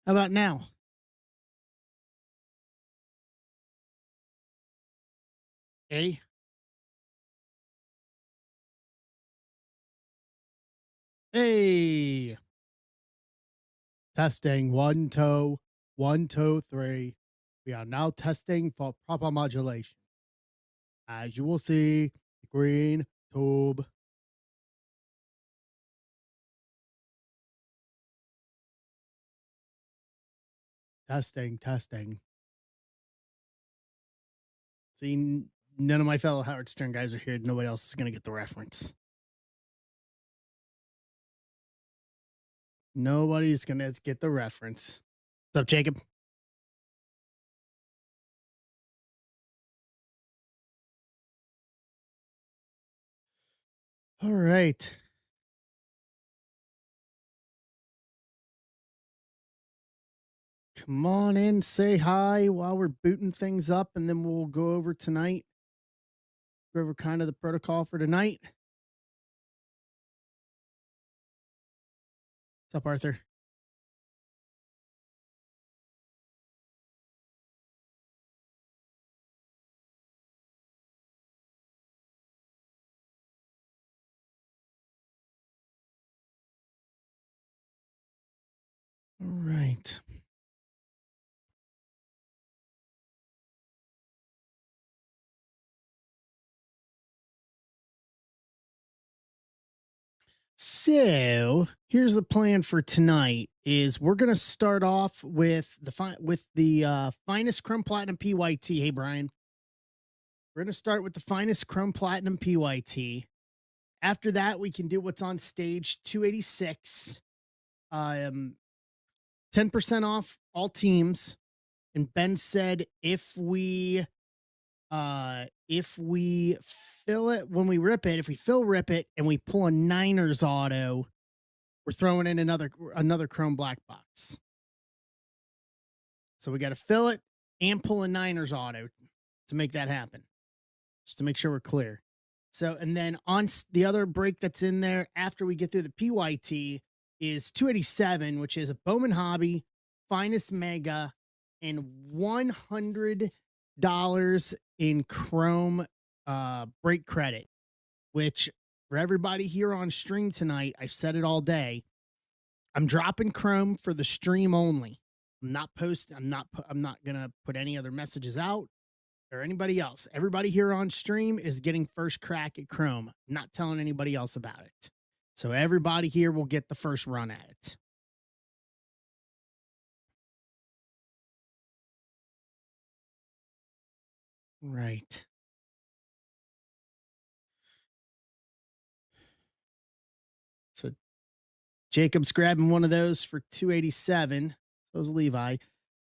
How about now? Hey, hey, testing one, two, three. We are now testing for proper modulation. As you will see, the green tube. Testing, testing. See, none of my fellow Howard Stern guys are here. Nobody else is going to get the reference. Nobody's going to get the reference. What's up, Jacob? All right. Come on in, say hi while we're booting things up, and then we'll go over tonight. Go over kind of the protocol for tonight. What's up, Arthur? All right. So here's the plan for tonight: is we're gonna start off with the finest Chrome Platinum PYT. Hey Brian, we're gonna start with the finest Chrome Platinum PYT. After that, we can do what's on stage 286. 10% off all teams. And Ben said if we fill it when we rip it, if we rip it and we pull a Niners auto, we're throwing in another Chrome black box. So we got to fill it and pull a Niners auto to make that happen, just to make sure we're clear. So, and then on the other break that's in there after we get through the PYT is 287, which is a Bowman Hobby, finest mega, and $100 in Chrome break credit, which for everybody here on stream tonight, I've said it all day. I'm dropping Chrome for the stream only. I'm not posting. I'm not gonna put any other messages out or anybody else. Everybody here on stream is getting first crack at Chrome. I'm not telling anybody else about it. So everybody here will get the first run at it. Right. So Jacob's grabbing one of those for 287. So is Levi.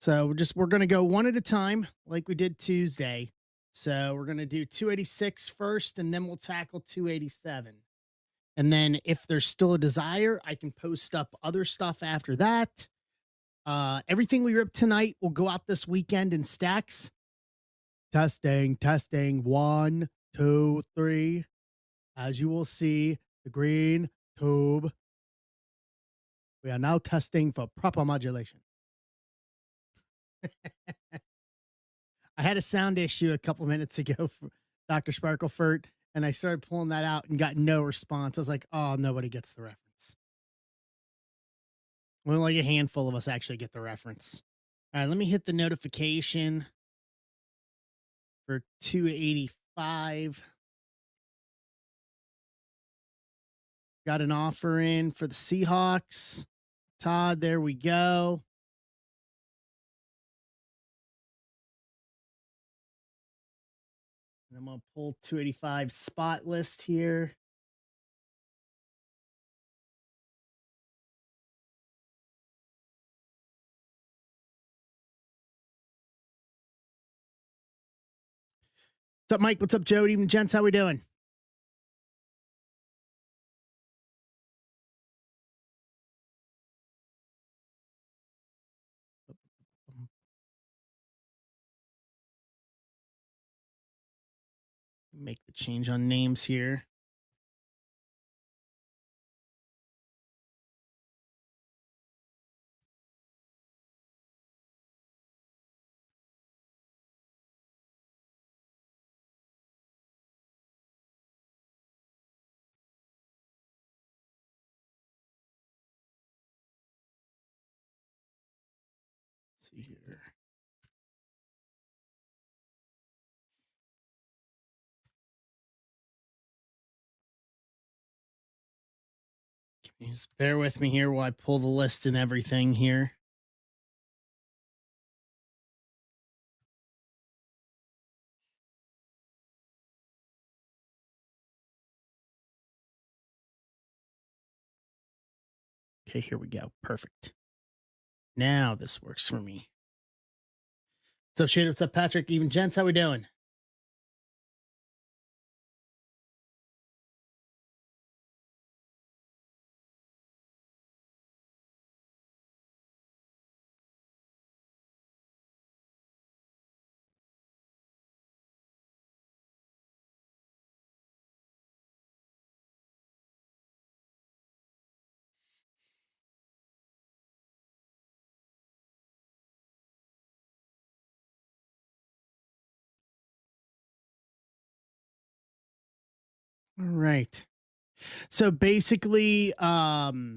So we're gonna go one at a time, like we did Tuesday. So we're gonna do 286 first, and then we'll tackle 287. And then if there's still a desire, I can post up other stuff after that. Everything we rip tonight will go out this weekend in stacks. Testing, testing. One, two, three. As you will see, the green tube. We are now testing for proper modulation. I had a sound issue a couple minutes ago for Dr. Sparklefurt, and I started pulling that out and got no response. I was like, oh, nobody gets the reference. Only like a handful of us actually get the reference. All right, let me hit the notification for 285. Got an offer in for the Seahawks. Todd, there we go. I'm going to pull 285 spot list here. What's up, Mike? What's up, Jody? Even gents, how we doing? Make the change on names here. see here. Just bear with me here while I pull the list and everything here. Okay, here we go. Perfect. Now this works for me. What's up, Shader? What's up, Patrick? Even gents, how we doing? All right. So basically, Oxborough,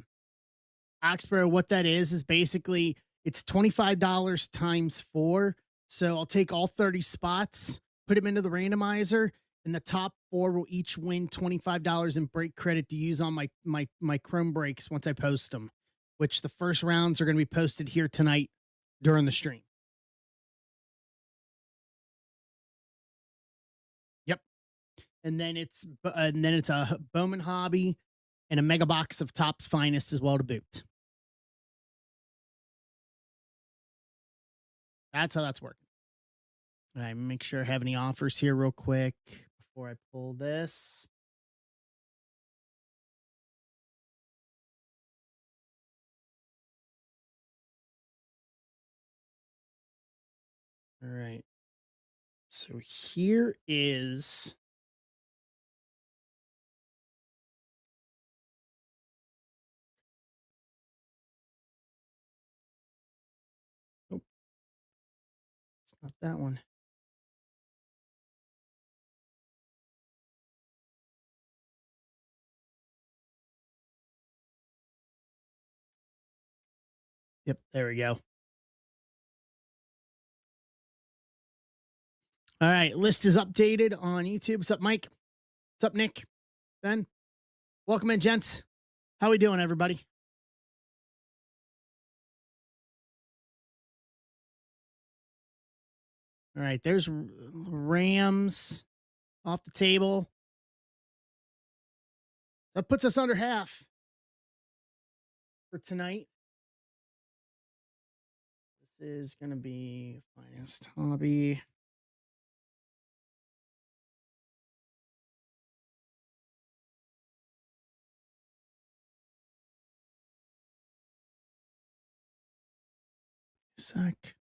what that is basically it's $25 times 4. So I'll take all 30 spots, put them into the randomizer, and the top 4 will each win $25 in break credit to use on my Chrome breaks once I post them, which the first rounds are going to be posted here tonight during the stream. Yep. And then it's a Bowman Hobby and a mega box of Topps Finest as well to boot. That's how that's working. All right, make sure I have any offers here real quick before I pull this. All right. So here is oh, it's not that one. Yep, there we go. All right, list is updated on YouTube. What's up, Mike? What's up, Nick? Ben? Welcome in, gents. How we doing, everybody? All right, there's Rams off the table. That puts us under half for tonight. This is going to be Finest Hobby. Sec.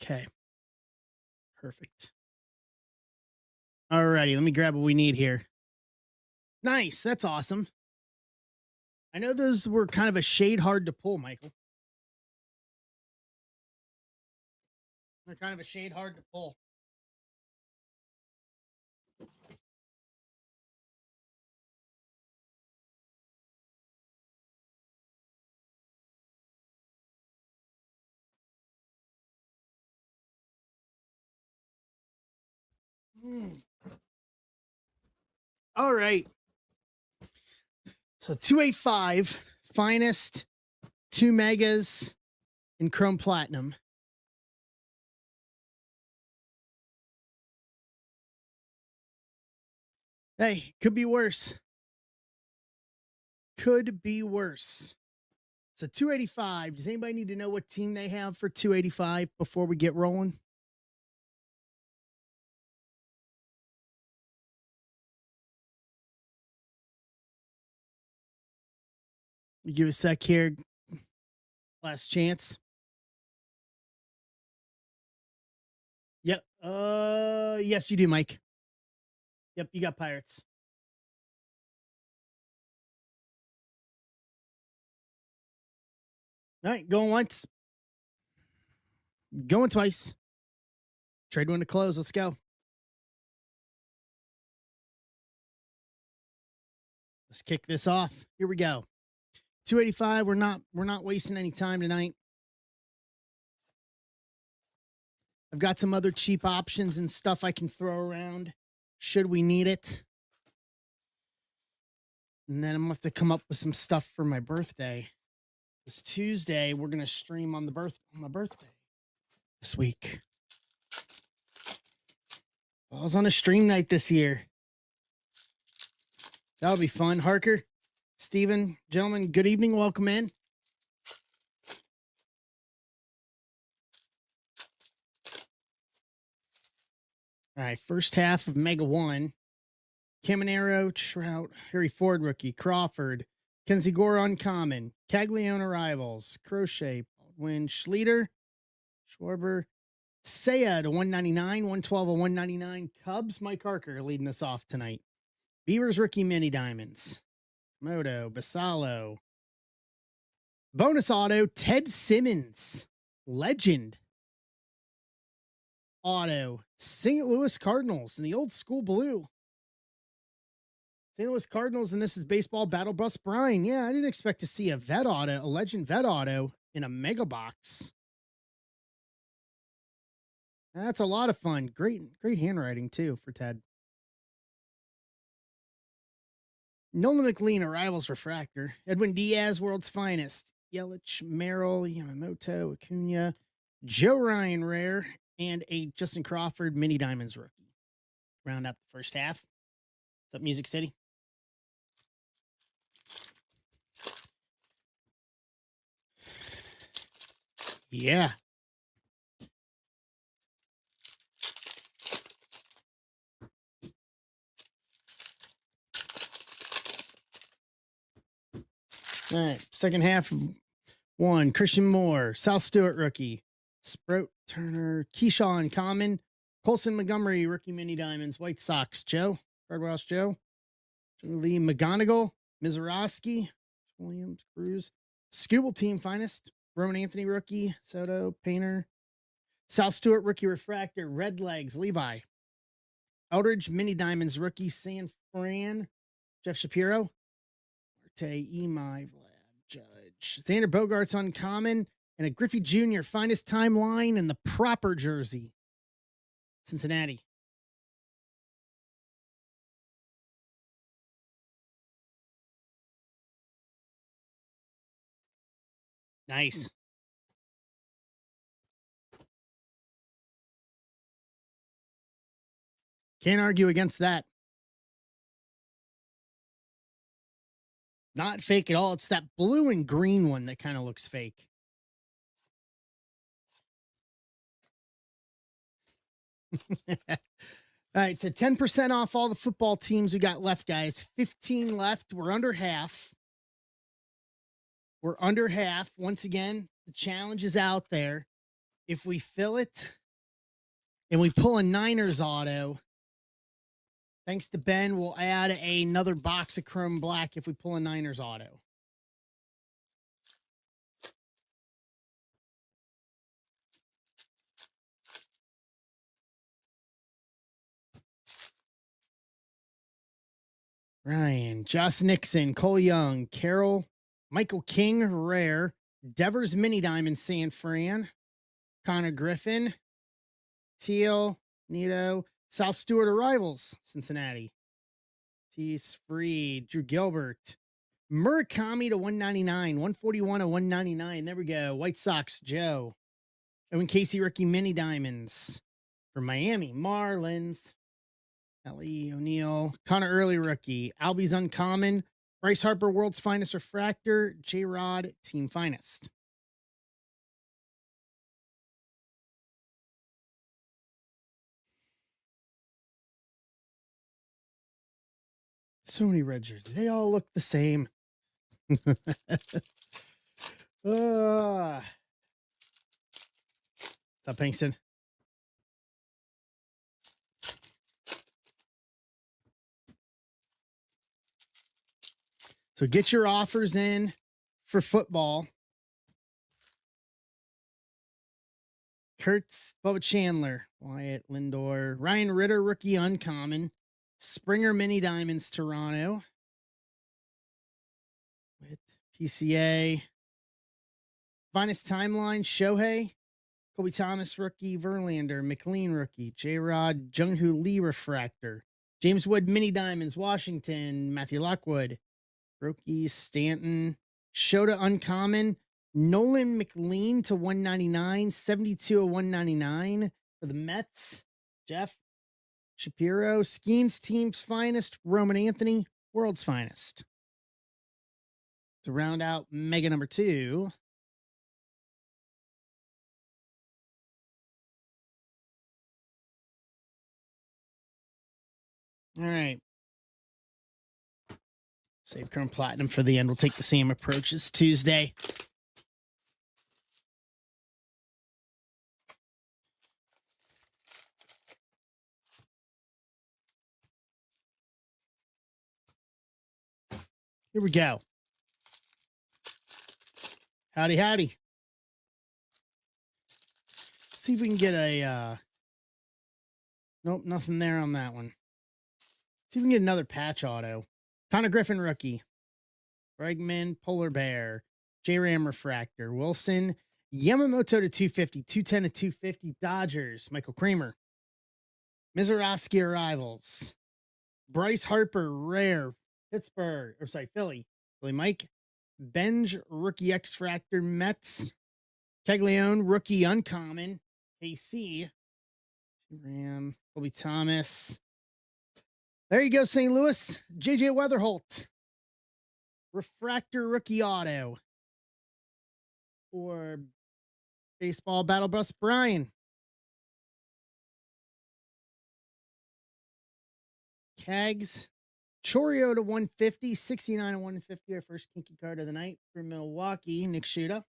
Okay. Perfect. All righty, let me grab what we need here. Nice. That's awesome. I know those were kind of a shade hard to pull, Michael. They're kind of a shade hard to pull. All right. So 285, Finest, 2 megas, and Chrome Platinum. Hey, could be worse. Could be worse. So 285. Does anybody need to know what team they have for 285 before we get rolling? We give a sec here. Last chance. Yep. Yes, you do, Mike. Yep, you got Pirates. All right, going once. Going twice. Trade one to close. Let's go. Let's kick this off. Here we go. 285. We're not wasting any time tonight. I've got some other cheap options and stuff I can throw around should we need it. And then I'm going to have to come up with some stuff for my birthday. This Tuesday, we're going to stream on my birthday this week. I was on a stream night this year. That'll be fun. Harker, Steven, gentlemen, good evening. Welcome in. All right, first half of Mega 1. Caminero, Trout, Harry Ford rookie, Crawford, Kenzie Gore uncommon, Caglione arrivals, Crochet, Baldwin, Schleter, Schwarber, Saya to 199, 112 to 199. Cubs, Mike Harker leading us off tonight. Beavers rookie mini diamonds. Moto, Basalo. Bonus auto, Ted Simmons. Legend. Auto, St. Louis Cardinals in the old school blue. St. Louis Cardinals, and this is Baseball Battle Bus Brian. Yeah, I didn't expect to see a vet auto, a legend vet auto in a mega box. That's a lot of fun. Great handwriting, too, for Ted. Nolan McLean, Arrivals Refractor. Edwin Diaz, World's Finest. Yelich, Merrill, Yamamoto, Acuna, Joe Ryan, Rare, and a Justin Crawford Mini Diamonds rookie. Round out the first half. What's up, Music City? Yeah. All right, second half of 1. Christian Moore, South Stewart rookie, Sprout Turner, Keyshawn Common, Colson Montgomery rookie mini diamonds, White Sox Joe, Hardhouse Joe, Lee McGonigal, Mizorowski, Williams, Cruz, Skubal Team Finest, Roman Anthony rookie, Soto, Painter, South Stewart rookie refractor, Red Legs, Levi, Eldridge mini diamonds rookie, San Fran, Jeff Shapiro, Imai, Vlad, Judge, Xander Bogaerts uncommon, and a Griffey Jr. finest timeline and the proper jersey. Cincinnati. Nice. Can't argue against that. Not fake at all. It's that blue and green one that kind of looks fake. All right, so 10% off all the football teams we got left, guys. 15 left. We're under half. Once again, the challenge is out there. If we fill it and we pull a Niners auto, thanks to Ben, we'll add another box of Chrome Black if we pull a Niners auto. Ryan, Josh Nixon, Cole Young, Carroll, Michael King, Rare, Devers Mini Diamond, San Fran, Connor Griffin, Teal, Nito, South Stewart Arrivals, Cincinnati, Tease Freed, Drew Gilbert, Murakami to 199, 141 to 199. There we go. White Sox, Joe. Owen Casey rookie Mini Diamonds for Miami Marlins. Ellie O'Neill, Connor Early rookie, Albie's uncommon, Bryce Harper World's Finest Refractor, J-Rod Team Finest. So many red jerseys. They all look the same. What's up, Pinkston? So get your offers in for football. Kurtz, Bubba Chandler, Wyatt Lindor, Ryan Ritter, rookie uncommon, Springer Mini Diamonds, Toronto, with PCA, Finest Timeline, Shohei, Kobe Thomas, rookie, Verlander, McLean, rookie, J-Rod, Jung-Hoo Lee, refractor, James Wood, Mini Diamonds, Washington, Matthew Lockwood, rookie, Stanton, Shota uncommon, Nolan McLean to 199, 72 of 199 for the Mets, Jeff Shapiro, Skeens team's finest, Roman Anthony, world's finest. To round out mega number 2, all right. Save Chrome Platinum for the end. We'll take the same approach as Tuesday. Here we go. Howdy, howdy. See if we can get a, nope, nothing there on that one. See if we can get another patch auto. Connor Griffin, rookie. Bregman, Polar Bear. J-Ram, refractor. Wilson, Yamamoto to 250. 210 to 250. Dodgers, Michael Kramer. Mizorowski, arrivals. Bryce Harper, rare. Pittsburgh, or sorry, Philly. Philly Mike. Benj, rookie X-Fractor, Mets. Caglione, rookie uncommon. KC. Ram, Kobe Thomas. There you go, St. Louis. JJ Weatherholt. Refractor rookie auto. For baseball battle bus, Brian. Cags. Chorio to 150, 69 to 150. Our first kinky card of the night for Milwaukee. Nick Shuda.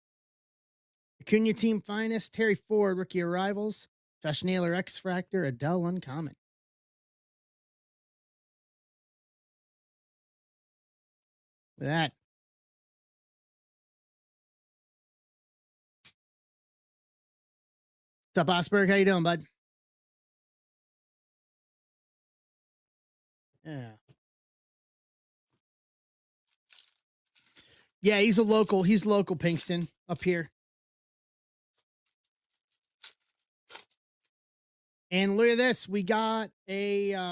Acuna team finest. Terry Ford, rookie arrivals. Josh Naylor, X-Fractor. Adele, uncommon. With that. What's up, Osberg? How you doing, bud? Yeah. Yeah, he's a local. He's local, Pinkston, up here. And look at this. We got a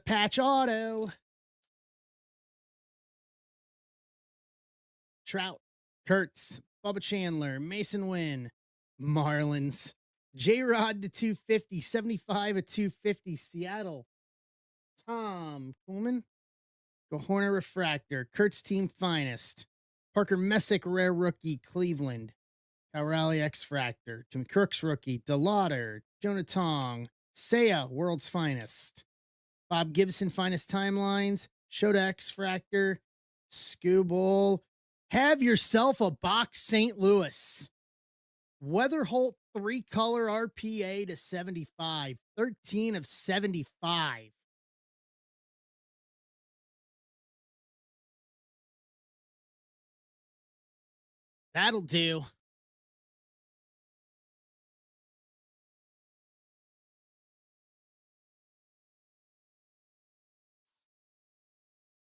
patch auto. Trout, Kurtz, Bubba Chandler, Mason Wynn, Marlins, J-Rod to 250, 75 at 250, Seattle, Tom Kuhlman, Go Horner refractor, Kurtz team finest, Parker Messick, rare rookie, Cleveland, Cal Raleigh X-Fractor, Jim Crooks rookie, DeLauder, Jonah Tong, Seiya, world's finest, Bob Gibson, finest timelines, Shota X-Fractor, Scooble. Have yourself a box, St. Louis. Weatherholt 3-color RPA to 75. 13 of 75. That'll do.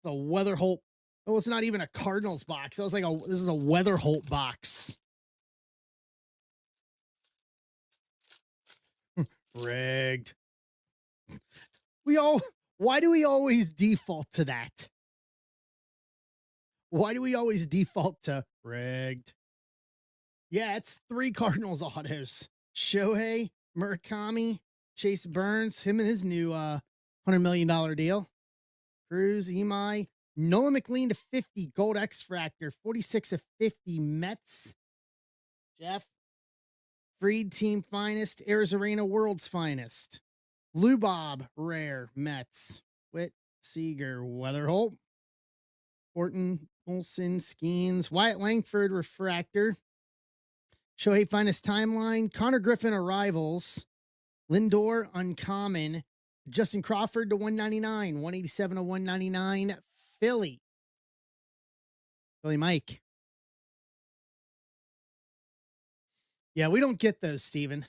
It's a Weatherholt. Oh, it's not even a Cardinals box. I was like, this is a Weatherholt box. Rigged. Why do we always default to that? Why do we always default to rigged? Yeah, it's 3 Cardinals autos. Shohei, Murakami, Chase Burns, him and his new $100 million deal. Cruz, Imai, Noah McLean to 50, Gold X-Fractor, 46 of 50, Mets. Jeff, Freed team finest, Arizarena world's finest. Lou Bob, rare, Mets. Witt, Seager, Weatherholt. Orton, Olson, Skeens, Wyatt Langford, refractor. Shohei finest timeline, Connor Griffin, arrivals. Lindor, uncommon. Justin Crawford to 199, 187 to 199, Philly. Philly Mike. Yeah, we don't get those, Steven.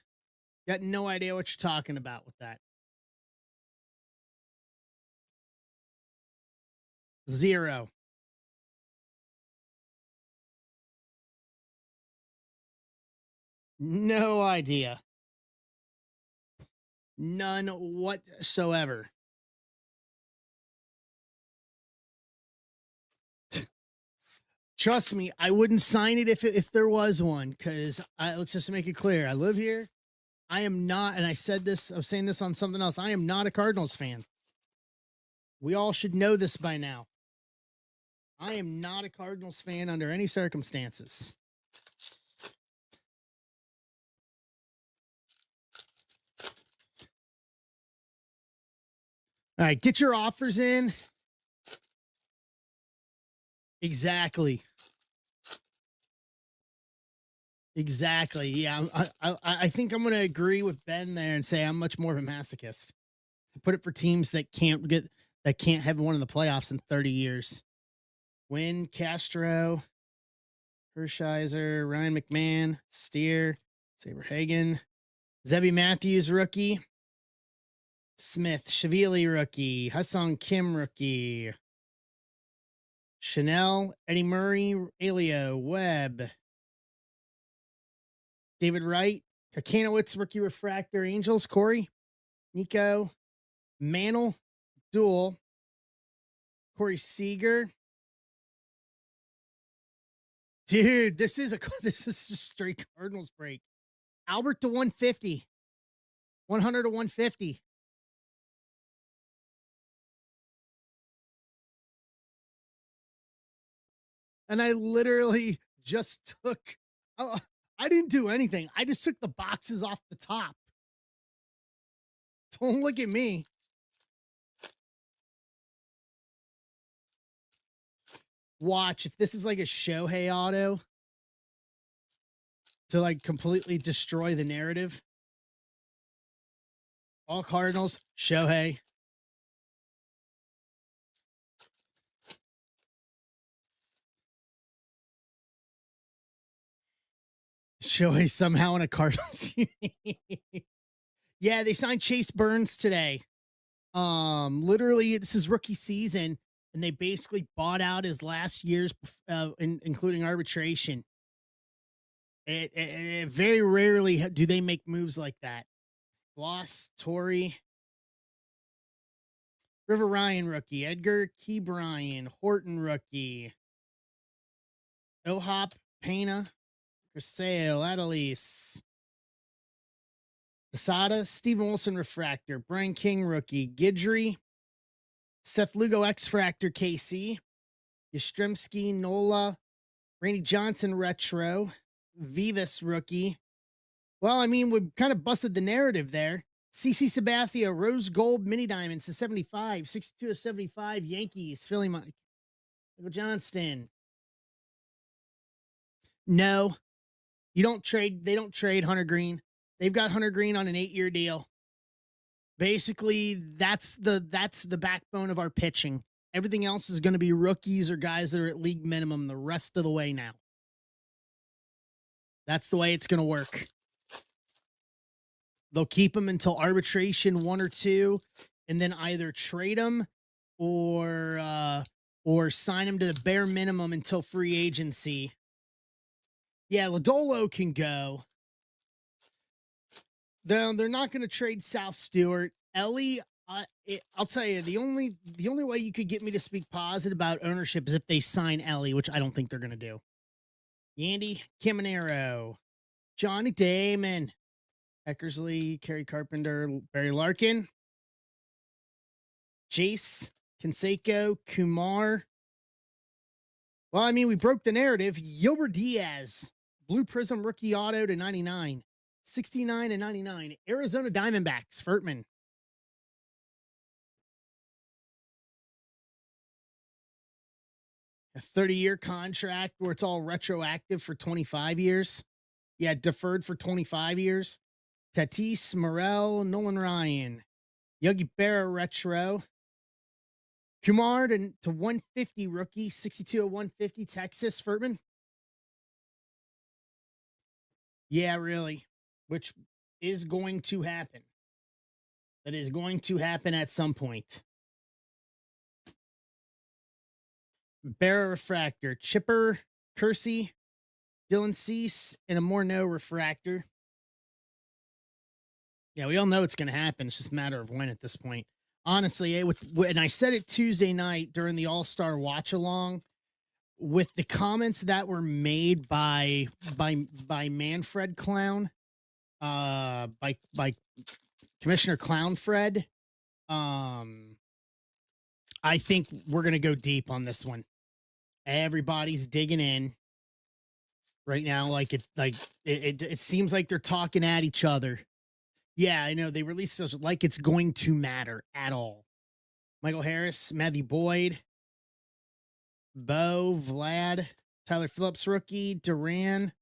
Got no idea what you're talking about with that. 0. No idea. None whatsoever. Trust me, I wouldn't sign it if there was one, because let's just make it clear. I live here. I am not, and I said this, I was saying this on something else. I am not a Cardinals fan. We all should know this by now. I am not a Cardinals fan under any circumstances. All right, get your offers in. Exactly. Yeah, I think I'm going to agree with Ben there and say I'm much more of a masochist. Put it for teams that can't have one in the playoffs in 30 years. Wynn, Castro, Hershiser, Ryan McMahon, Steer, Saberhagen, Zebby Matthews, rookie. Smith, Shavili, rookie. Hassan Kim, rookie. Chanel, Eddie Murray, Elio, Webb. David Wright, Kakanowitz, rookie refractor, Angels, Corey, Nico, Mantle, dual, Corey Seager. Dude, this is a straight Cardinals break. Albert to 150. 100 to 150. And I literally just took, I didn't do anything. I just took the boxes off the top. Don't look at me. Watch, if this is like a Shohei auto to like completely destroy the narrative. All Cardinals, Shohei. Shohei somehow in a Cardinals. Yeah, they signed Chase Burns today. Literally, this is rookie season, and they basically bought out his last year's, including arbitration. It very rarely do they make moves like that. Loss, Torrey, River Ryan, rookie. Edgar Ke'Bryan, Horton, rookie. Ohop, Pena, Grisale, Adelise. Posada, Steven Wilson, refractor. Brian King, rookie. Guidry, Seth Lugo, X-Fractor, KC. Yastrzemski, Nola. Randy Johnson, retro. Vivas, rookie. Well, I mean, we kind of busted the narrative there. CC Sabathia, Rose Gold, Mini Diamonds to 75. 62 to 75, Yankees. Philly Mike. Michael Johnston. No, you don't trade. They don't trade Hunter Green. They've got Hunter Green on an 8-year deal. Basically, that's the backbone of our pitching. Everything else is going to be rookies or guys that are at league minimum the rest of the way now. That's the way it's going to work. They'll keep them until arbitration 1 or 2, and then either trade them or sign them to the bare minimum until free agency. Yeah, Lodolo can go. They're not going to trade South Stewart. Ellie, I'll tell you, the only way you could get me to speak positive about ownership is if they sign Ellie, which I don't think they're going to do. Yandy Caminero, Johnny Damon, Eckersley, Kerry Carpenter, Barry Larkin, Jace, Canseco, Kumar. Well, I mean, we broke the narrative. Yolbert Diaz, Blue Prism rookie auto to 99. 69 and 99. Arizona Diamondbacks, Furtman. A 30-year contract where it's all retroactive for 25 years. Yeah, deferred for 25 years. Tatis, Morel, Nolan Ryan. Yogi Berra retro. Kumar to 150 rookie, 62 of 150, Texas, Furtman. Yeah, really. Which is going to happen. That is going to happen at some point. Barra Refractor, Chipper, Kersey, Dylan Cease, and a Morneau Refractor. Yeah, we all know it's going to happen. It's just a matter of when at this point. Honestly, and I said it Tuesday night during the All-Star watch along, with the comments that were made by Manfred Clown, by Commissioner Clown Fred. I think we're gonna go deep on this one. Everybody's digging in right now, it seems like they're talking at each other. Yeah, I know they released those like it's going to matter at all. Michael Harris, Matthew Boyd, Bo, Vlad, Tyler Phillips rookie, Duran,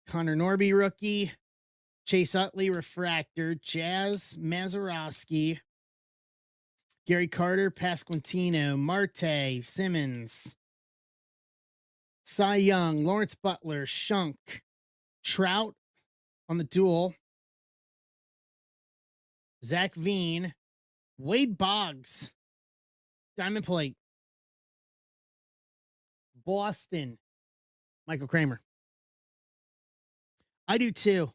Connor Norby rookie, Chase Utley refractor, Jazz Mazurowski, Gary Carter, Pasquantino, Marte, Simmons, Cy Young, Lawrence Butler, Shunk, Trout on the duel, Zach Veen, Wade Boggs, Diamond Plate, Boston, Michael Kramer. I do too.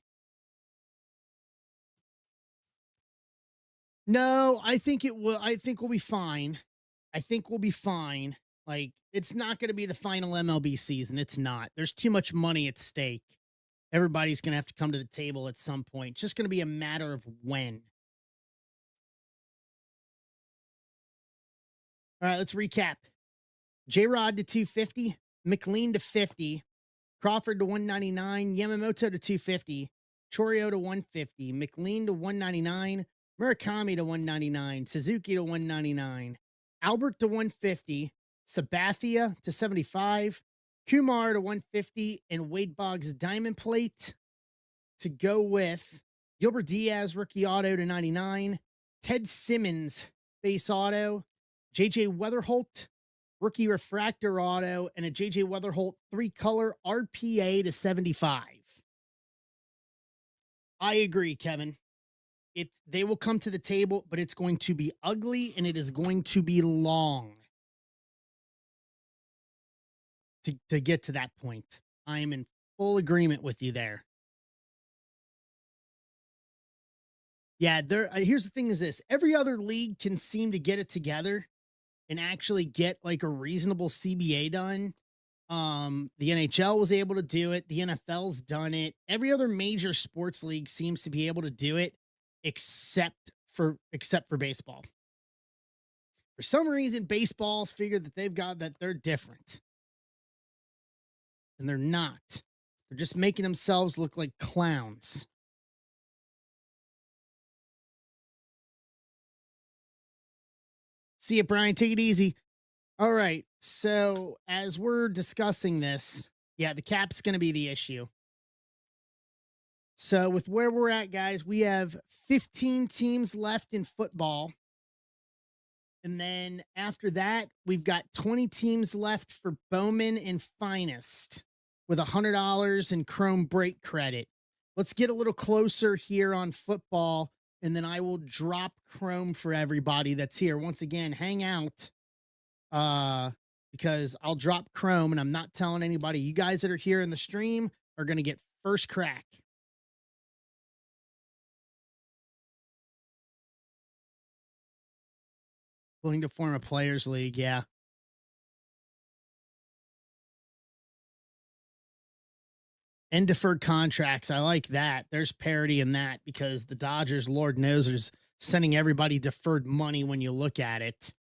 No, I think it will. I think we'll be fine. I think we'll be fine. Like, it's not going to be the final MLB season. It's not. There's too much money at stake. Everybody's going to have to come to the table at some point. It's just going to be a matter of when. All right, let's recap. J-Rod to 250, McLean to 50, Crawford to 199, Yamamoto to 250, Chorio to 150, McLean to 199, Murakami to 199, Suzuki to 199, Albert to 150, Sabathia to 75, Kumar to 150, and Wade Boggs Diamond Plate to go with Gilbert Diaz rookie auto to 99, Ted Simmons base auto, JJ Weatherholt rookie refractor auto, and a JJ Weatherholt 3-color RPA to 75. I agree, Kevin. They will come to the table, but it's going to be ugly and it is going to be long to get to that point. I am in full agreement with you there. Yeah, here's the thing is this. Every other league can seem to get it together and actually get like a reasonable CBA done. The NHL was able to do it. The NFL's done it. Every other major sports league seems to be able to do it except for baseball. For some reason, baseball's figured that they're different. And they're not. They're just making themselves look like clowns. See you, Brian. Take it easy. All right. So as we're discussing this, yeah, the cap's going to be the issue. So with where we're at, guys, we have 15 teams left in football. And then after that, we've got 20 teams left for Bowman and Finest with $100 in Chrome break credit. Let's get a little closer here on football, and then I will drop Chrome for everybody that's here. Once again, hang out because I'll drop Chrome, and I'm not telling anybody. You guys that are here in the stream are going to get first crack. Going to form a players league, yeah. And deferred contracts. I like that. There's parity in that because the Dodgers, Lord knows, is sending everybody deferred money when you look at it.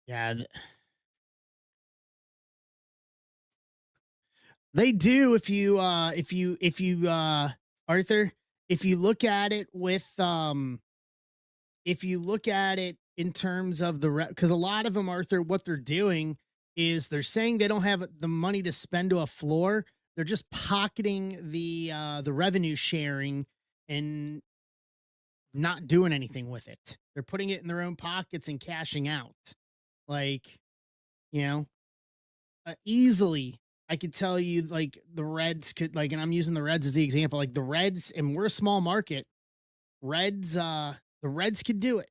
Yeah. They do if you Arthur, if you look at it if you look at it in terms of because a lot of them, Arthur, what they're doing is they're saying they don't have the money to spend to a floor. They're just pocketing the revenue sharing and not doing anything with it. They're putting it in their own pockets and cashing out. Like, you know, easily I could tell you like the Reds could like, and I'm using the Reds as the example, like the Reds, and we're a small market. The Reds could do it.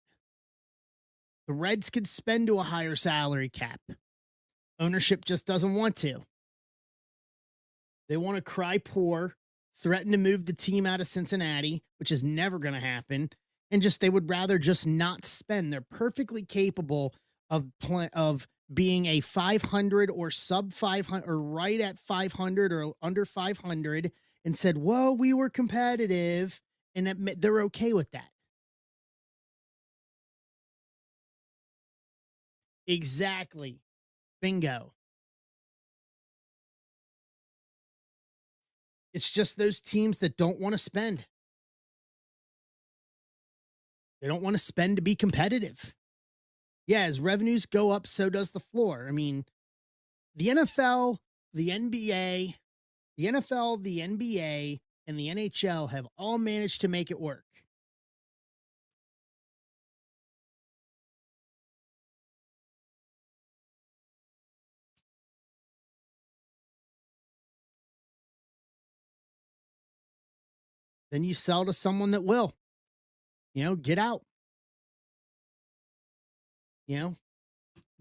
The Reds could spend to a higher salary cap. Ownership just doesn't want to. They want to cry poor, threaten to move the team out of Cincinnati, which is never going to happen, and just they would rather just not spend. They're perfectly capable of being a 500 or sub 500 or right at 500 or under 500 and said, "Whoa, we were competitive," and admit they're okay with that. Exactly. Bingo. It's just those teams that don't want to spend. They don't want to spend to be competitive. Yeah, as revenues go up, so does the floor. I mean, the NFL, the NBA, the NFL, the NBA, and the NHL have all managed to make it work. Then you sell to someone that will, get out, you know,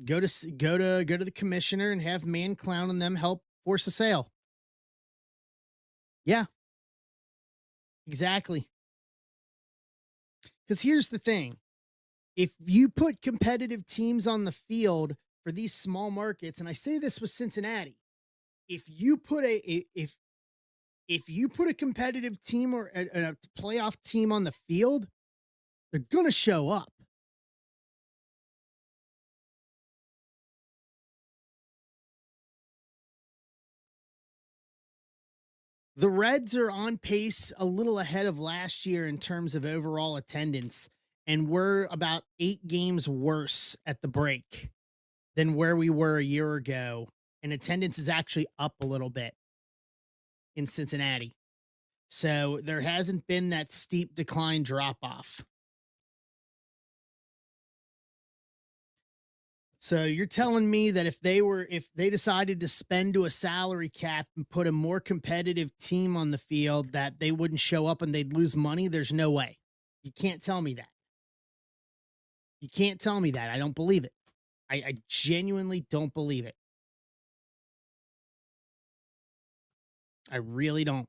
go to the commissioner and have Man Clown and them help force a sale. Yeah, exactly. Because here's the thing. If you put competitive teams on the field for these small markets, and I say this with Cincinnati, if you put if you put a competitive team or a playoff team on the field, they're gonna show up. The Reds are on pace a little ahead of last year in terms of overall attendance, and we're about 8 games worse at the break than where we were a year ago. And attendance is actually up a little bit in Cincinnati. So there hasn't been that steep decline drop off. So you're telling me that if they decided to spend to a salary cap and put a more competitive team on the field, that they wouldn't show up and they'd lose money? There's no way. You can't tell me that. You can't tell me that. I don't believe it. I genuinely don't believe it. I really don't.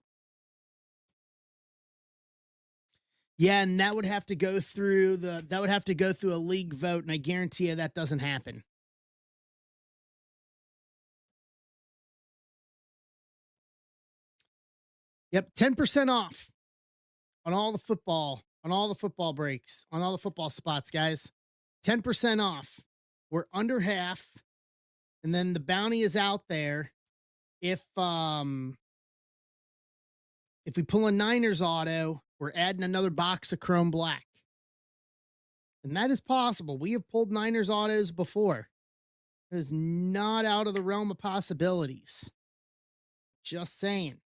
Yeah, and that would have to go through a league vote, and I guarantee you that doesn't happen. Yep, 10% off on all the football breaks, on all the football spots, guys. 10% off. We're under half, and then the bounty is out there. If we pull a Niners auto, we're adding another box of Chrome Black. And that is possible. We have pulled Niners autos before. It is not out of the realm of possibilities. Just saying.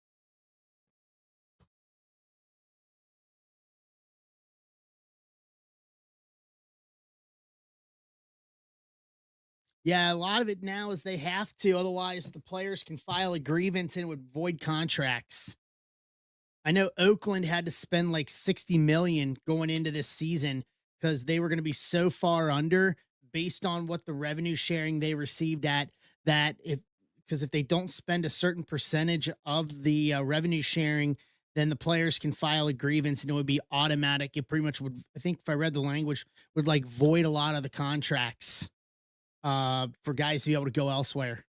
Yeah, a lot of it now is they have to, otherwise the players can file a grievance and it would void contracts. I know Oakland had to spend like 60 million going into this season because they were going to be so far under based on what the revenue sharing they received at that if they don't spend a certain percentage of the revenue sharing, then the players can file a grievance and it would be automatic. It pretty much would, I think if I read the language, would like void a lot of the contracts for guys to be able to go elsewhere.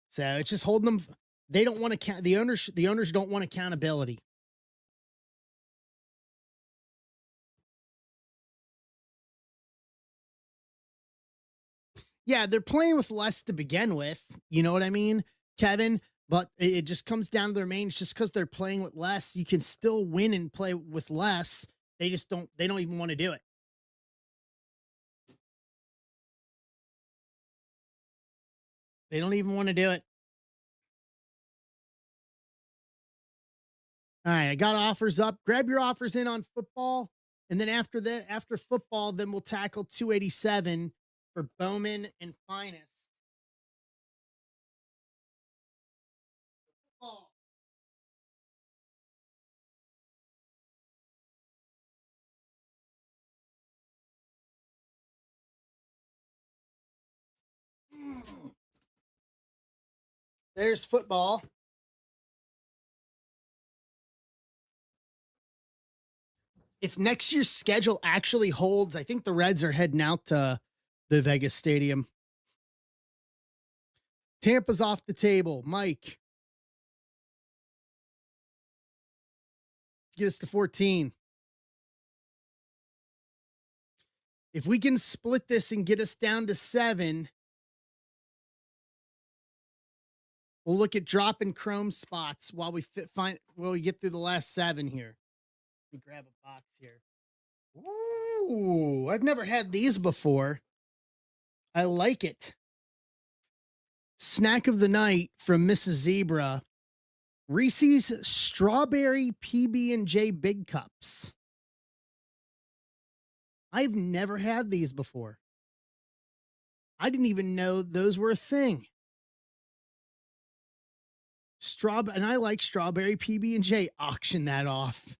So it's just holding them. They don't want to count the owners. The owners don't want accountability. Yeah, they're playing with less to begin with. You know what I mean, Kevin? But it just comes down to their main. It's just because they're playing with less, you can still win and play with less. They just don't. They don't even want to do it. They don't even want to do it. All right, I got offers up. Grab your offers in on football. And then after that, after football, then we'll tackle 287 for Bowman and Finest. Football. There's football. If next year's schedule actually holds, I think the Reds are heading out to the Vegas Stadium. Tampa's off the table. Mike. Get us to 14. If we can split this and get us down to 7, we'll look at dropping Chrome spots while we get through the last 7 here. Let me grab a box here. Ooh, I've never had these before. I like it. Snack of the night from Mrs. Zebra. Reese's Strawberry PB&J Big Cups. I've never had these before. I didn't even know those were a thing. And I like Strawberry PB&J. Auction that off.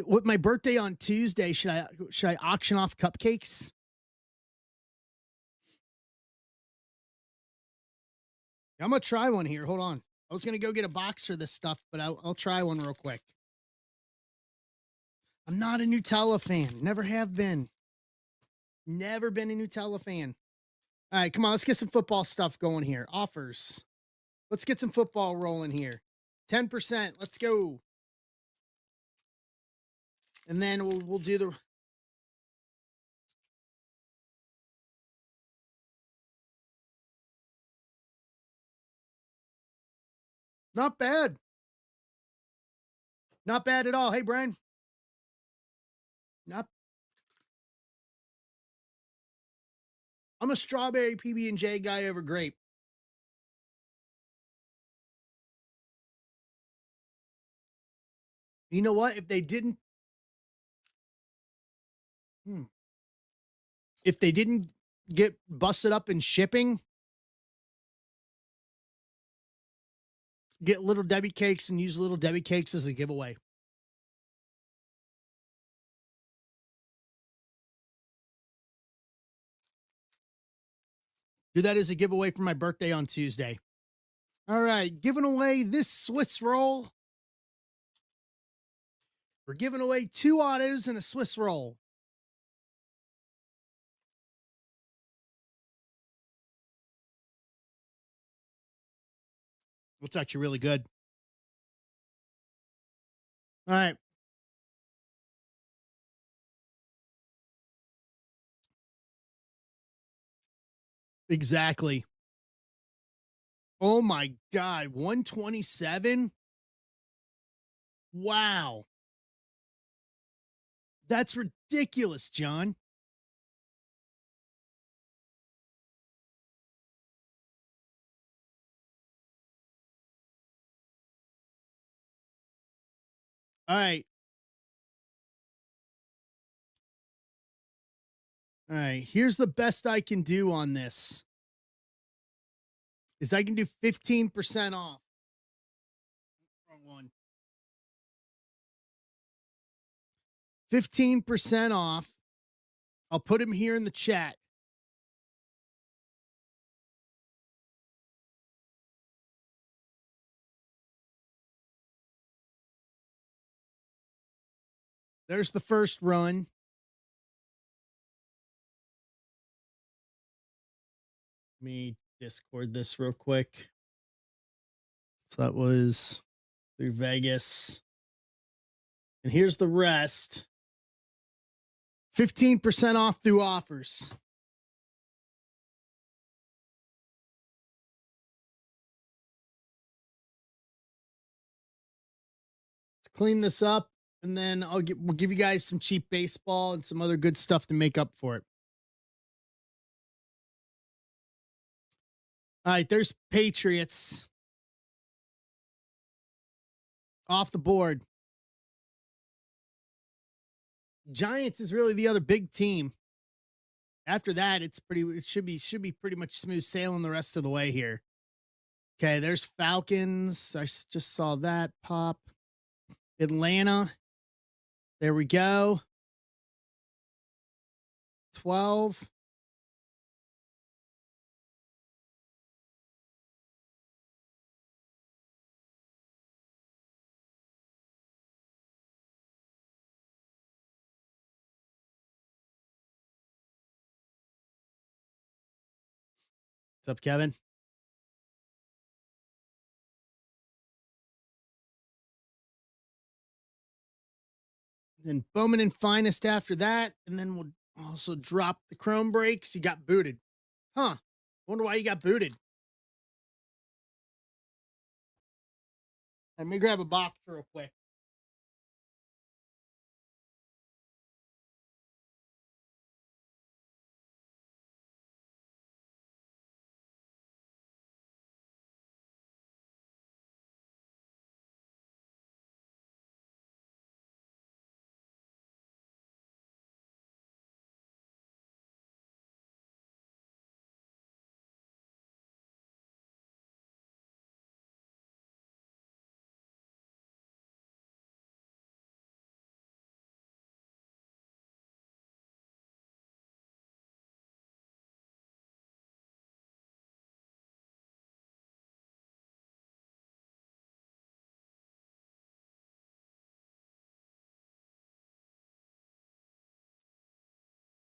With my birthday on Tuesday, should I auction off cupcakes? I'm gonna try one here. Hold on. I was gonna go get a box for this stuff, but I'll try one real quick. I'm not a Nutella fan. Never have been. Never been a Nutella fan. All right, come on. Let's get some football stuff going here. Offers. Let's get some football rolling here. 10%. Let's go. And then we'll do the. Not bad. Not bad at all. Hey, Brian. I'm a strawberry PB&J guy over grape. You know what? If they didn't get busted up in shipping, get Little Debbie cakes and use Little Debbie cakes as a giveaway. Do that as a giveaway for my birthday on Tuesday. All right, giving away this Swiss roll. We're giving away 2 autos and a Swiss roll. It's actually really good. All right. Exactly. Oh my God. 127. Wow. That's ridiculous, John. All right. All right. Here's the best I can do on this. Is I can do 15% off. Wrong one. 15% off. I'll put him here in the chat. There's the first run. Let me Discord this real quick. So that was through Vegas. And here's the rest. 15% off through offers. Let's clean this up, and then we'll give you guys some cheap baseball and some other good stuff to make up for it. All right, there's Patriots. Off the board. Giants is really the other big team. After that, it should be pretty much smooth sailing the rest of the way here. Okay, there's Falcons. Just saw that pop. Atlanta. There we go. 12. What's up, Kevin? Then Bowman and Finest after that. And then we'll also drop the Chrome breaks. You got booted. Huh. Wonder why you got booted. Let me grab a box real quick.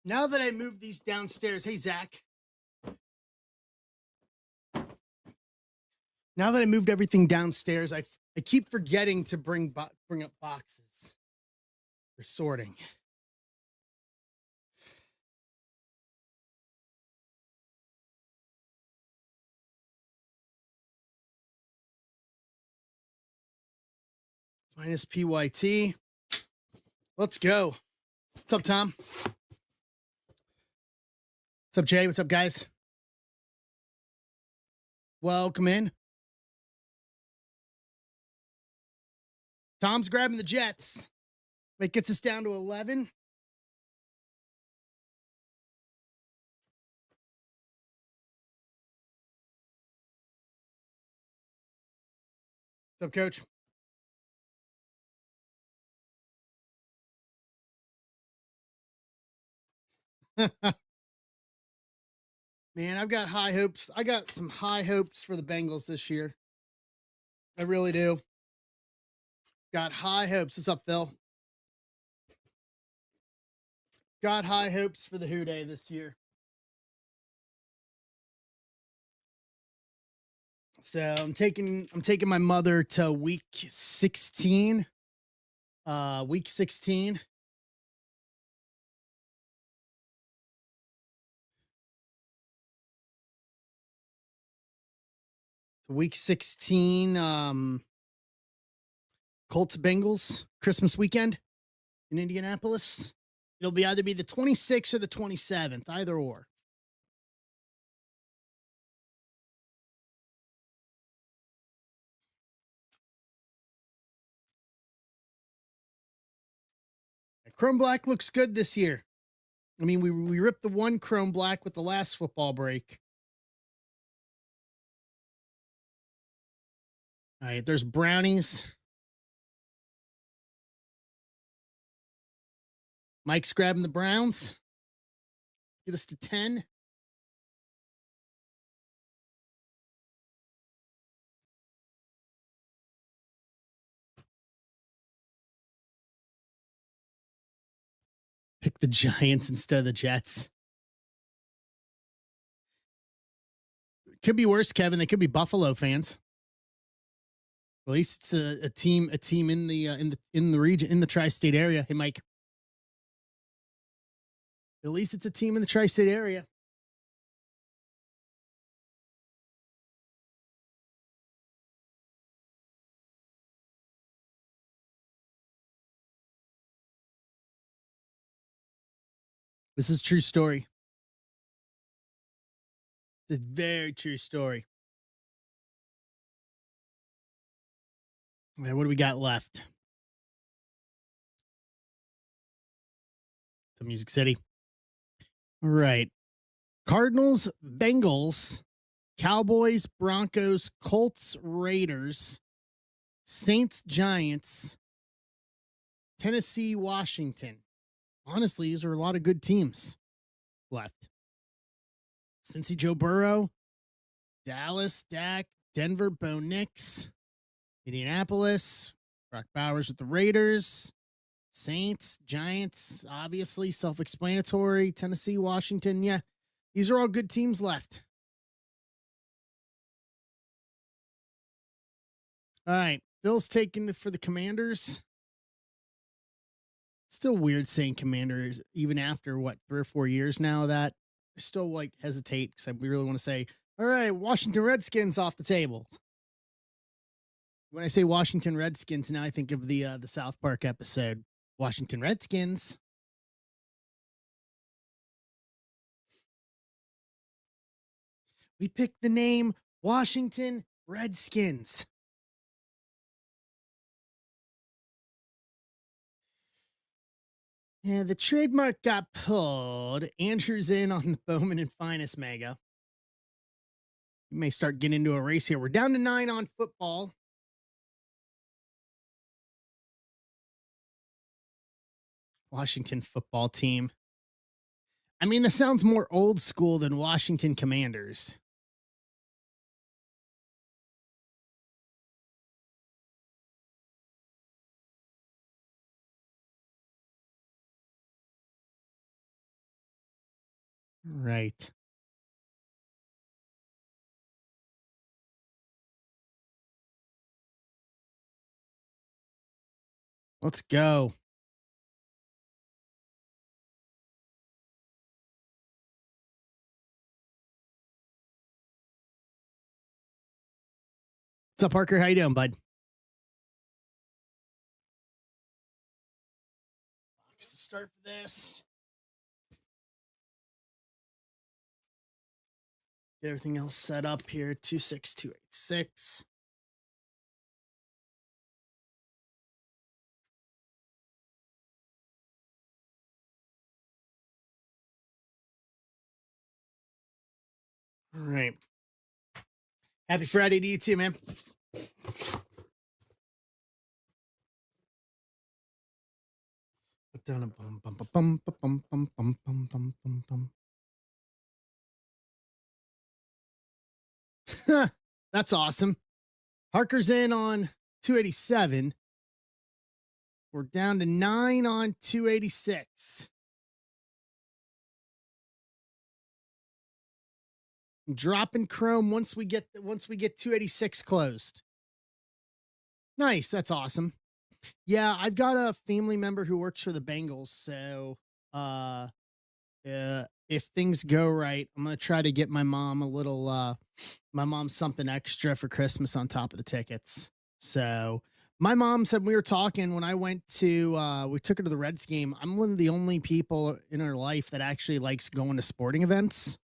Now that I moved these downstairs, hey, Zach. Now that I moved everything downstairs, I keep forgetting to bring up boxes for sorting. Minus PYT. Let's go. What's up, Tom? What's up, Jay? What's up, guys? Welcome in. Tom's grabbing the Jets. It gets us down to 11. What's up, Coach? Man, I've got high hopes. I got some high hopes for the Bengals this year. I really do. Got high hopes. What's up, Phil? Got high hopes for the Who Day this year. So I'm taking my mother to week 16. Week 16. Week 16. Colts Bengals Christmas weekend in Indianapolis. It'll be either be the 26th or the 27th, either or. Chrome Black looks good this year. I mean, we ripped the one Chrome Black with the last football break. All right, there's brownies. Mike's grabbing the Browns. Get us to 10. Pick the Giants instead of the Jets. Could be worse, Kevin. They could be Buffalo fans. At least it's a team in the region, in the tri-state area. Hey, Mike. At least it's a team in the tri-state area. This is a true story. It's a very true story. All right, what do we got left? to Music City. All right. Cardinals, Bengals, Cowboys, Broncos, Colts, Raiders, Saints, Giants, Tennessee, Washington. Honestly, these are a lot of good teams left. Cincy, Joe Burrow, Dallas, Dak, Denver, Bo Nix, Indianapolis, Brock Bowers with the Raiders, Saints, Giants, obviously self-explanatory, Tennessee, Washington. Yeah, these are all good teams left. All right, Bill's taking for the Commanders. Still weird saying Commanders, even after what 3 or 4 years now. That I still like hesitate because I really want to say, all right, Washington Redskins off the table. When I say Washington Redskins, now I think of the South Park episode, Washington Redskins. We picked the name Washington Redskins. Yeah, the trademark got pulled. Andrew's in on the Bowman and Finest Mega. We may start getting into a race here. We're down to 9 on football. Washington football team. I mean, this sounds more old school than Washington Commanders. Right. Let's go. What's up, Parker? How you doing, bud? Box to start for this. Get everything else set up here. 26286. All right. Happy Friday to you too, man. That's awesome. Harker's in on 287. We're down to 9 on 286. Dropping Chrome once we get 286 closed. Nice, that's awesome. Yeah, I've got a family member who works for the Bengals, so if things go right, I'm gonna try to get my mom something extra for Christmas on top of the tickets. So my mom said we were talking when I went to we took her to the Reds game. I'm one of the only people in her life that actually likes going to sporting events,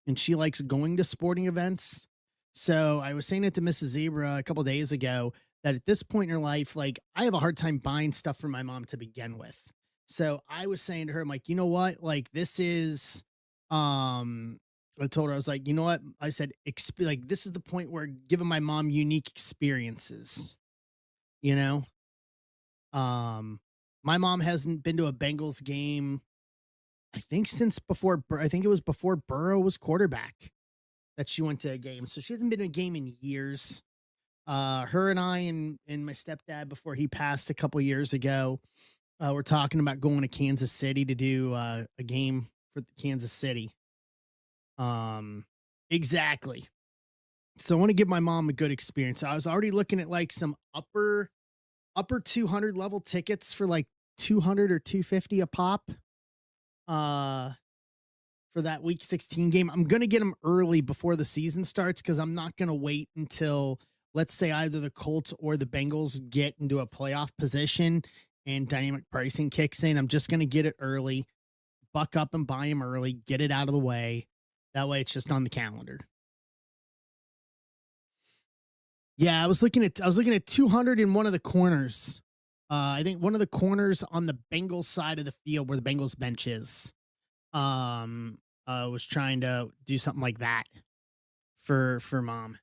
and she likes going to sporting events. So I was saying it to Mrs. Zebra a couple days ago that at this point in her life, like I have a hard time buying stuff for my mom to begin with. So I was saying to her, I'm like, you know what? Like this is I told her, I was like, you know what? I said, like, this is the point where giving my mom unique experiences, you know? My mom hasn't been to a Bengals game, I think since I think it was before Burrow was quarterback that she went to a game. So she hasn't been to a game in years. Her and I and my stepdad, before he passed a couple years ago, we're talking about going to Kansas City to do a game for Kansas City. Exactly. So I want to give my mom a good experience. I was already looking at like some upper 200 level tickets for like 200 or 250 a pop. For that week 16 game. I'm going to get them early before the season starts because I'm not going to wait until, let's say, either the Colts or the Bengals get into a playoff position and dynamic pricing kicks in. I'm just going to get it early, buck up and buy them early, get it out of the way. That way it's just on the calendar. Yeah, I was looking at 200 in one of the corners. I think one of the corners on the Bengals side of the field where the Bengals bench is. Was trying to do something like that for mom.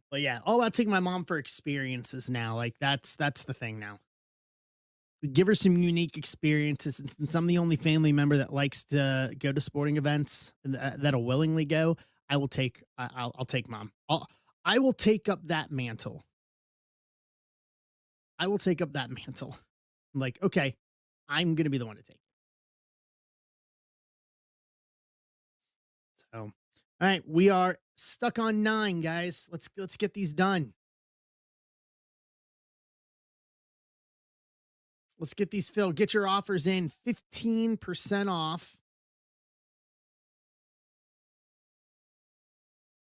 But yeah, all about taking my mom for experiences now. Like that's the thing now. Give her some unique experiences. And I'm the only family member that likes to go to sporting events and that'll willingly go. I'll take mom. I will take up that mantle. I will take up that mantle. I'm like, okay, I'm gonna be the one to take it. So, all right, we are stuck on 9, guys. Let's get these done. Let's get these filled. Get your offers in. 15% off.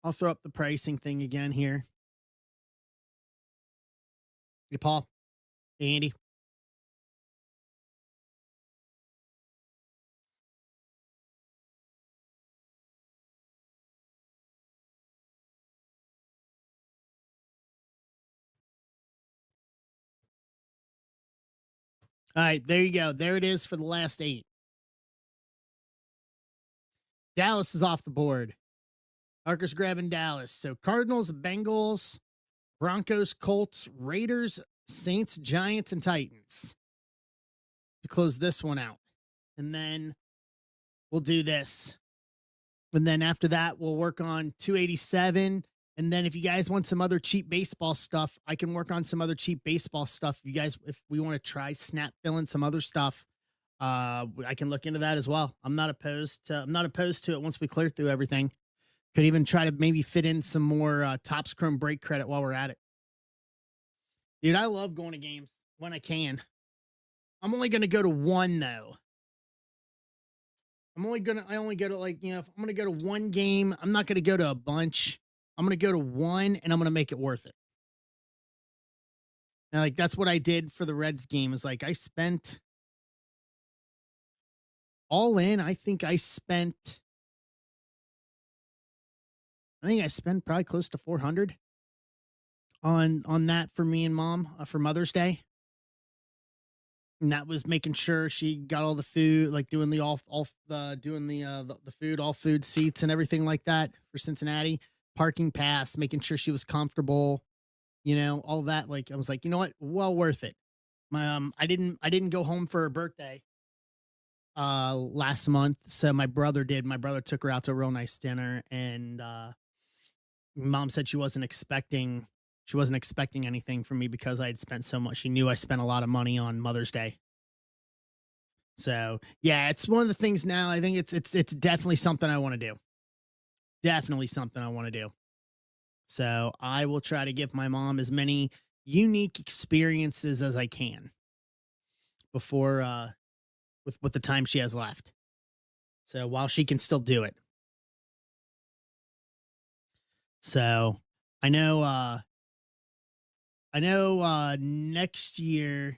I'll throw up the pricing thing again here. Hey, Paul. Hey, Andy. All right, there you go. There it is for the last 8. Dallas is off the board. Parker's grabbing Dallas. So Cardinals, Bengals, Broncos, Colts, Raiders, Saints, Giants, and Titans to close this one out. And then we'll do this. And then after that, we'll work on 287. And then if you guys want some other cheap baseball stuff, I can work on some other cheap baseball stuff. If we want to try snap filling some other stuff, I can look into that as well. I'm not opposed to it once we clear through everything. Could even try to maybe fit in some more Topps Chrome break credit while we're at it. Dude, I love going to games when I can. I'm only going to go to one though. I only go to like, if I'm going to go to one game, I'm not going to go to a bunch. I'm going to go to one and I'm going to make it worth it. And like, that's what I did for the Reds game is like, I spent all in. I think I spent probably close to 400 on that for me and mom for Mother's Day. And that was making sure she got all the food, like doing the the food, all food seats and everything like that for Cincinnati, parking pass, making sure she was comfortable, all that. Like I was like, you know what? Well worth it. I didn't go home for her birthday last month. So my brother did. My brother took her out to a real nice dinner and mom said she wasn't expecting anything from me because I had spent so much. She knew I spent a lot of money on Mother's Day. So yeah, it's one of the things now. I think it's definitely something I want to do. Definitely something I want to do. So I will try to give my mom as many unique experiences as I can before with the time she has left. So while she can still do it. So I know next year.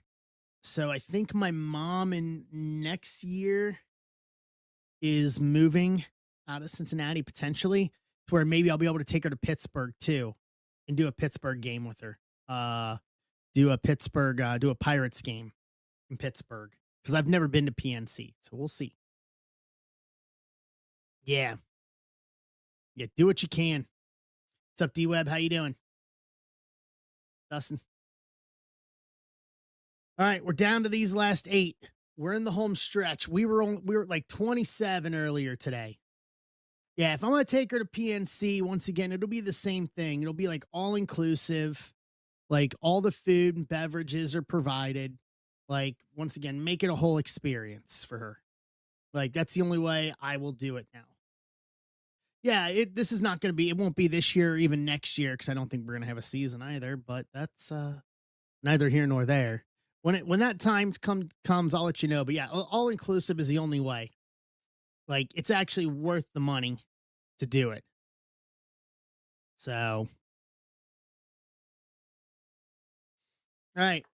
So I think my mom in next year is moving out of Cincinnati potentially to where maybe I'll be able to take her to Pittsburgh too and do a Pittsburgh game with her. Do a Pirates game in Pittsburgh because I've never been to PNC. So we'll see. Yeah. Yeah. Do what you can. What's up, D-Web? How you doing? Dustin. All right, we're down to these last 8. We're in the home stretch. We were like 27 earlier today. Yeah, if I'm going to take her to PNC, once again, it'll be the same thing. It'll be like all inclusive. Like all the food and beverages are provided. Like once again, make it a whole experience for her. Like that's the only way I will do it now. Yeah, this is not going to be, it won't be this year or even next year because I don't think we're going to have a season either, but that's neither here nor there. When that time comes, I'll let you know. But yeah, all inclusive is the only way. Like it's actually worth the money to do it. So, all right,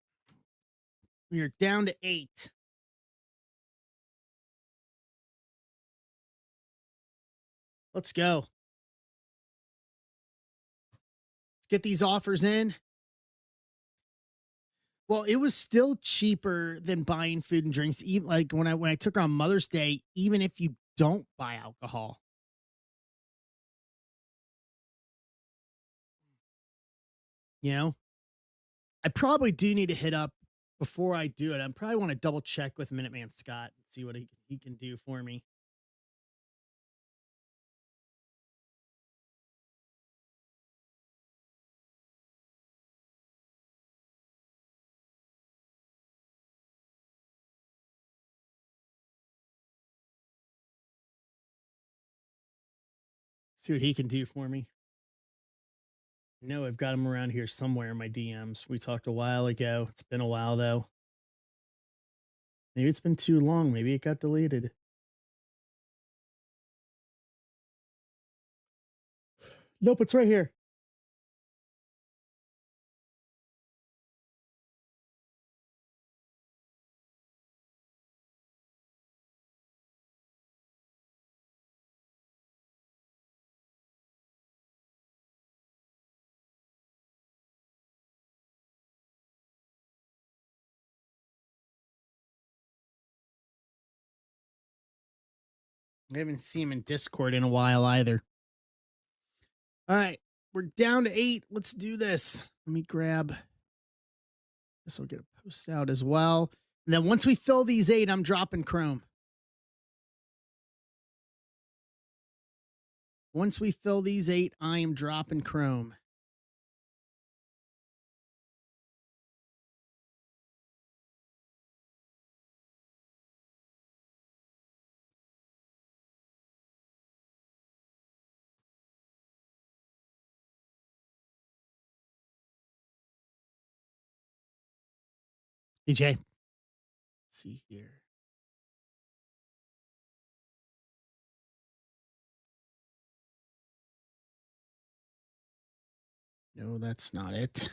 we are down to 8. Let's go. Let's get these offers in. Well, it was still cheaper than buying food and drinks, even like when I took her on Mother's Day, even if you don't buy alcohol, you know? I probably do need to hit up before I do it. I probably want to double check with Minuteman Scott and see what he can do for me. See what he can do for me. No, I've got him around here somewhere in my DMs. We talked a while ago. It's been a while though. Maybe it's been too long. Maybe it got deleted. Nope, it's right here. I haven't seen him in Discord in a while either. All right, we're down to 8. Let's do this. Let me grab this. Will get a post out as well. And then once we fill these 8, I'm dropping Chrome. Once we fill these 8, I am dropping Chrome. DJ, let's see here. No, that's not it.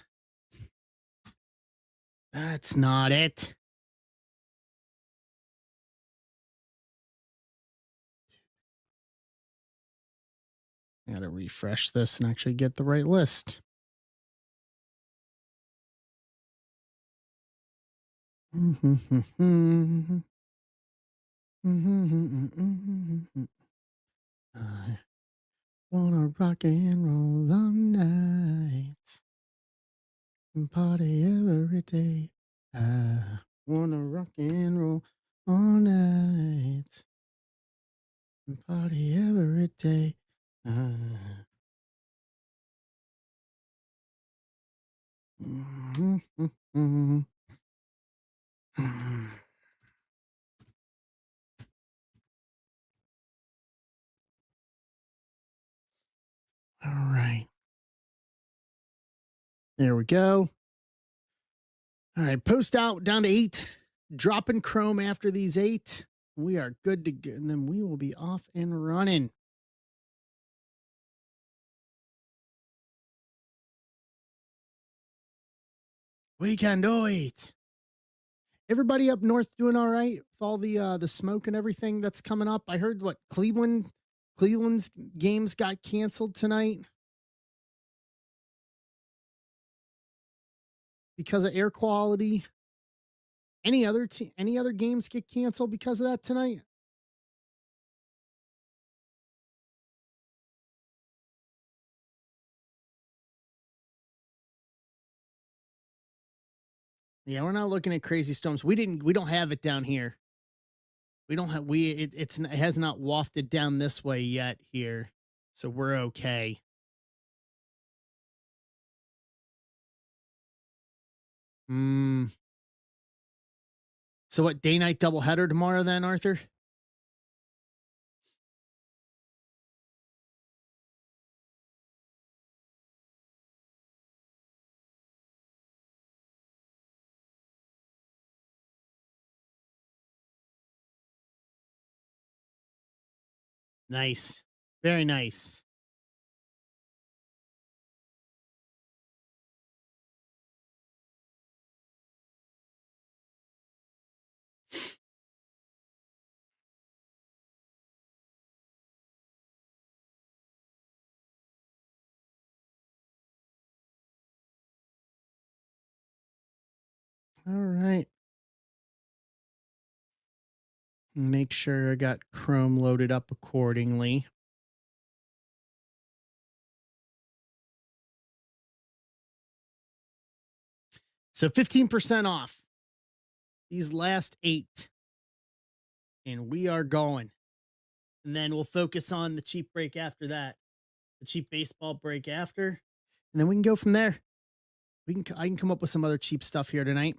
That's not it. I gotta refresh this and actually get the right list. I wanna rock and roll all night and party every day. I wanna rock and roll all night and party every day. All right. There we go. All right. Post out down to 8. Dropping Chrome after these 8. We are good to go. And then we will be off and running. We can do it. Everybody up north doing all right with all the smoke and everything that's coming up. I heard what Cleveland's games got canceled tonight because of air quality. Any other games get canceled because of that tonight? Yeah, we're not looking at crazy storms. We don't have it down here. We don't have it has not wafted down this way yet here. So we're okay. So what, day night doubleheader tomorrow then, Arthur? Nice. Very nice. All right. Make sure I got Chrome loaded up accordingly. So 15% off these last 8. And we are going. And then we'll focus on the cheap break after that. The cheap baseball break after. And then we can go from there. I can come up with some other cheap stuff here tonight.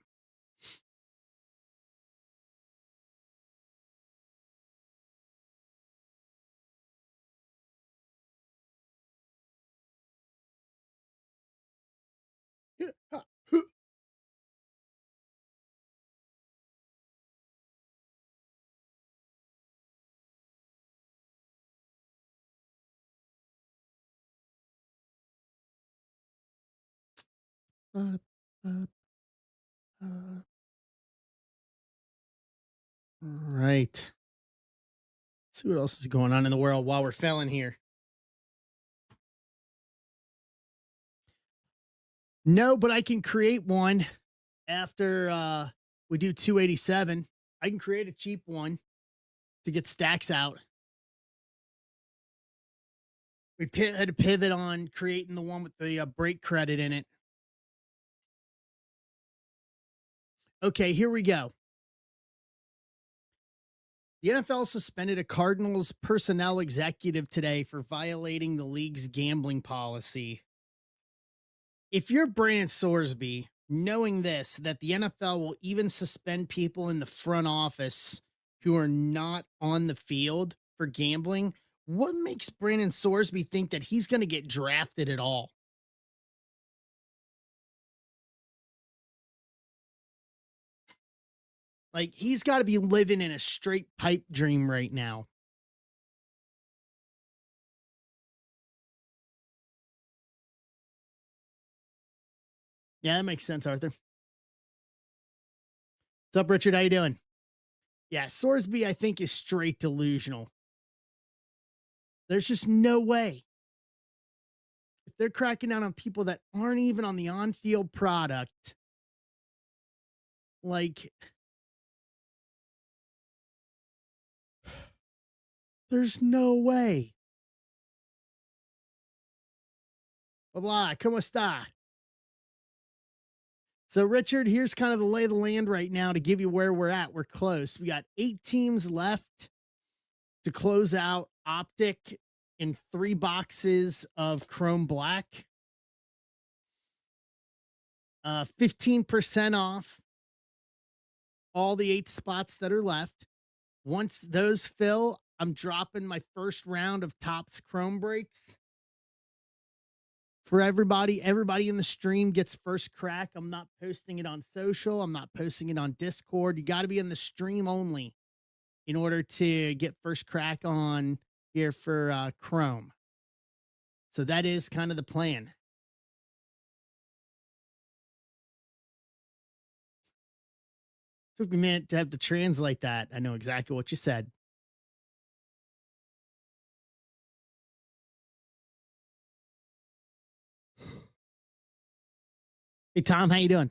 Uh, uh, uh, right. See what else is going on in the world while we're failing here. No, but I can create one after we do 287. I can create a cheap one to get stacks out. We had to pivot on creating the one with the break credit in it. Okay, here we go. The NFL suspended a Cardinals personnel executive today for violating the league's gambling policy. If you're Brandon Sorsby, knowing this, that the NFL will even suspend people in the front office who are not on the field for gambling, what makes Brandon Sorsby think that he's going to get drafted at all? Like, he's got to be living in a straight pipe dream right now. Yeah, that makes sense, Arthur. What's up, Richard? How you doing? Yeah, Sorsby, I think, is straight delusional. There's just no way. If they're cracking down on people that aren't even on the on-field product, like, there's no way. Blah, ¿cómo está? So, Richard, here's kind of the lay of the land right now to give you where we're at. We're close. We got 8 teams left to close out Optic in 3 boxes of Chrome Black. 15% off all the 8 spots that are left. Once those fill, I'm dropping my first round of Topps Chrome breaks for everybody. Everybody in the stream gets first crack. I'm not posting it on social. I'm not posting it on Discord. You got to be in the stream only in order to get first crack on here for Chrome. So that is kind of the plan. Took me a minute to have to translate that. I know exactly what you said. Hey, Tom, how you doing?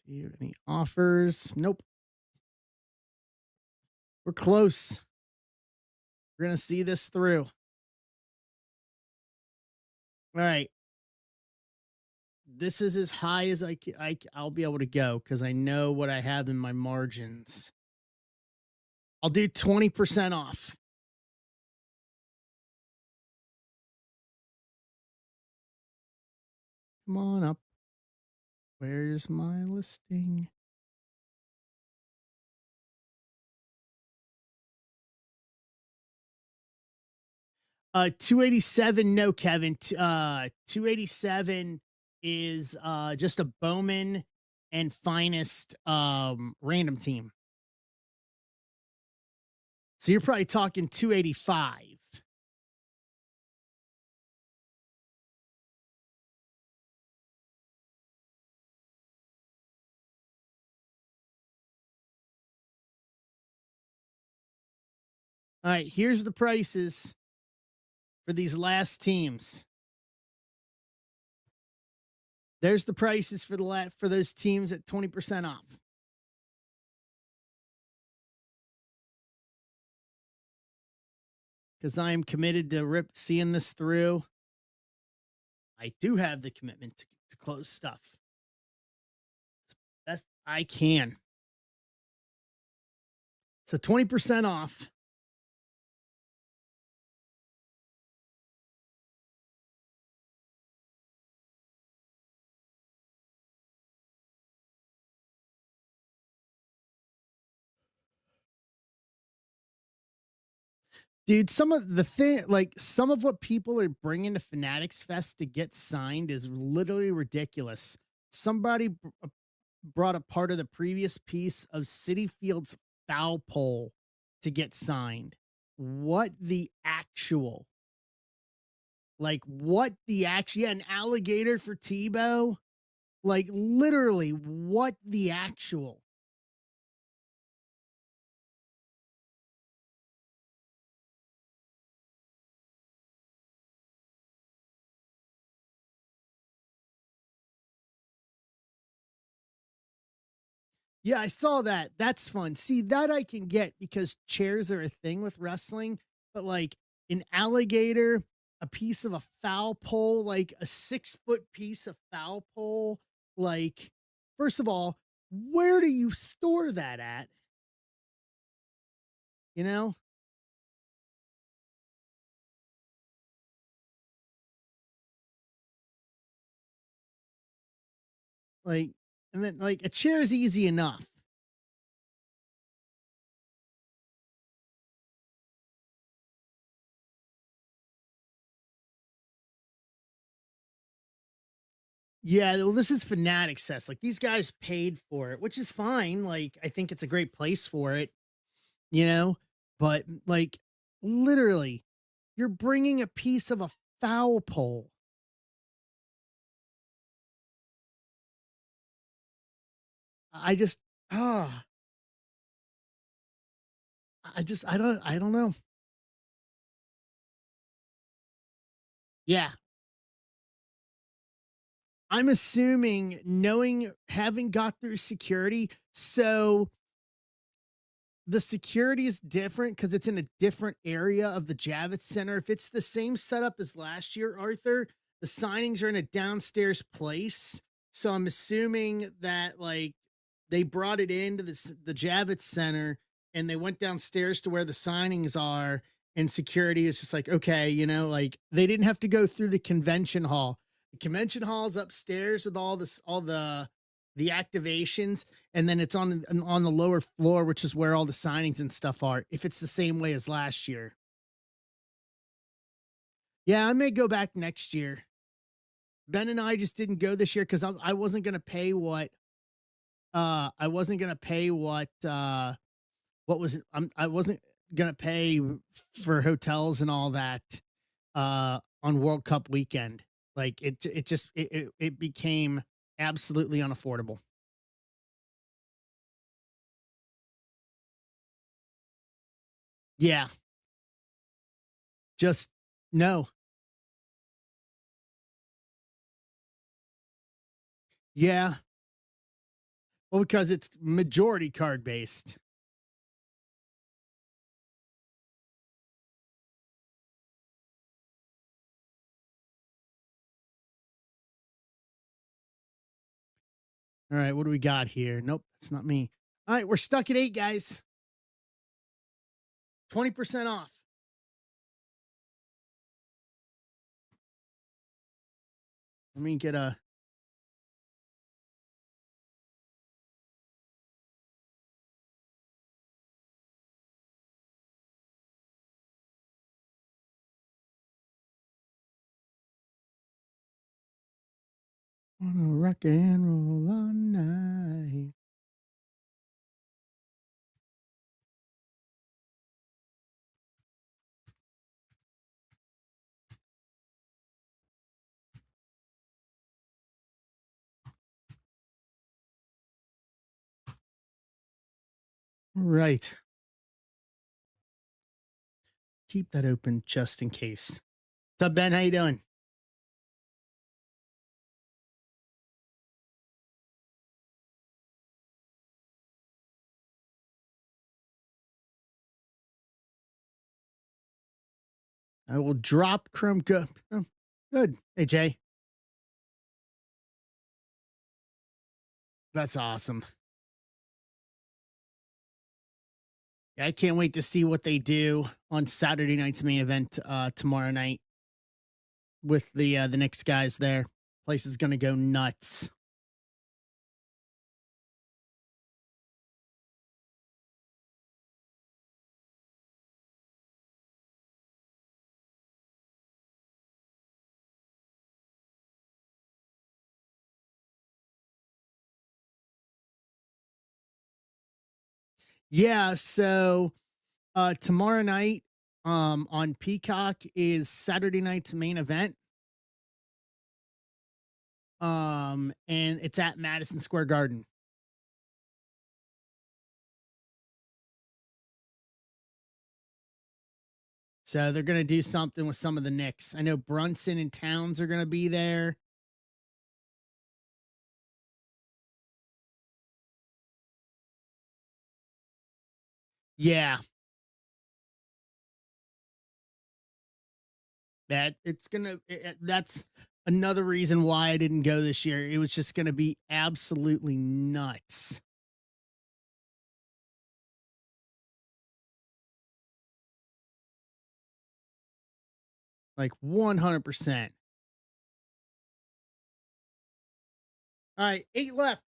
See any offers? Nope. We're close. We're going to see this through. All right. This is as high as I'll be able to go because I know what I have in my margins. I'll do 20% off. Come on up. Where's my listing? Uh, 287. No, Kevin. 287 is just a Bowman and Finest random team. So you're probably talking 285. All right, here's the prices for these last teams. There's the prices for for those teams at 20% off. Because I am committed to seeing this through. I do have the commitment to close stuff. Best I can. So 20% off. Dude, some of what people are bringing to Fanatics Fest to get signed is literally ridiculous. Somebody brought a part of the previous piece of City Field's foul pole to get signed. What the actual? Like, what the actual? Yeah, an alligator for Tebow? Like, literally, what the actual? Yeah, I saw that. That's fun. See, that I can get because chairs are a thing with wrestling, but like an alligator, a piece of a foul pole, like a 6 foot piece of foul pole, like, first of all, where do you store that at? You know? Like, and then like a chair is easy enough. Yeah, well, this is Fanatics Fest. Like these guys paid for it, which is fine. Like, I think it's a great place for it, you know? But like literally, you're bringing a piece of a foul pole. I just ah, I don't know. Yeah. I'm assuming knowing having got through security, so the security is different because it's in a different area of the Javits Center. If it's the same setup as last year, Arthur, the signings are in a downstairs place. So I'm assuming that like they brought it into the Javits Center and they went downstairs to where the signings are, and security is just like, okay, like they didn't have to go through the convention hall. The convention hall is upstairs with all the activations, and then it's on the lower floor, which is where all the signings and stuff are. If it's the same way as last year, yeah, I may go back next year. Ben and I just didn't go this year because I wasn't gonna pay I wasn't gonna pay what was it? I wasn't gonna pay for hotels and all that on World Cup weekend. Like it became absolutely unaffordable. Yeah, just no. Yeah, well, because it's majority card based. All right, what do we got here? Nope, that's not me. All right, we're stuck at 8, guys. 20% off. Let me get a wanna rock and roll all night. Right. keep that open just in case. What's up, Ben? How you doing? I will drop Chrome. Oh, good. Hey, Jay. That's awesome. Yeah, I can't wait to see what they do on Saturday night's main event tomorrow night with the Knicks guys there. Place is gonna go nuts. Yeah, so tomorrow night on Peacock is Saturday night's main event. And it's at Madison Square Garden. So they're gonna do something with some of the Knicks. I know Brunson and Towns are gonna be there. Yeah, that it's gonna. That's another reason why I didn't go this year. It was just gonna be absolutely nuts. Like 100%. All right, eight left.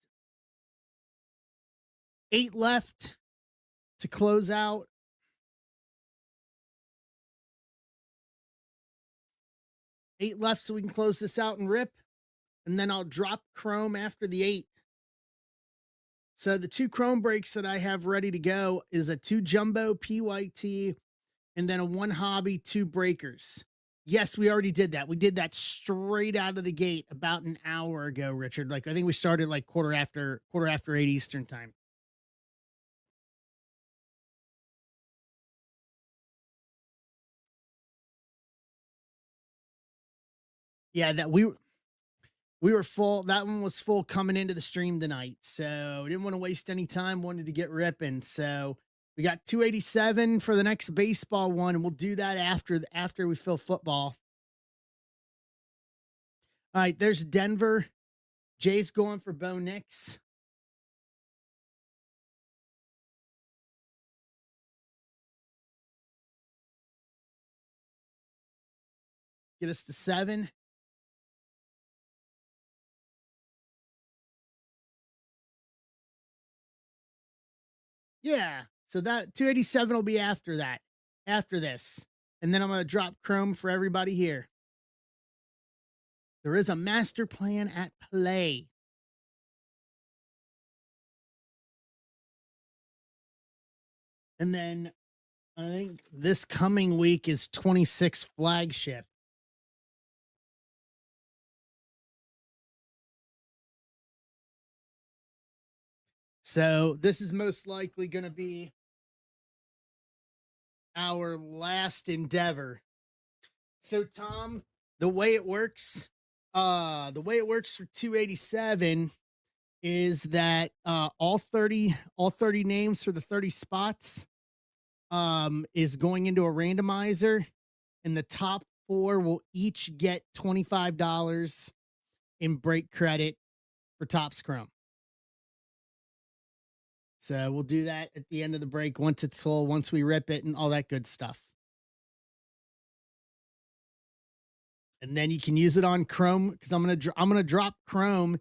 Eight left to close out. Eight left so we can close this out and rip. And then I'll drop Chrome after the eight. So the two Chrome breaks that I have ready to go is a two jumbo PYT and then a one hobby, two breakers. Yes, we already did that. We did that straight out of the gate about an hour ago, Richard. Like I think we started like quarter after 8 Eastern time. Yeah, that we were full. That one was full coming into the stream tonight. So we didn't want to waste any time, wanted to get ripping. So we got 287 for the next baseball one, and we'll do that after we fill football. All right, there's Denver. Jay's going for Bo Nix. Get us to 7. Yeah. So that 287 will be after that, after this. And then I'm going to drop Chrome for everybody here. There is a master plan at play. And then I think this coming week is 26 flagship. So this is most likely going to be our last endeavor. So Tom, the way it works for 287 is that all 30 names for the 30 spots is going into a randomizer, and the top 4 will each get $25 in break credit for Topps Chrome. So we'll do that at the end of the break once it's full, once we rip it and all that good stuff. And then you can use it on Chrome because I'm gonna drop Chrome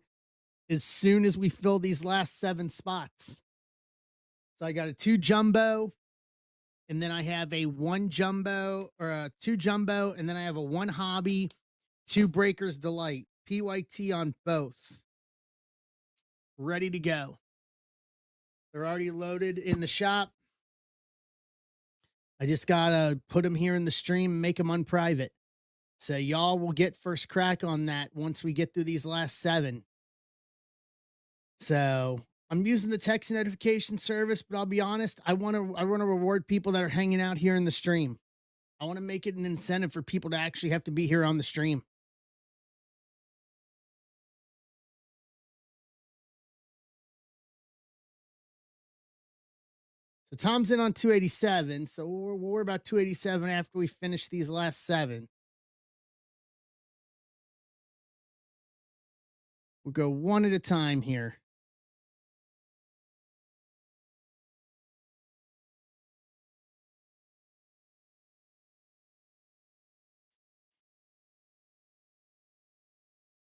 as soon as we fill these last 7 spots. So I got a 2 jumbo, and then I have a 1 jumbo or a 2 jumbo, and then I have a 1 hobby, 2 breakers delight, PYT on both. Ready to go. They're already loaded in the shop. I just gotta put them here in the stream and make them unprivate. So y'all will get first crack on that once we get through these last 7. So I'm using the text notification service, but I'll be honest, I want to reward people that are hanging out here in the stream. I want to make it an incentive for people to actually have to be here on the stream. So Tom's in on 287. So we'll worry about 287 after we finish these last 7. We'll go one at a time here.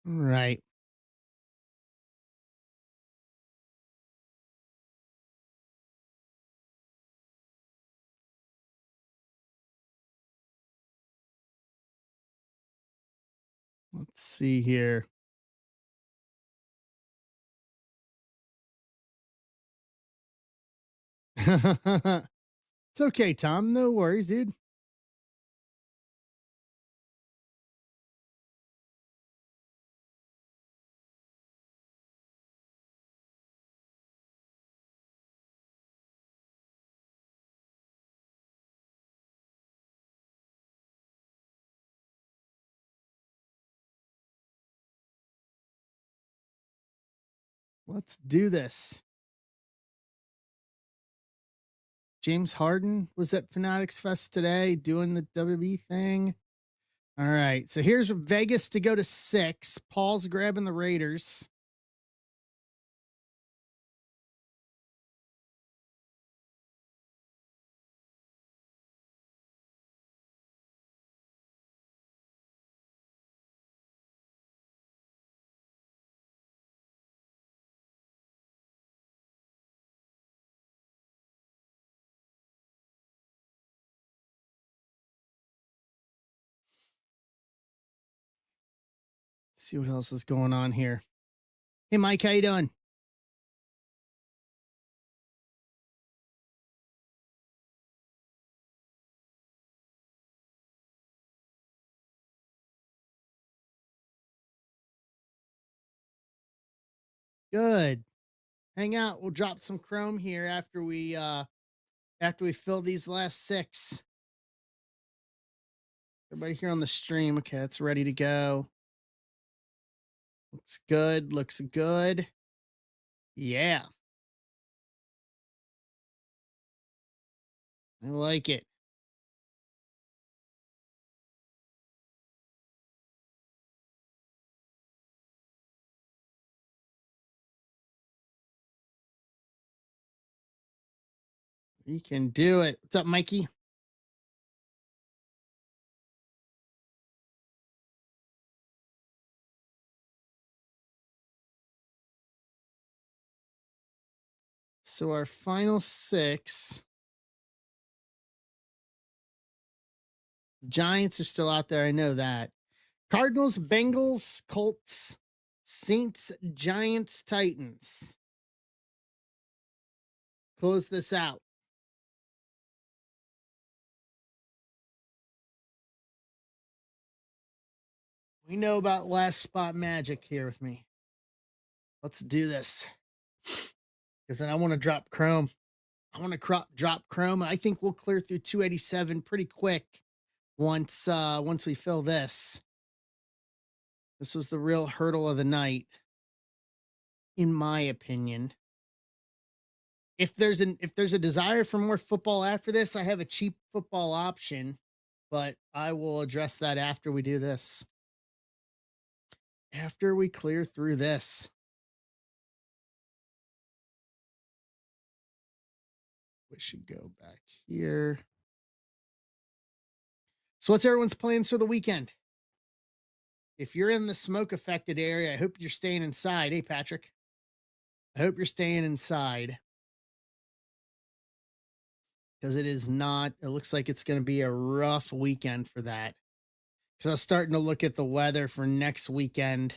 All right. Let's see here. It's okay, Tom. No worries, dude. Let's do this. James Harden was at Fanatics Fest today doing the WWE thing. All right. So here's Vegas to go to 6. Paul's grabbing the Raiders. See what else is going on here. Hey, Mike, how you doing? Good. Hang out. We'll drop some Chrome here after we fill these last 6. Everybody here on the stream. Okay, it's ready to go. Looks good. Looks good. Yeah. I like it. You can do it. What's up, Mikey? So our final 6. Giants are still out there. I know that. Cardinals, Bengals, Colts, Saints, Giants, Titans. Close this out. We know about last spot magic here with me. Let's do this. Because then I want to drop Chrome. I want to drop Chrome. I think we'll clear through 287 pretty quick once we fill this. This was the real hurdle of the night, in my opinion. If there's a desire for more football after this, I have a cheap football option, but I will address that after we do this. After we clear through this. We should go back here. So what's everyone's plans for the weekend? If you're in the smoke affected area, I hope you're staying inside. Hey, Patrick. I hope you're staying inside. Because it looks like it's going to be a rough weekend for that. Because I was starting to look at the weather for next weekend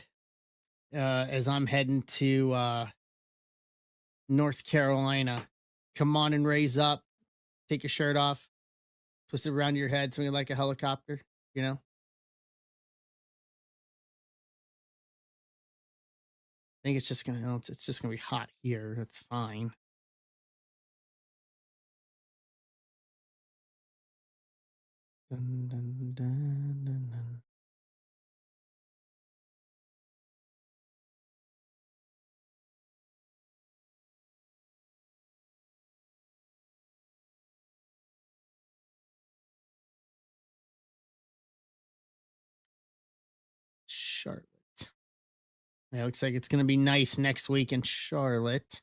as I'm heading to North Carolina. Come on and raise up. Take your shirt off. Twist it around your head, swing it like a helicopter, you know? I think it's just gonna be hot here. That's fine. Dun, dun, dun, dun, dun. Charlotte. Yeah, looks like it's going to be nice next week in Charlotte.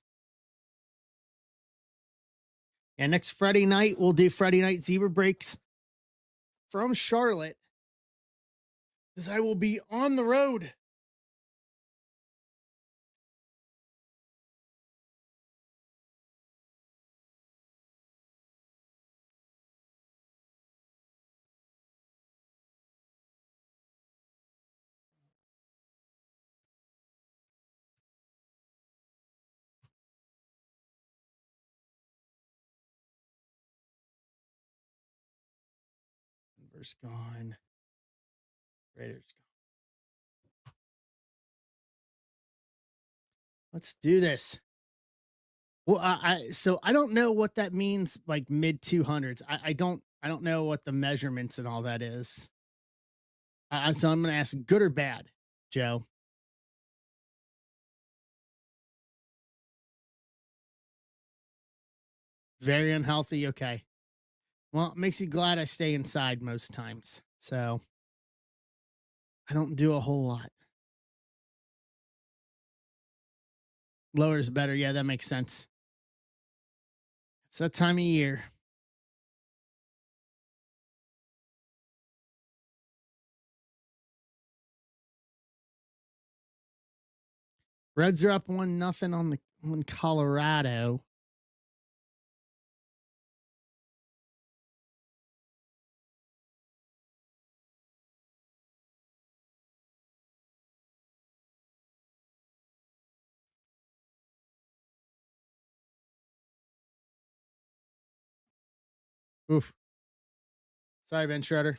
And next Friday night, we'll do Friday night Zebra Breaks from Charlotte, because I will be on the road. Denver's gone. Raiders gone. Let's do this. Well, so I don't know what that means, like mid 200s. I don't know what the measurements and all that is. So I'm going to ask good or bad, Joe. Very unhealthy. Okay. Well, it makes you glad I stay inside most times. So I don't do a whole lot. Lower is better. Yeah, that makes sense. It's that time of year. Reds are up 1-0 on Colorado. Oof. Sorry, Ben Schroeder.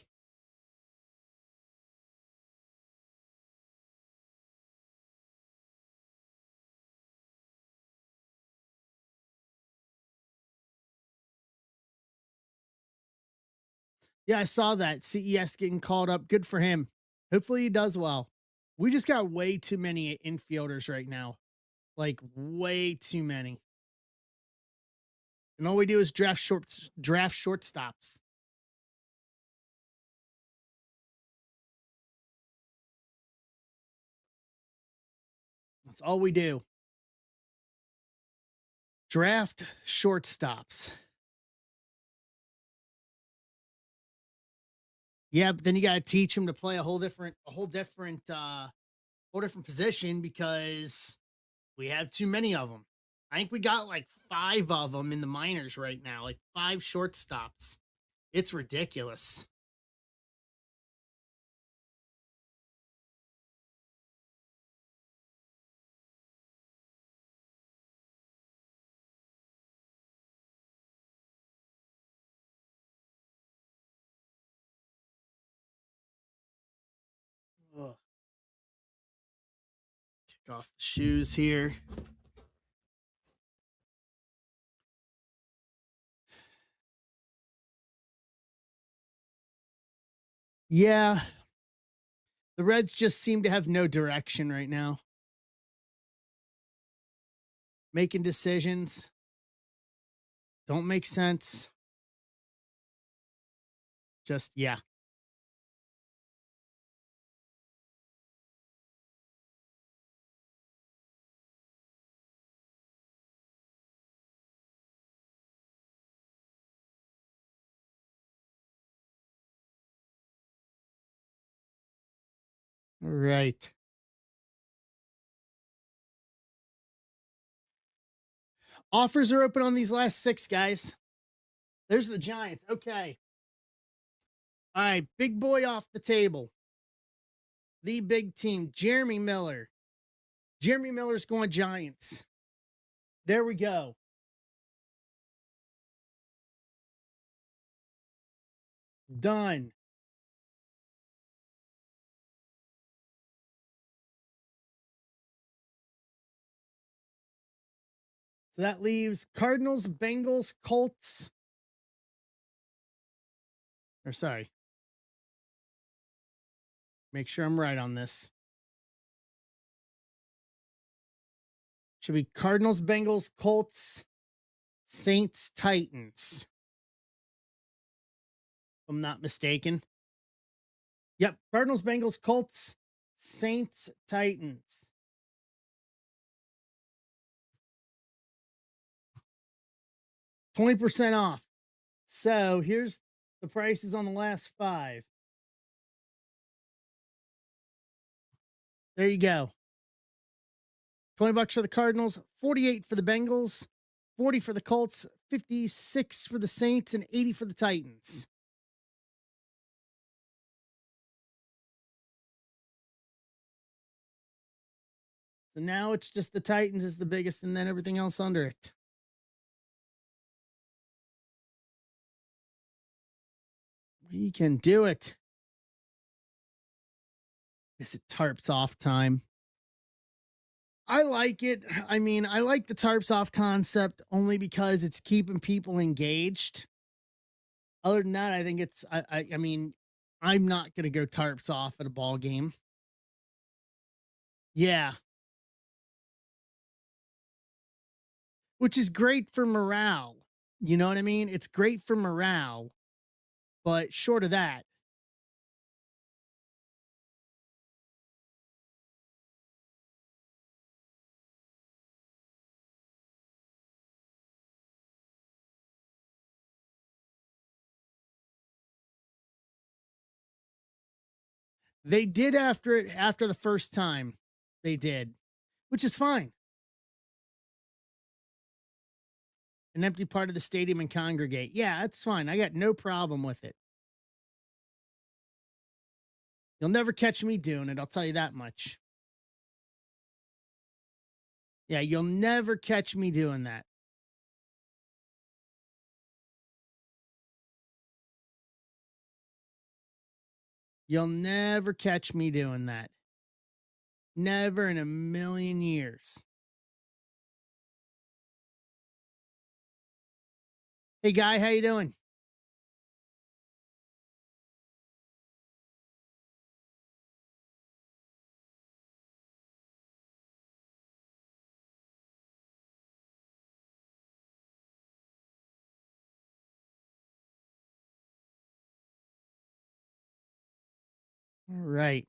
Yeah, I saw that. CES getting called up. Good for him. Hopefully he does well. We just got way too many infielders right now. Like way too many. And all we do is draft shortstops. That's all we do. Draft shortstops. Yeah, but then you got to teach them to play a whole different position, because we have too many of them. I think we got like 5 of them in the minors right now, like 5 shortstops. It's ridiculous. Ugh. Kick off the shoes here. Yeah, the Reds just seem to have no direction right now. Making decisions don't make sense. Just, yeah. Right. Offers are open on these last 6, guys. There's the Giants. Okay. All right. Big boy off the table. The big team, Jeremy Miller. Jeremy Miller's going Giants. There we go. Done. So that leaves Cardinals, Bengals, Colts. Or sorry, Make sure I'm right on this. Should be Cardinals, Bengals, Colts, Saints, Titans. If I'm not mistaken. Yep. Cardinals, Bengals, Colts, Saints, Titans. 20% off. So here's the prices on the last 5. There you go. $20 for the Cardinals, 48 for the Bengals, 40 for the Colts, 56 for the Saints, and 80 for the Titans. So now it's just the Titans is the biggest and then everything else under it. We can do it. Is it tarps off time? I like it. I mean, I like the tarps off concept only because it's keeping people engaged. Other than that, I think it's I mean, I'm not gonna go tarps off at a ball game. Yeah. Which is great for morale. You know what I mean? It's great for morale, but short of that, they did after the first time. They did, which is fine. An empty part of the stadium and congregate. Yeah, that's fine. I got no problem with it. You'll never catch me doing it. I'll tell you that much. Yeah, you'll never catch me doing that. You'll never catch me doing that. Never in a million years. Hey, guy, how you doing? All right.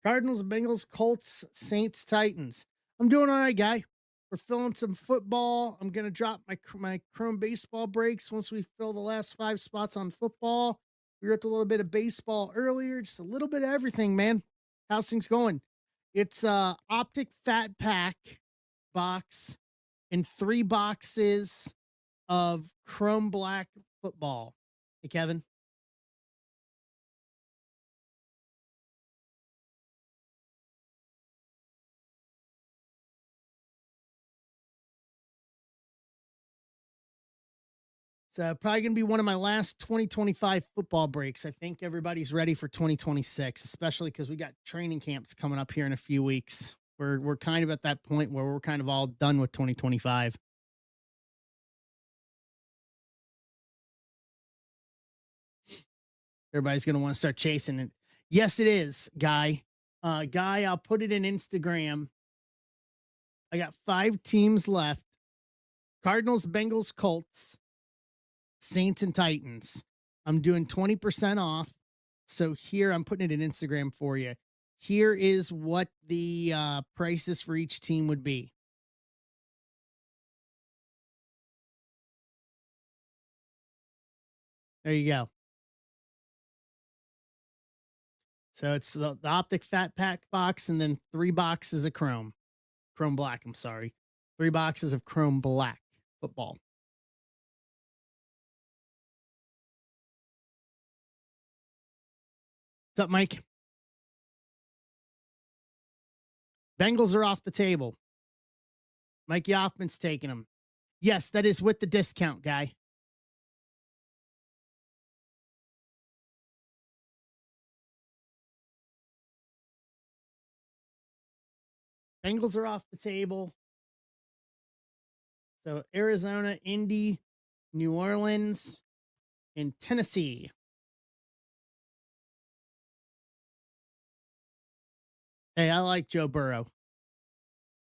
Cardinals, Bengals, Colts, Saints, Titans. I'm doing all right, guy. We're filling some football. I'm gonna drop my Chrome baseball breaks once we fill the last 5 spots on football. We ripped a little bit of baseball earlier, just a little bit of everything, man. How's things going? It's Optic Fat Pack box and 3 boxes of Chrome Black football. Hey, Kevin. It's probably going to be one of my last 2025 football breaks. I think everybody's ready for 2026, especially because we got training camps coming up here in a few weeks. We're kind of at that point where we're kind of all done with 2025. Everybody's going to want to start chasing it. Yes, it is, Guy. Guy, I'll put it in Instagram. I got 5 teams left: Cardinals, Bengals, Colts, Saints, and Titans. I'm doing 20% off. So here I'm putting it in Instagram for you. Here is what the prices for each team would be. There you go. So it's the Optic Fat Pack box and then 3 boxes of Chrome Black. I'm sorry. 3 boxes of Chrome Black football. What's up, Mike? Bengals are off the table. Mikey Hoffman's taking them. Yes, that is with the discount, Guy. Bengals are off the table. So Arizona, Indy, New Orleans, and Tennessee. Hey, I like Joe Burrow.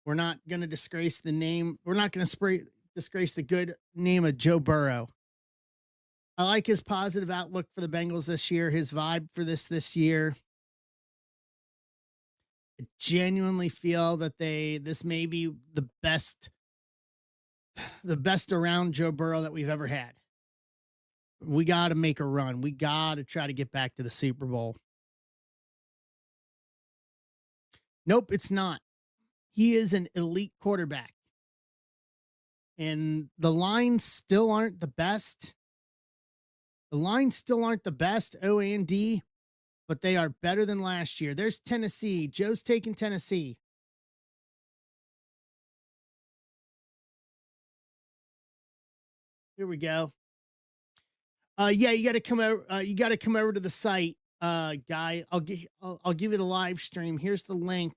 We're not going to disgrace the name. We're not going to disgrace the good name of Joe Burrow. I like his positive outlook for the Bengals this year, his vibe for this year. I genuinely feel that this may be the best around Joe Burrow that we've ever had. We got to make a run. We got to try to get back to the Super Bowl. Nope, it's not. He is an elite quarterback. And the lines still aren't the best. The lines still aren't the best, O and D, but they are better than last year. There's Tennessee. Joe's taking Tennessee. Here we go. Yeah, you got to come over. You got to come over to the site, guy. I'll give you the live stream. Here's the link.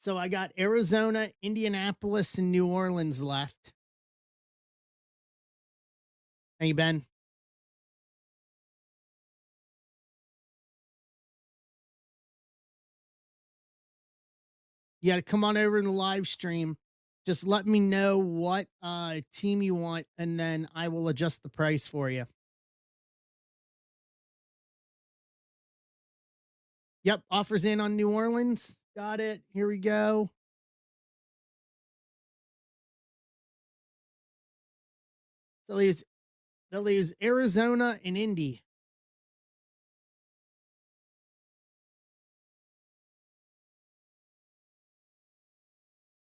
So I got Arizona, Indianapolis, and New Orleans left. Thank you, Ben. You got to come on over in the live stream. Just let me know what team you want, and then I will adjust the price for you. Yep, offers in on New Orleans. Got it. Here we go. That leaves Arizona and Indy.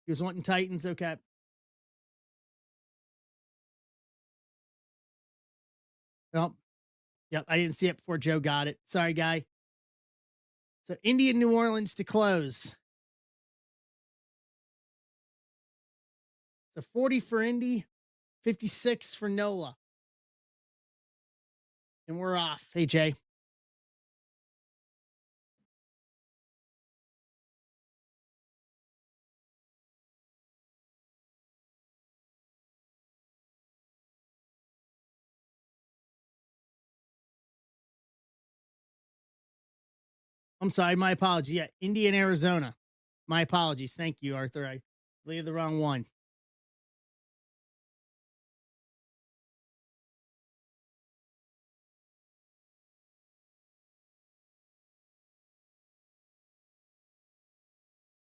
He was wanting Titans. Okay. Well, yep, I didn't see it before Joe got it. Sorry, guy. So Indy and New Orleans to close. So 40 for Indy, 56 for NOLA. And we're off. Hey, Jay. I'm sorry. My apology. Yeah, Indy and Arizona. My apologies. Thank you, Arthur. I laid the wrong one.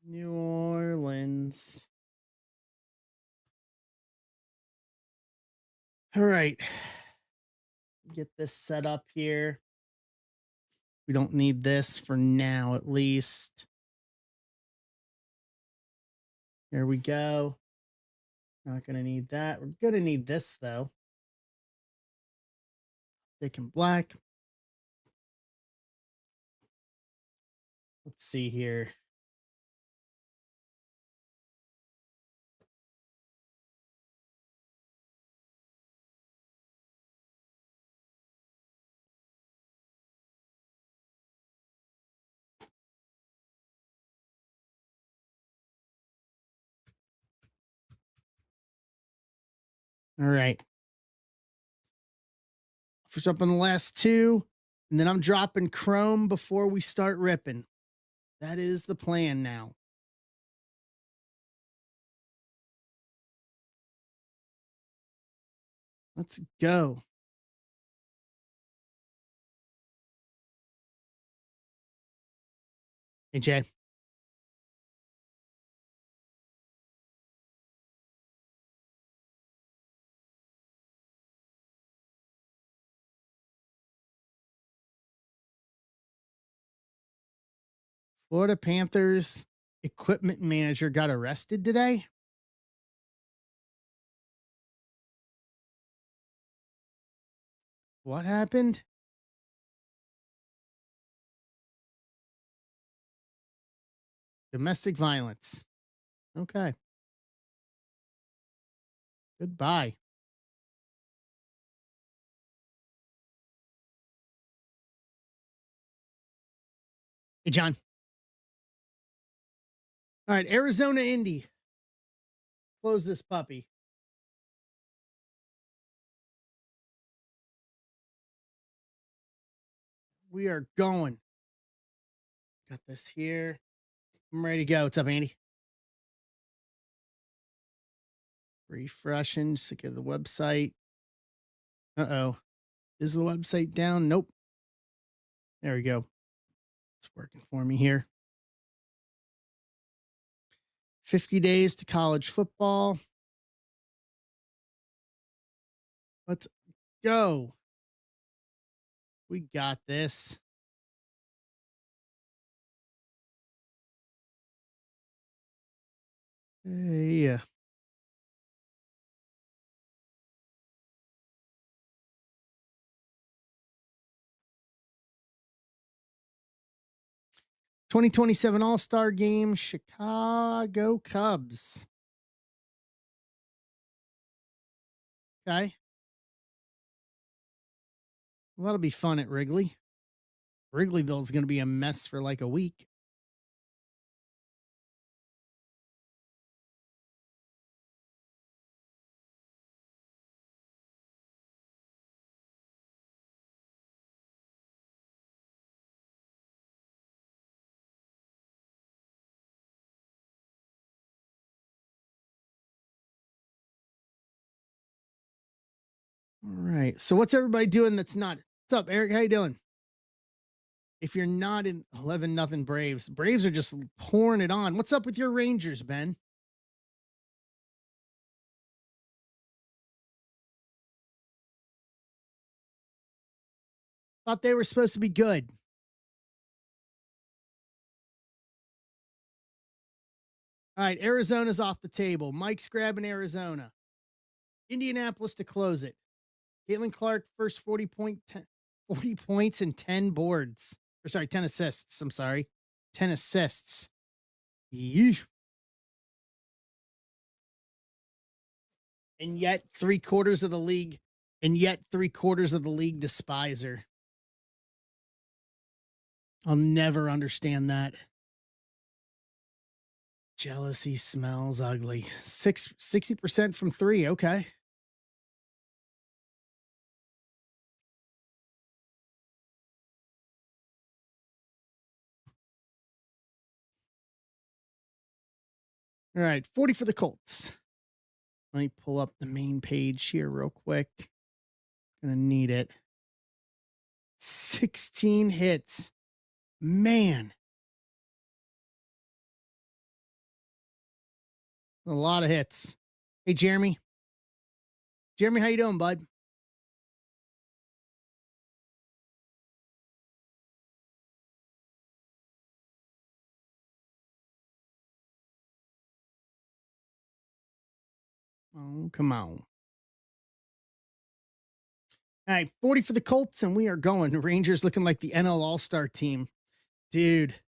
New Orleans. All right. Get this set up here. We don't need this for now, at least. There we go. Not going to need that. We're going to need this, though. Thick and black. Let's see here. All right. For up on the last two, and then I'm dropping Chrome before we start ripping. That is the plan now. Let's go. Hey, Jay. Florida Panthers equipment manager got arrested today. What happened? Domestic violence. Okay. Goodbye. Hey, John. All right. Arizona, Indy. Close this puppy. We are going. Got this here. I'm ready to go. What's up, Andy? Refreshing. Just to get the website. Uh-oh. Is the website down? Nope. There we go. It's working for me here. 50 days to college football. Let's go. We got this. Hey. 2027 All-Star Game, Chicago Cubs. Okay. Well, that'll be fun at Wrigley. Wrigleyville's going to be a mess for like a week. All right. So what's everybody doing that's not? What's up, Eric? How you doing? If you're not in 11-0 Braves, Braves are just pouring it on. What's up with your Rangers, Ben? Thought they were supposed to be good. All right, Arizona's off the table. Mike's grabbing Arizona. Indianapolis to close it. Caitlin Clark, first 40 points and 10 boards. Or sorry, 10 assists. I'm sorry. 10 assists. Yeesh. And yet 3/4 of the league, despise her. I'll never understand that. Jealousy smells ugly. 60% from 3. Okay. All right. 40 for the Colts. Let me pull up the main page here real quick. Gonna need it. 16 hits. Man. A lot of hits. Hey, Jeremy. Jeremy, how you doing, bud? Oh, come on. All right, 40 for the Colts, and we are going. The Rangers looking like the NL All-Star team. Dude,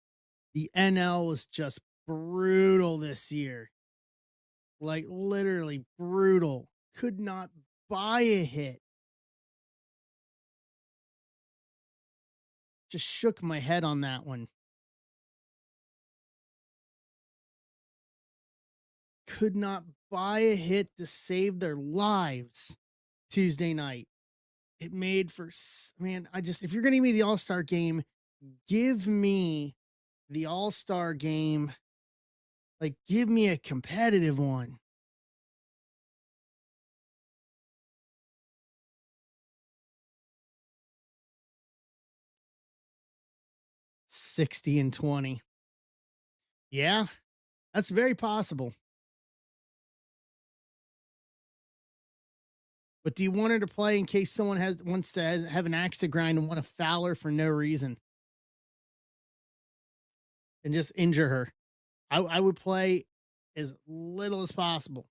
the NL was just brutal this year. Like, literally brutal. Could not buy a hit. Just shook my head on that one. Could not buy a hit to save their lives Tuesday night. It made for, man, if you're going to give me the All-Star game, give me the All-Star game. Like, give me a competitive one. $60-20. Yeah, that's very possible. But do you want her to play in case someone wants to have an axe to grind and want to foul her for no reason and just injure her? I would play as little as possible.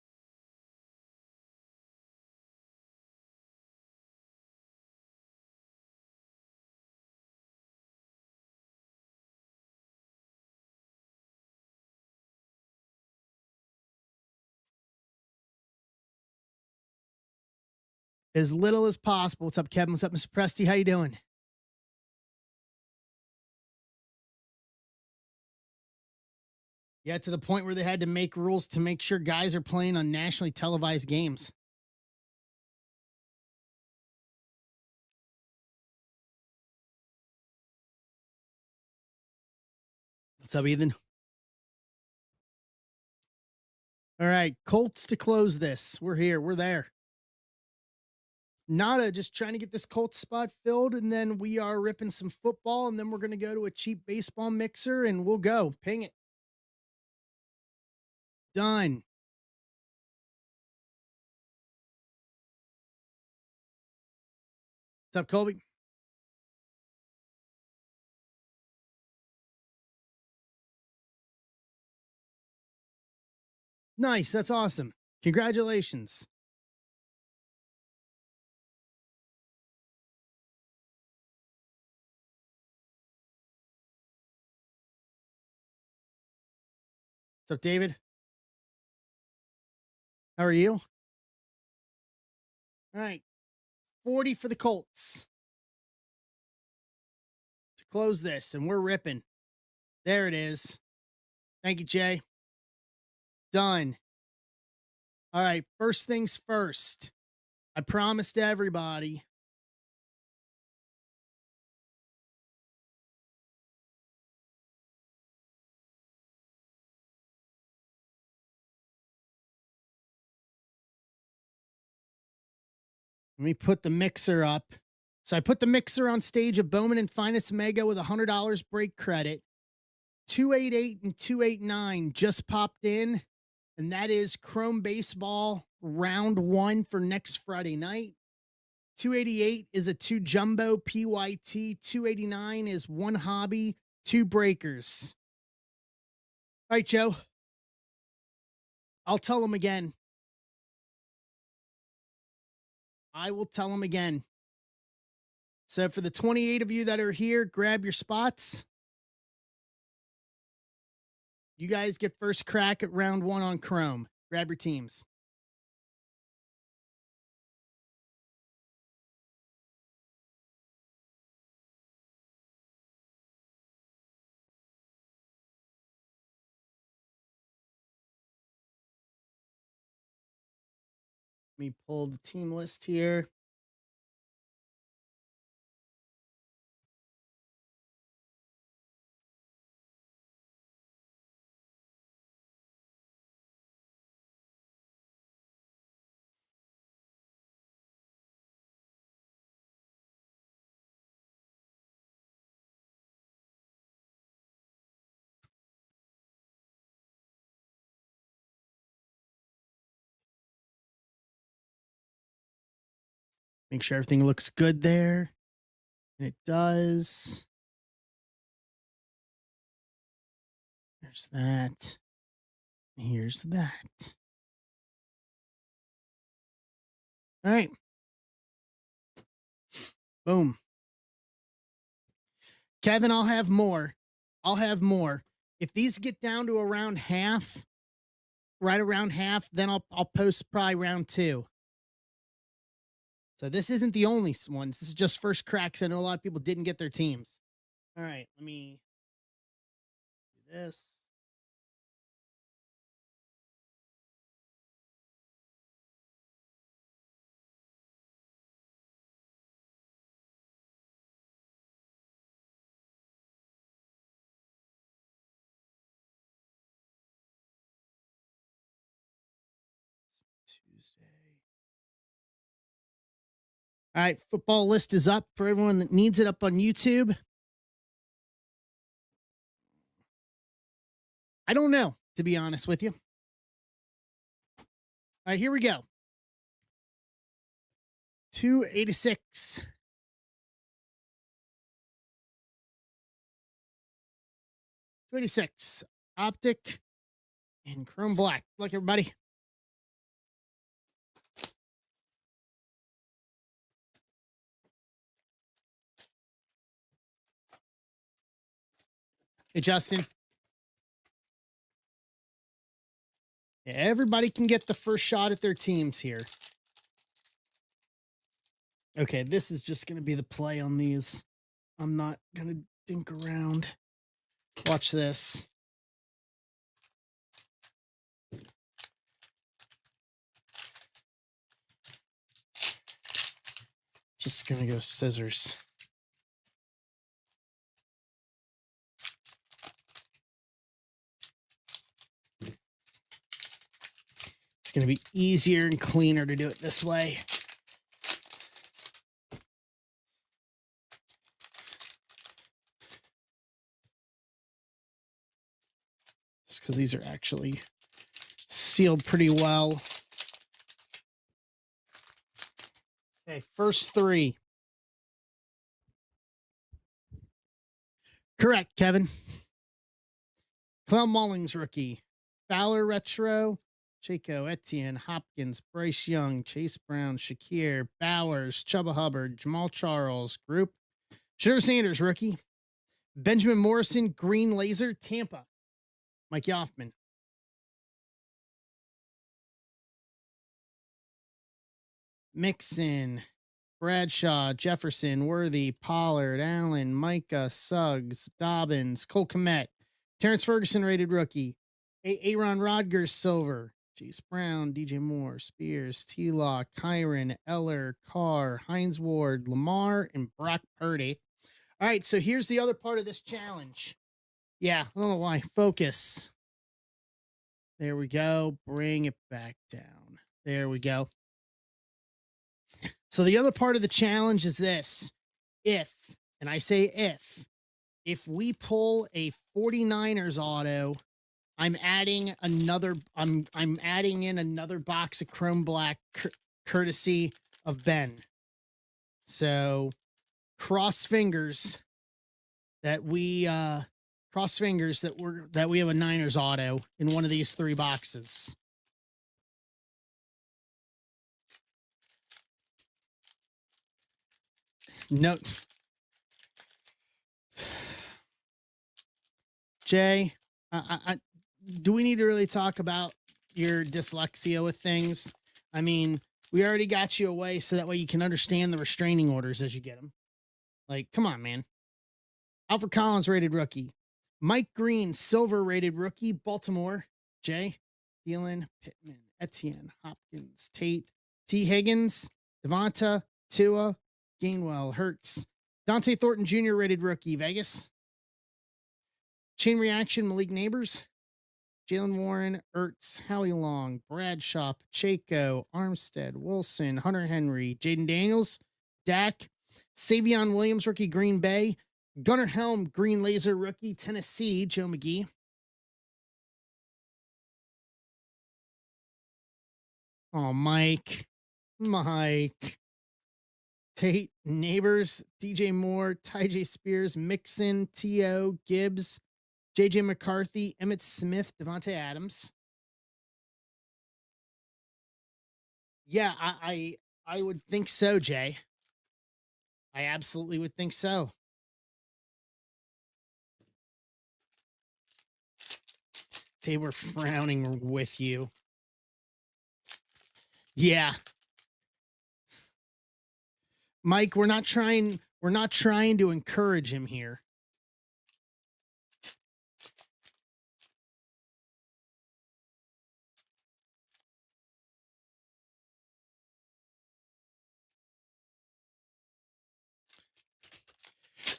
As little as possible. What's up, Kevin? What's up, Mr. Presti? How you doing? Yeah, to the point where they had to make rules to make sure guys are playing on nationally televised games. What's up, Ethan? All right, Colts to close this. We're here. We're there. Nada, just trying to get this Colts spot filled, and then we are ripping some football, and then we're going to go to a cheap baseball mixer, and we'll go. Ping it. Done. What's up, Colby? Nice. That's awesome. Congratulations. What's up, David? How are you? All right. 40 for the Colts to close this, and we're ripping. There it is. Thank you, Jay. Done. All right. First things first. I promised everybody. Let me put the mixer up. So I put the mixer on stage of Bowman and Finest Mega with $100 break credit. 288 and 289 just popped in, and that is Chrome Baseball round 1 for next Friday night. 288 is a 2 jumbo PYT. 289 is 1 hobby, 2 breakers. All right, Joe. I'll tell them again. I will tell them again. So for the 28 of you that are here, grab your spots. You guys get first crack at round 1 on Chrome. Grab your teams. Let me pull the team list here. Make sure everything looks good there. And it does. There's that. Here's that. All right. Boom. Kevin, I'll have more. I'll have more. If these get down to around half, right around half, then I'll post probably round 2. So this isn't the only one. This is just first cracks. I know a lot of people didn't get their teams. All right, let me do this. Tuesday. All right, football list is up for everyone that needs it up on YouTube. I don't know, to be honest with you. All right, here we go. 286. 286. Optic and Chrome Black. Look, everybody. Hey, Justin. Yeah, everybody can get the first shot at their teams here. Okay, this is just going to be the play on these. I'm not going to dink around. Watch this. Just going to go scissors. It's going to be easier and cleaner to do it this way. Just because these are actually sealed pretty well. Okay, first three. Correct, Kevin. Clell Mullings rookie. Fowler retro. Chaco, Etienne, Hopkins, Bryce Young, Chase Brown, Shakir, Bowers, Chubba Hubbard, Jamal Charles, Group. Shedeur Sanders rookie. Benjamin Morrison, Green Laser, Tampa. Mike Yoffman. Mixon, Bradshaw, Jefferson, Worthy, Pollard, Allen, Micah, Suggs, Dobbins, Cole Kmet, Terrence Ferguson rated rookie, Aaron Rodgers silver, Chase Brown, DJ Moore, Spears, T-Law, Kyron, Eller, Carr, Hines Ward, Lamar, and Brock Purdy. All right, so here's the other part of this challenge. Yeah, I don't know why. Focus. There we go. Bring it back down. There we go. So the other part of the challenge is this. If, and I say if we pull a 49ers auto, I'm adding in another box of Chrome Black courtesy of Ben. So cross fingers that we have a Niners auto in one of these three boxes. No. Jay, do we need to really talk about your dyslexia with things? I mean, we already got you away so that way you can understand the restraining orders as you get them. Like, come on, man. Alfred Collins rated rookie. Mike Green, silver rated rookie. Baltimore. Jay, Thielen, Pittman, Etienne, Hopkins, Tate, T. Higgins, Devonta, Tua, Gainwell, Hurts. Dante Thornton Jr. rated rookie. Vegas. Chain reaction, Malik Neighbors. Jalen Warren, Ertz, Howie Long, Bradshaw, Pacheco, Armstead, Wilson, Hunter Henry, Jaden Daniels, Dak, Savion Williams, rookie, Green Bay, Gunnar Helm, Green Laser, rookie, Tennessee, Joe McGee. Oh, Mike. Tate, Neighbors, DJ Moore, Tyjae Spears, Mixon, T.O., Gibbs, J.J. McCarthy, Emmitt Smith, Devontae Adams. Yeah, I would think so, Jay. I absolutely would think so. They were frowning with you. Yeah. Mike, we're not trying to encourage him here.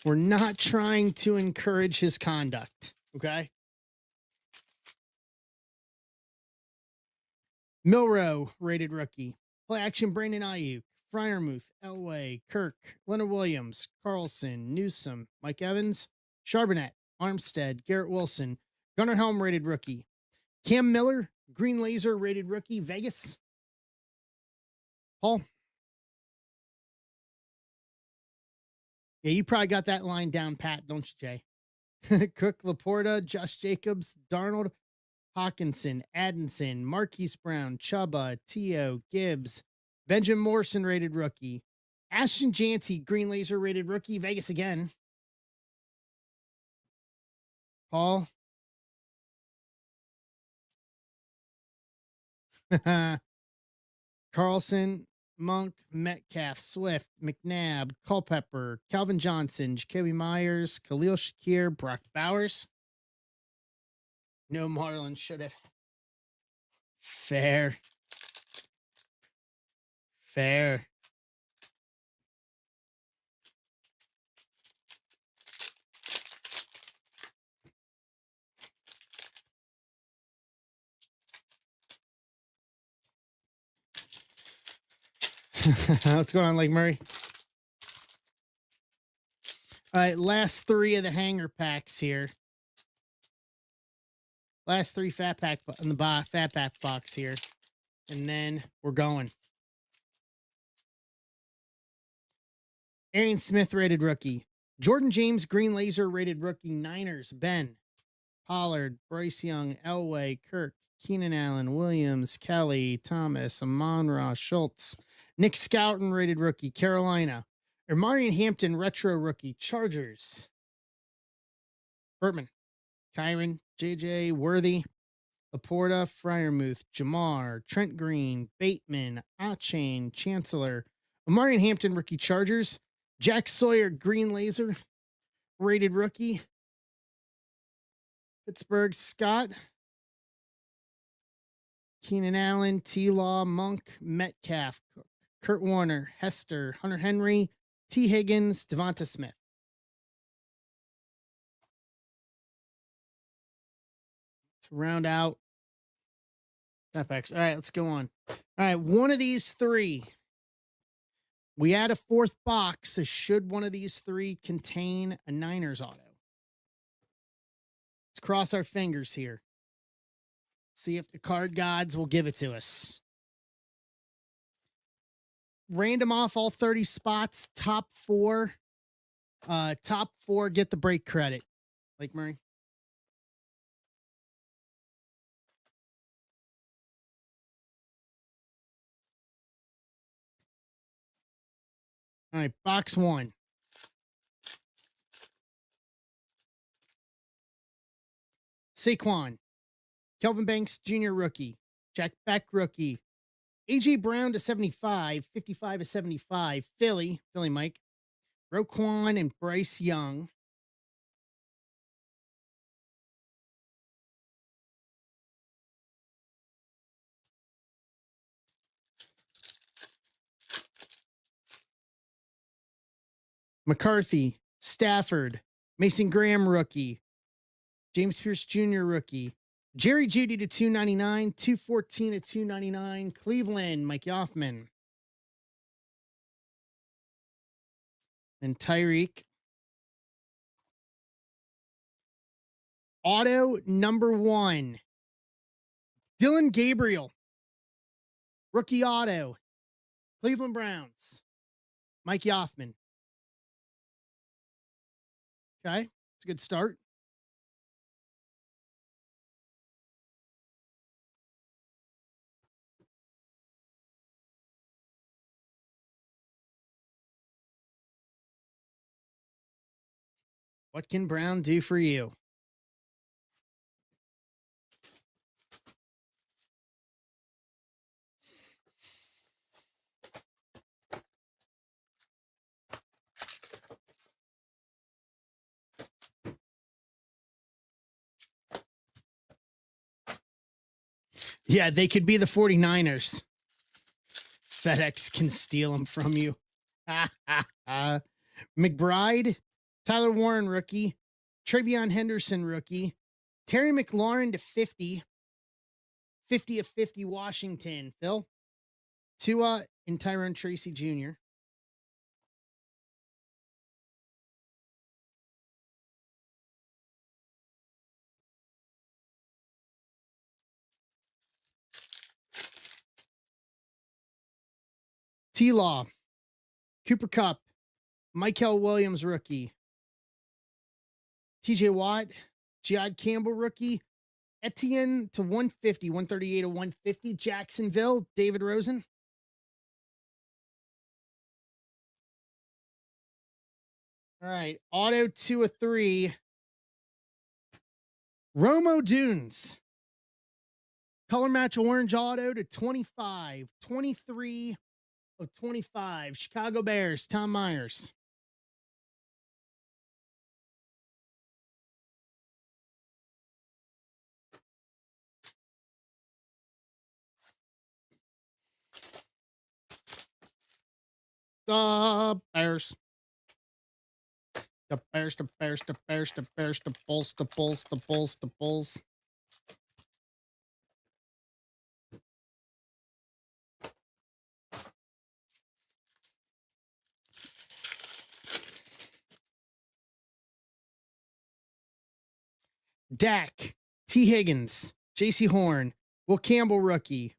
We're not trying to encourage his conduct, okay? Milrow, rated rookie. Play action, Brandon Ayuk, Freiermuth, Elway, Kirk, Leonard Williams, Carlson, Newsom, Mike Evans, Charbonnet, Armstead, Garrett Wilson, Gunnar Helm, rated rookie. Cam Miller, Green Laser, rated rookie, Vegas. Paul? Yeah, you probably got that line down pat, don't you, Jay? Cook, Laporta, Josh Jacobs, Darnold, Hawkinson, Addison, Marquise Brown, Chuba, T.O., Gibbs, Benjamin Morrison, rated rookie. Ashton Janty, Green Laser, rated rookie, Vegas again. Paul? Carlson, Monk, Metcalf, Swift, McNabb, Culpepper, Calvin Johnson, Jacoby Myers, Khalil Shakir, Brock Bowers. No, Marlon should have. Fair. What's going on, Lake Murray? All right, last three of the hanger packs here. Last three fat pack in the fat pack box here. And then we're going. Arian Smith rated rookie. Jordan James Green Laser rated rookie. Niners. Ben. Pollard. Bryce Young. Elway. Kirk. Keenan Allen. Williams. Kelly. Thomas. Amon-Ra. Schultz. Nick Scouton rated rookie. Carolina. Marion Hampton retro rookie. Chargers. Bertman. Kyron. JJ. Worthy. Laporta. Fryermuth. Jamar. Trent Green. Bateman. Achane. Chancellor. Marion Hampton rookie. Chargers. Jack Sawyer Green Laser rated rookie. Pittsburgh. Scott. Keenan Allen. T-Law. Monk. Metcalf. Kurt Warner. Hester. Hunter Henry. T. Higgins. Devonta Smith. To round out FX. All right, let's go on. All right, one of these three. We add a fourth box. So should one of these three contain a Niners auto? Let's cross our fingers here. See if the card gods will give it to us. Random off all 30 spots. Top four get the break credit. Lake Murray. All right, box one. Saquon. Kelvin Banks Jr. rookie. Jack Beck rookie. A.J. Brown to 75. 55 to 75. Philly Mike. Roquan and Bryce Young. McCarthy, Stafford, Mason Graham rookie, James Pierce Jr. rookie, Jerry Jeudy to 299, 214 to 299, Cleveland, Mike Hoffman. Then Tyreek. Auto number 1. Dylan Gabriel. Rookie auto. Cleveland Browns. Mike Hoffman. Okay, it's a good start. What can Brown do for you? Yeah, they could be the 49ers. FedEx can steal them from you. McBride, Tyler Warren rookie, Travion Henderson rookie, Terry McLaurin to 50, 50 of 50 Washington, Phil, Tua and Tyrone Tracy Jr. T-Law, Cooper Kupp, Michael Williams rookie, TJ Watt, Jihad Campbell rookie, Etienne to 150, 138 to 150, Jacksonville, David Rosen. All right, auto 2 of 3. Romo Dunes. Color match orange auto to 25, 23 of 25. Chicago Bears, Tom Myers. The Bears. The Bears, the Bears, the Bears, the Bears, the Bulls, the Bulls, the Bulls, the Bulls. Dak, T. Higgins, J.C. Horn, Will Campbell rookie,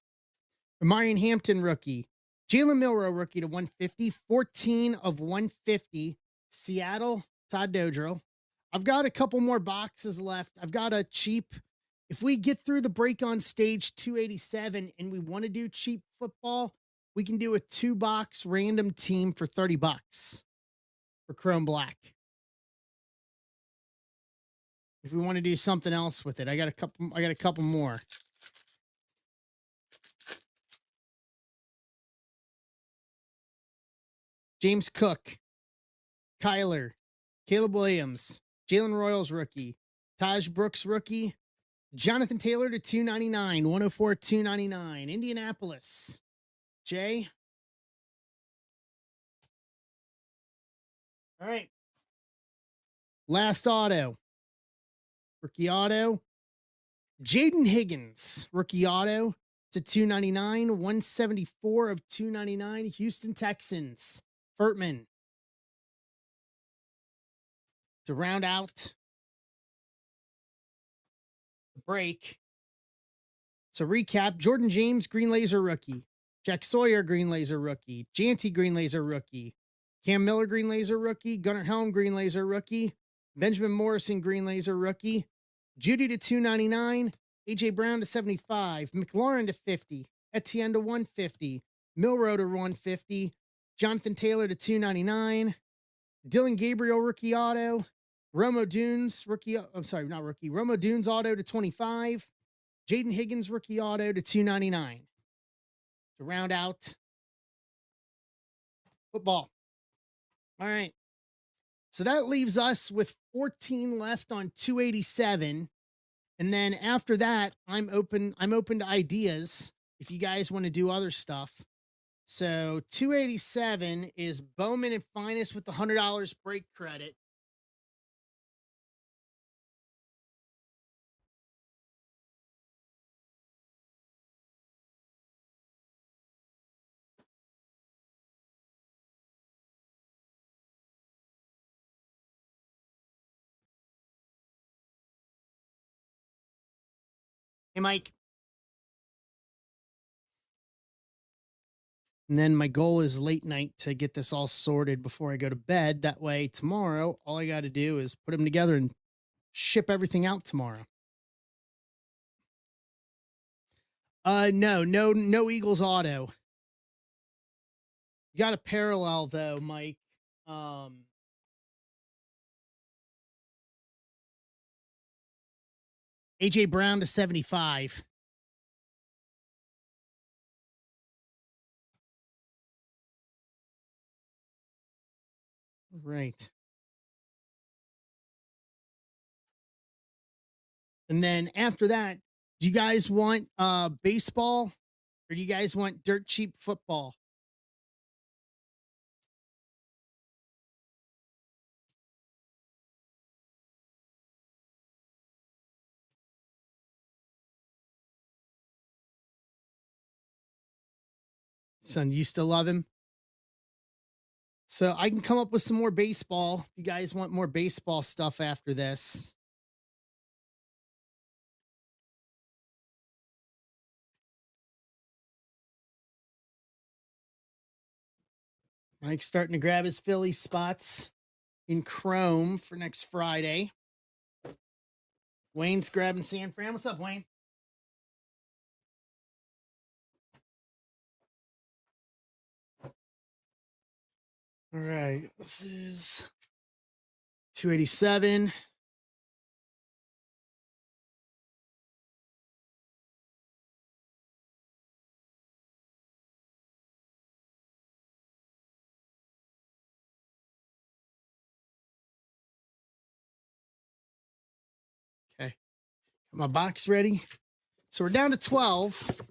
Marion Hampton rookie, Jalen Milroe rookie to 150, 14 of 150, Seattle, Todd Dodrill. I've got a couple more boxes left. I've got a cheap, if we get through the break on stage 287 and we want to do cheap football, we can do a 2-box random team for $30 for Chrome Black. If we want to do something else with it, I got a couple more. James Cook, Kyler, Caleb Williams, Jalen Royals rookie, Taj Brooks rookie, Jonathan Taylor to 299, 104, 299, Indianapolis. Jay. All right. Last auto. Rookie auto. Jaden Higgins, rookie auto to 299, 174 of 299, Houston Texans. Furtman. To round out the break. So recap, Jordan James, Green Laser rookie. Jack Sawyer, Green Laser rookie. Janty, Green Laser rookie. Cam Miller, Green Laser rookie. Gunnar Helm, Green Laser rookie. Benjamin Morrison, Green Laser rookie. Judy to 299. AJ Brown to 75. McLaurin to 50. Etienne to 150. Milroe to 150. Jonathan Taylor to 299. Dylan Gabriel, rookie auto. Romo Dunes, rookie. I'm sorry, not rookie. Romo Dunes auto to 25. Jaden Higgins, rookie auto to 299. To round out football. All right. So that leaves us with 14 left on 287. And then after that, I'm open to ideas if you guys want to do other stuff. So 287 is Bowman and Finest with the $100 break credit. Hey, Mike. And then my goal is late night to get this all sorted before I go to bed. That way, tomorrow, all I got to do is put them together and ship everything out tomorrow. No Eagles auto. You got a parallel though, Mike. AJ Brown to 75. Right. And then after that, do you guys want baseball or do you guys want dirt cheap football? Son, you still love him? So I can come up with some more baseball. If you guys want more baseball stuff after this. Mike's starting to grab his Philly spots in Chrome for next Friday. Wayne's grabbing San Fran. What's up, Wayne? All right. This is 287. Okay. Got my box ready. So we're down to 12.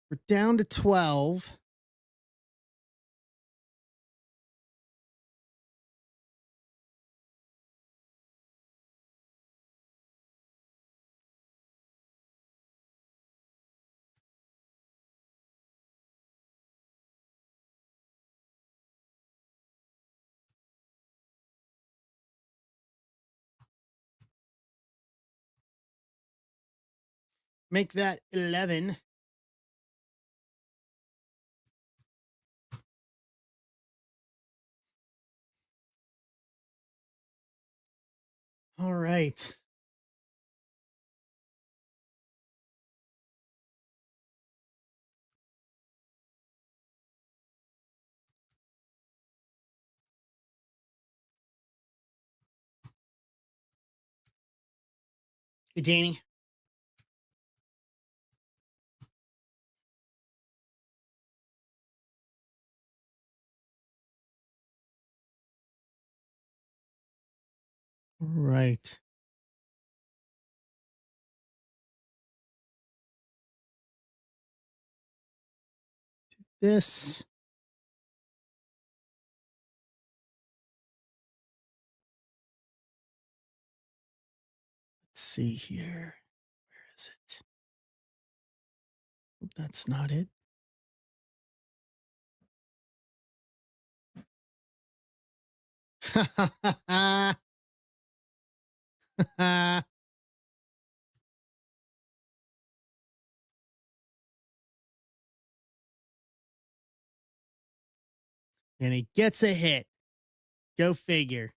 We're down to 12. Make that 11. All right. Hey, Danny. Right. This. Let's see here. Where is it? That's not it. And he gets a hit. Go figure.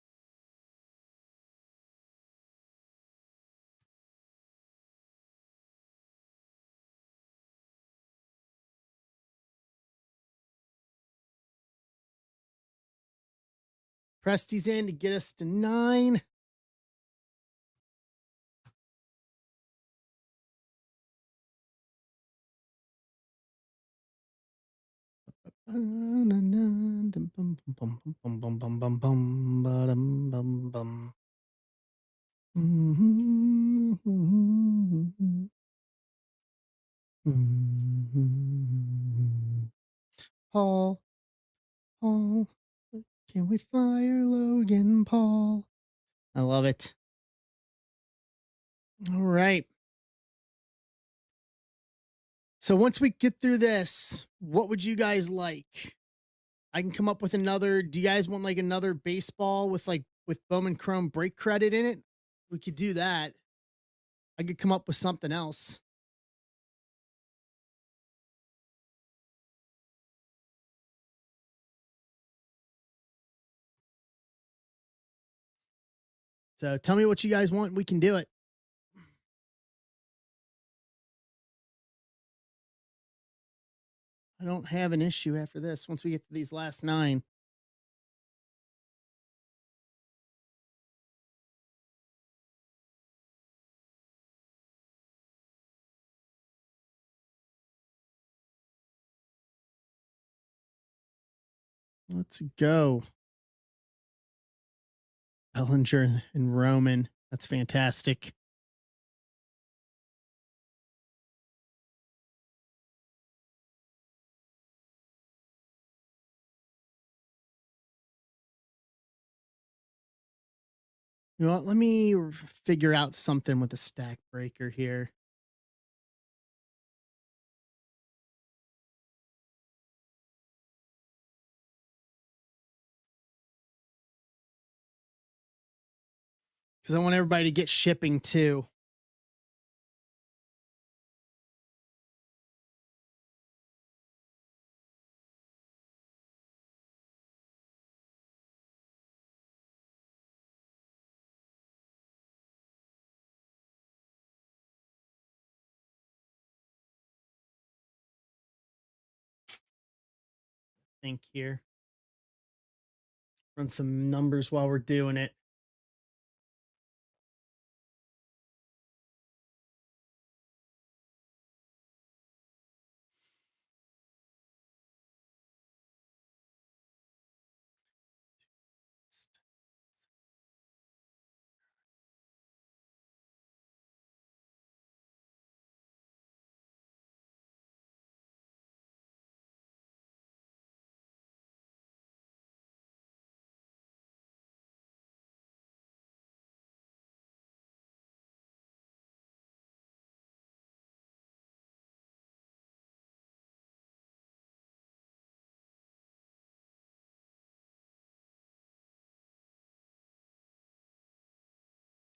Presty's in to get us to 9. Paul, Paul, can we fire Logan Paul? I love it. All right. So once we get through this, what would you guys like? I can come up with another. Do you guys want like another baseball with Bowman Chrome break credit in it? We could do that. I could come up with something else. So tell me what you guys want. We can do it. I don't have an issue after this once we get to these last 9. Let's go. Bellinger and Roman. That's fantastic. You know what? Let me figure out something with a stack breaker here. Because I want everybody to get shipping too. Think here. Run some numbers while we're doing it.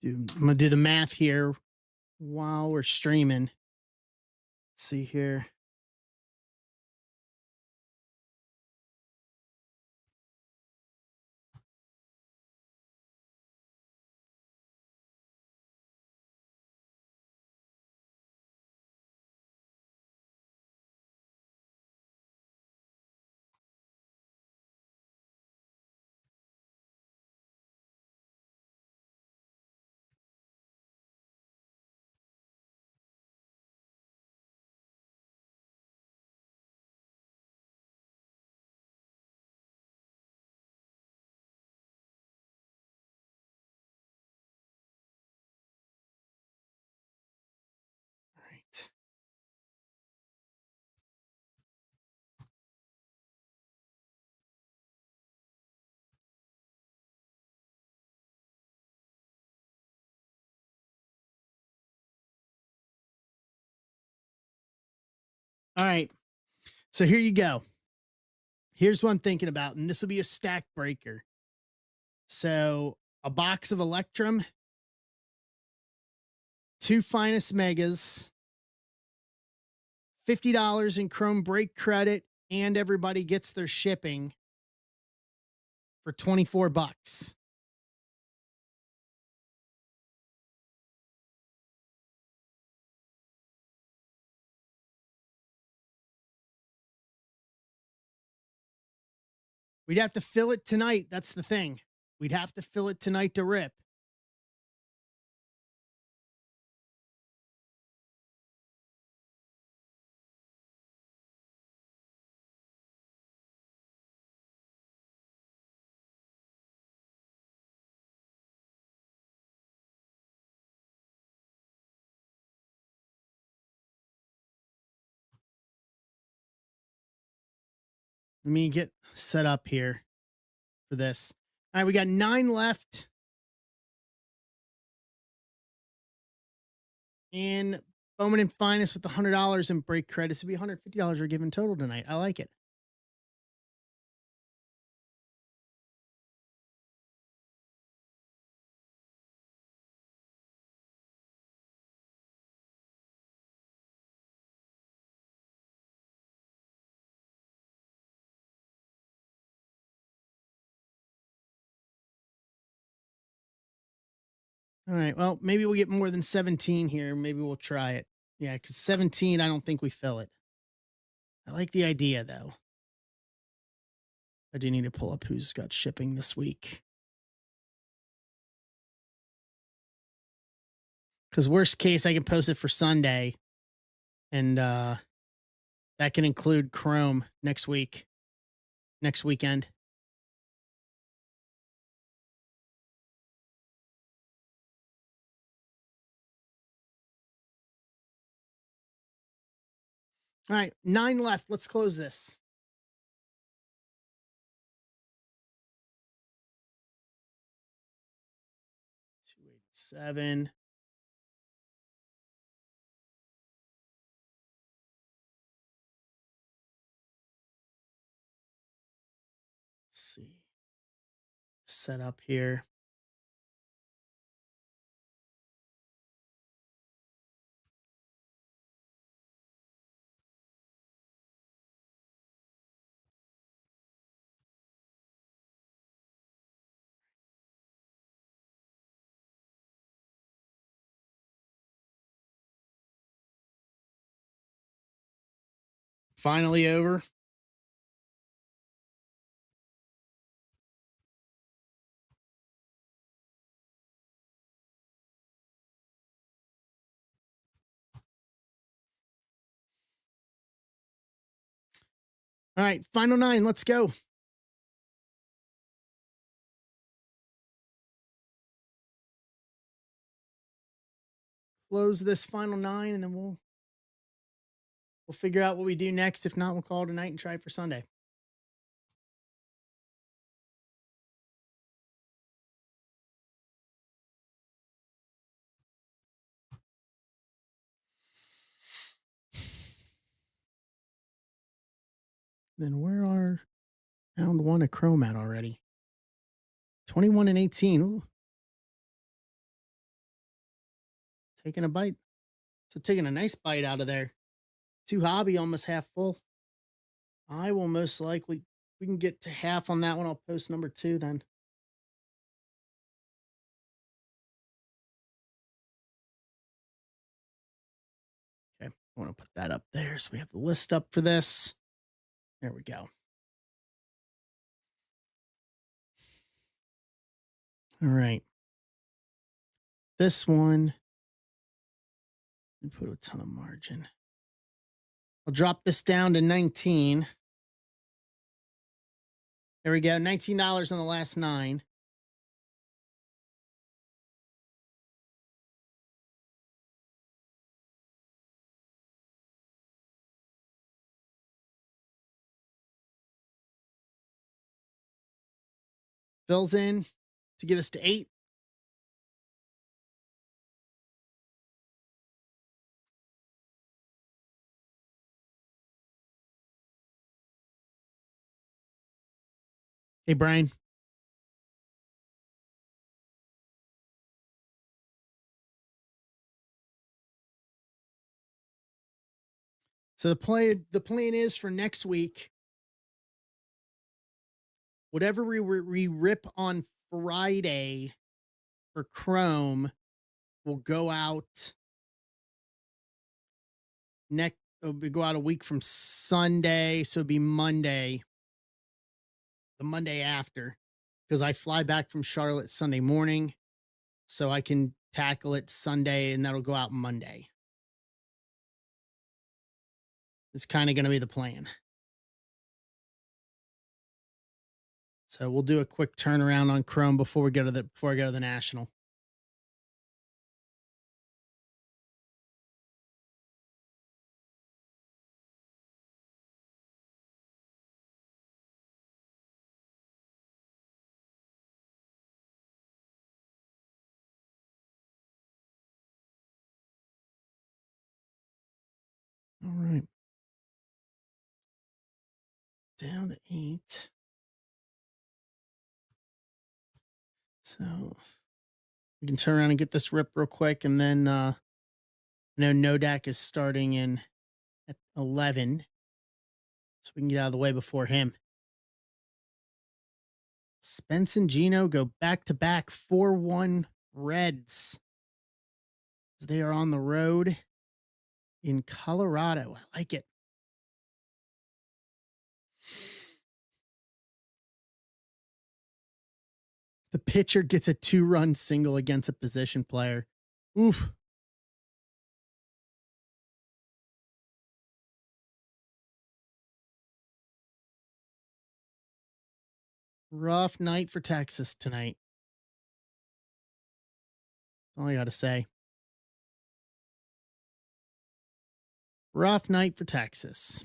I'm gonna do the math here while we're streaming. Let's see here. All right. All right. So here you go. Here's what I'm thinking about, and this will be a stack breaker. So a box of Electrum, 2 Finest Megas, $50 in Chrome break credit, and everybody gets their shipping for $24. We'd have to fill it tonight. That's the thing. We'd have to fill it tonight to rip. Let me get set up here for this. All right, we got 9 left. And Bowman and Finest with the $100 in break credits. It'll be $150 we're giving total tonight. I like it. All right. Well, maybe we'll get more than 17 here. Maybe we'll try it. Yeah, because 17, I don't think we fill it. I like the idea, though. I do need to pull up who's got shipping this week. Because worst case, I can post it for Sunday. And that can include Chrome next week, next weekend. All right, 9 left. Let's close this. $287. Let's see. Set up here. Finally over. All right, final 9. Let's go. Close this final 9, and then we'll figure out what we do next. If not, we'll call it a night and try for Sunday. Then where are round 1 of Chrome at already? 21 and 18. Ooh. Taking a bite. So taking a nice bite out of there. Two hobby almost half full. I will most likely, we can get to half on that one. I'll post number 2 then. Okay. I want to put that up there. So we have the list up for this. There we go. All right. This one, and put a ton of margin. I'll drop this down to 19. There we go. $19 on the last 9. Fills in to get us to 8. Hey, Brian. So the plan is for next week, whatever we rip on Friday for Chrome will go out next. It'll go out a week from Sunday, so it'll be Monday, the Monday after, because I fly back from Charlotte Sunday morning, so I can tackle it Sunday, and that'll go out Monday. It's kind of going to be the plan. So we'll do a quick turnaround on Chrome before I go to the national. All right. Down to 8. So we can turn around and get this rip real quick, and then I know Nodak is starting in at 11, so we can get out of the way before him. Spence and Gino go back-to-back 4-1 Reds. They are on the road in Colorado. I like it. The pitcher gets a 2-run single against a position player. Oof. Rough night for Texas tonight. That's all I got to say. Rough night for Texas.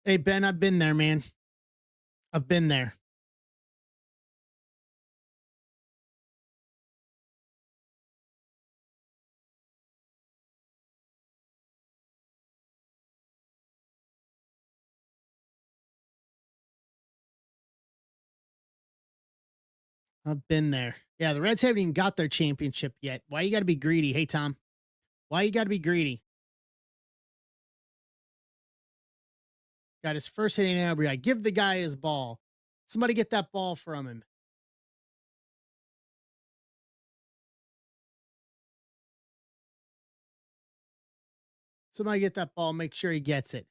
Hey, Ben, I've been there, man. I've been there. I've been there. Yeah, the Reds haven't even got their championship yet. Why you got to be greedy? Hey, Tom. Why you got to be greedy? Got his first hitting every guy. Give the guy his ball. Somebody get that ball from him. Somebody get that ball. Make sure he gets it.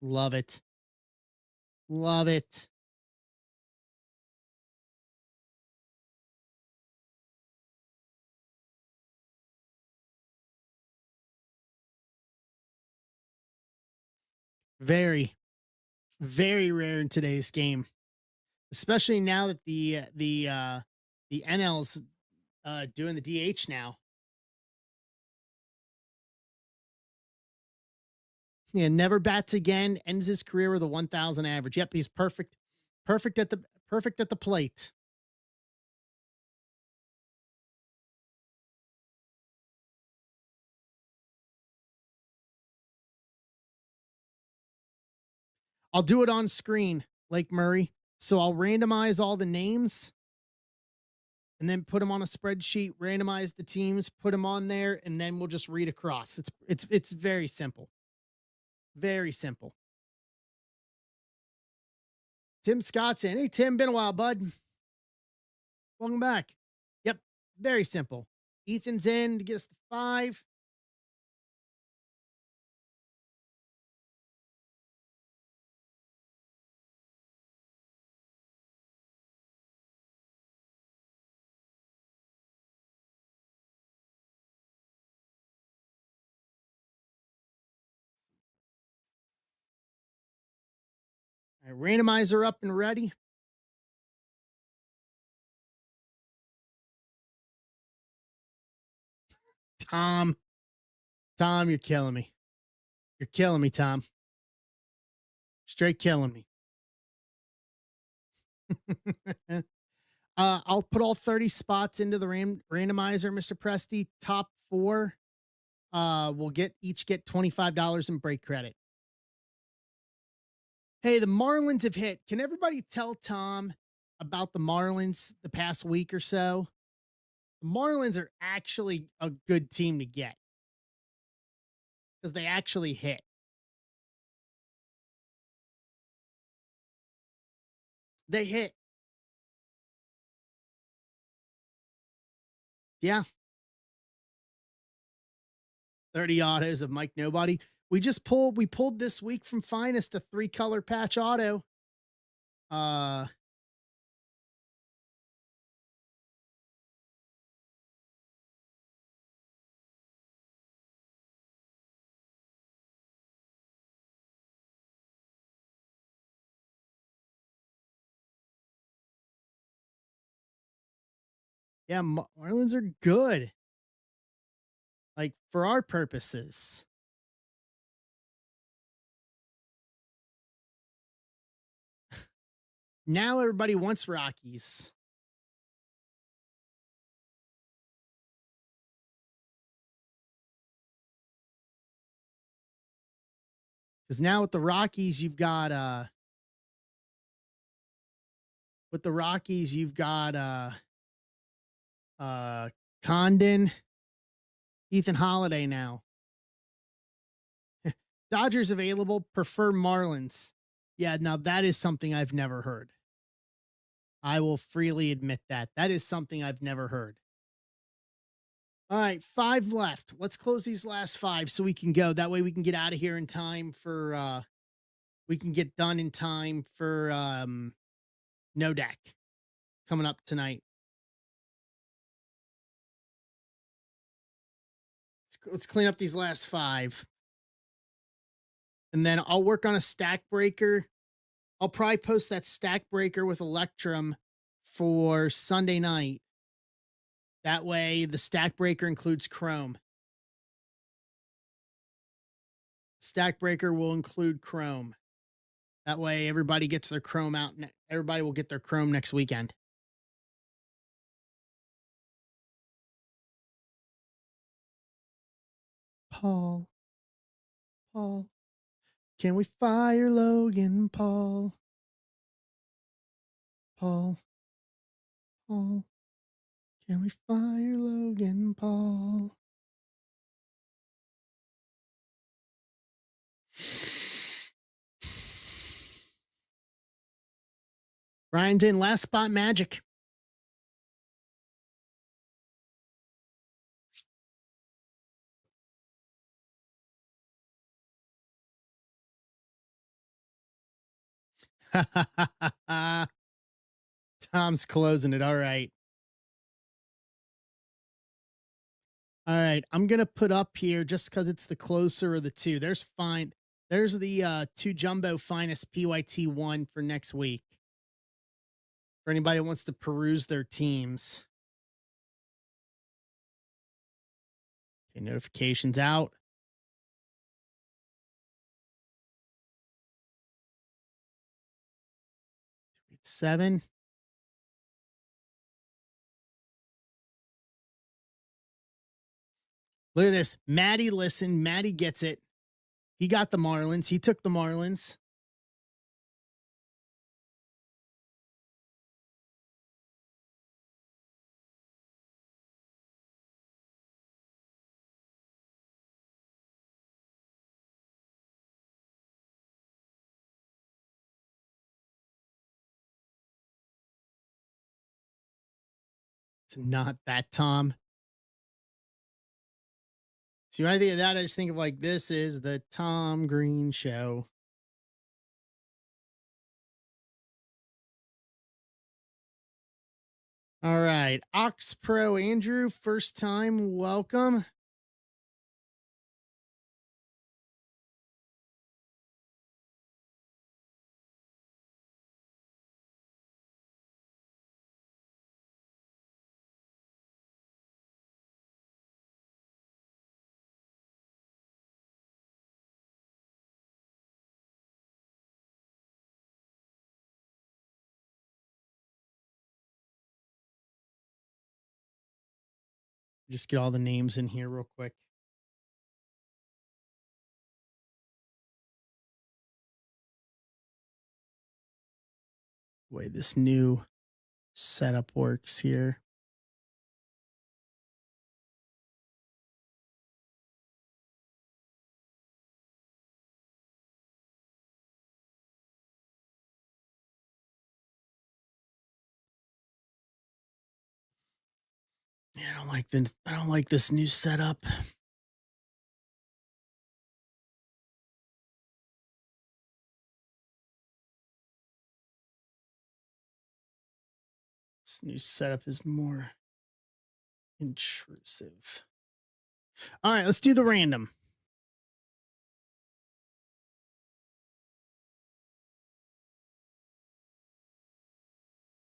Love it. Love it. Very, very rare in today's game, especially now that the NL's doing the DH now. Yeah, never bats again. Ends his career with a 1,000 average. Yep, he's perfect. Perfect at the plate. I'll do it on screen, Lake Murray. So I'll randomize all the names and then put them on a spreadsheet, randomize the teams, put them on there, and then we'll just read across. It's very simple. Very simple. Tim Scott's in. Hey Tim, been a while, bud. Welcome back. Yep, very simple. Ethan's in to get us to 5. All right, randomizer up and ready. Tom, Tom, you're killing me. You're killing me, Tom. Straight killing me. I'll put all 30 spots into the randomizer, Mr. Presti. Top 4 will each get $25 in break credit. Hey, the Marlins have hit. Can everybody tell Tom about the Marlins the past week or so? The Marlins are actually a good team to get because they actually hit. They hit. Yeah. 30 autos of Mike Nobody. We pulled this week from Finest a 3-color patch auto. Yeah, Marlins are good. Like for our purposes. Now everybody wants Rockies. Because now with the Rockies, you've got Condon, Ethan Holiday now. Dodgers available, prefer Marlins. Yeah, now that is something I've never heard. I will freely admit that. That is something I've never heard. All right, 5 left. Let's close these last 5 so we can go. That way we can get out of here in time for we can get done in time for No Deck coming up tonight. Let's clean up these last 5. And then I'll work on a stack breaker. I'll probably post that stack breaker with Electrum for Sunday night. That way the stack breaker includes Chrome. Stack breaker will include Chrome. That way everybody gets their Chrome out. Everybody will get their Chrome next weekend. Paul. Can we fire Logan Paul? Paul. Can we fire Logan Paul? Ryan's in last spot magic. Tom's closing it. All right. All right. I'm going to put up here just because it's the closer of the two. There's the 2 jumbo finest PYT1 for next week. For anybody who wants to peruse their teams. Okay, notifications out. Tweet 7. Look at this. Maddie listened. Maddie gets it. He got the Marlins. He took the Marlins. It's not that Tom. See, when I think of that, I just think of like this is the Tom Green Show. All right. Ox Pro Andrew, first time, welcome. Just get all the names in here real quick. The way this new setup works here. Yeah, I don't like this new setup. This new setup is more intrusive. All right, let's do the random.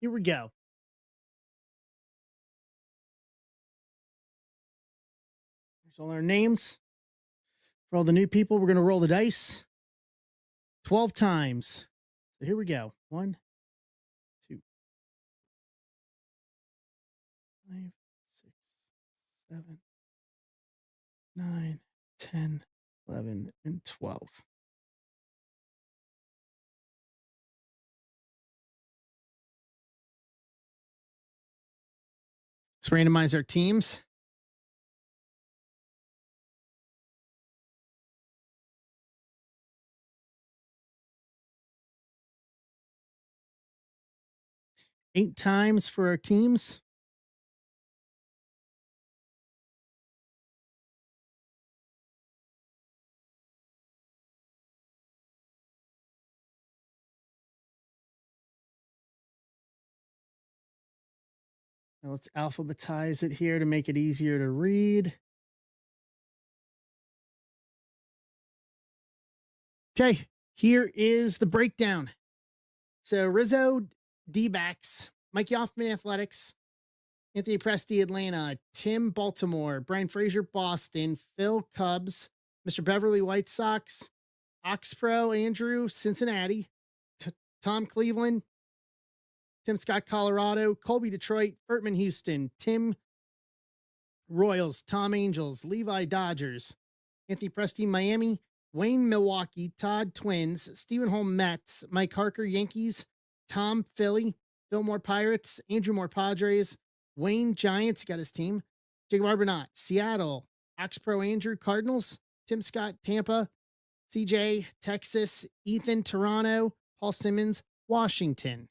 Here we go. Here's all our names. For all the new people, we're going to roll the dice 12 times. So here we go. 1, 2, 5, 6, 7, 9, 10, 11, and 12. Let's randomize our teams. Eight times for our teams. Now let's alphabetize it here to make it easier to read. Okay, here is the breakdown. So Rizzo, D-backs, Mikey Hoffman, Athletics, Anthony Presti, Atlanta, Tim, Baltimore, Brian Frazier, Boston, Phil, Cubs, Mr. Beverly, White Sox, Oxpro, Andrew, Cincinnati, Tom, Cleveland, Tim Scott, Colorado, Colby, Detroit, Bertman, Houston, Tim, Royals, Tom, Angels, Levi, Dodgers, Anthony Presti, Miami, Wayne, Milwaukee, Todd, Twins, Stephen Holm, Mets, Mike Harker, Yankees, Tom, Philly, Bill Moore, Pirates, Andrew Moore, Padres, Wayne, Giants, got his team, Jacob Arbonat, Seattle, Oxpro, Andrew, Cardinals, Tim Scott, Tampa, CJ, Texas, Ethan, Toronto, Paul Simmons, Washington.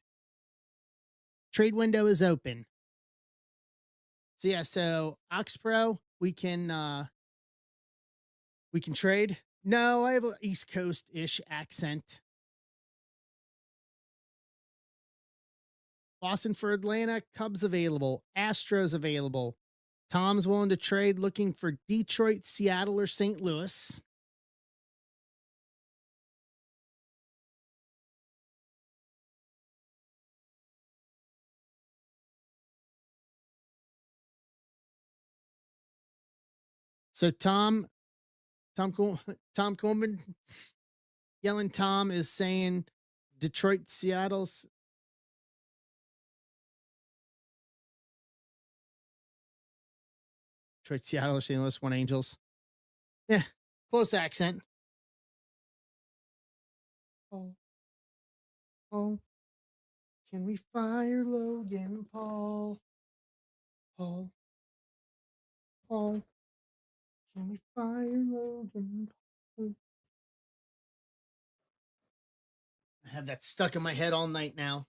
Trade window is open. So yeah, so Oxpro, we can trade. No, I have an East Coast-ish accent. Boston for Atlanta, Cubs available, Astros available. Tom's willing to trade, looking for Detroit, Seattle, or St. Louis. So Tom Coleman, yelling Tom is saying Detroit, Seattle's. Detroit, Seattle, or St. Louis, one Angels. Yeah, close accent. Oh, oh, can we fire Logan Paul? Paul, Paul, can we fire Logan Paul? I have that stuck in my head all night now.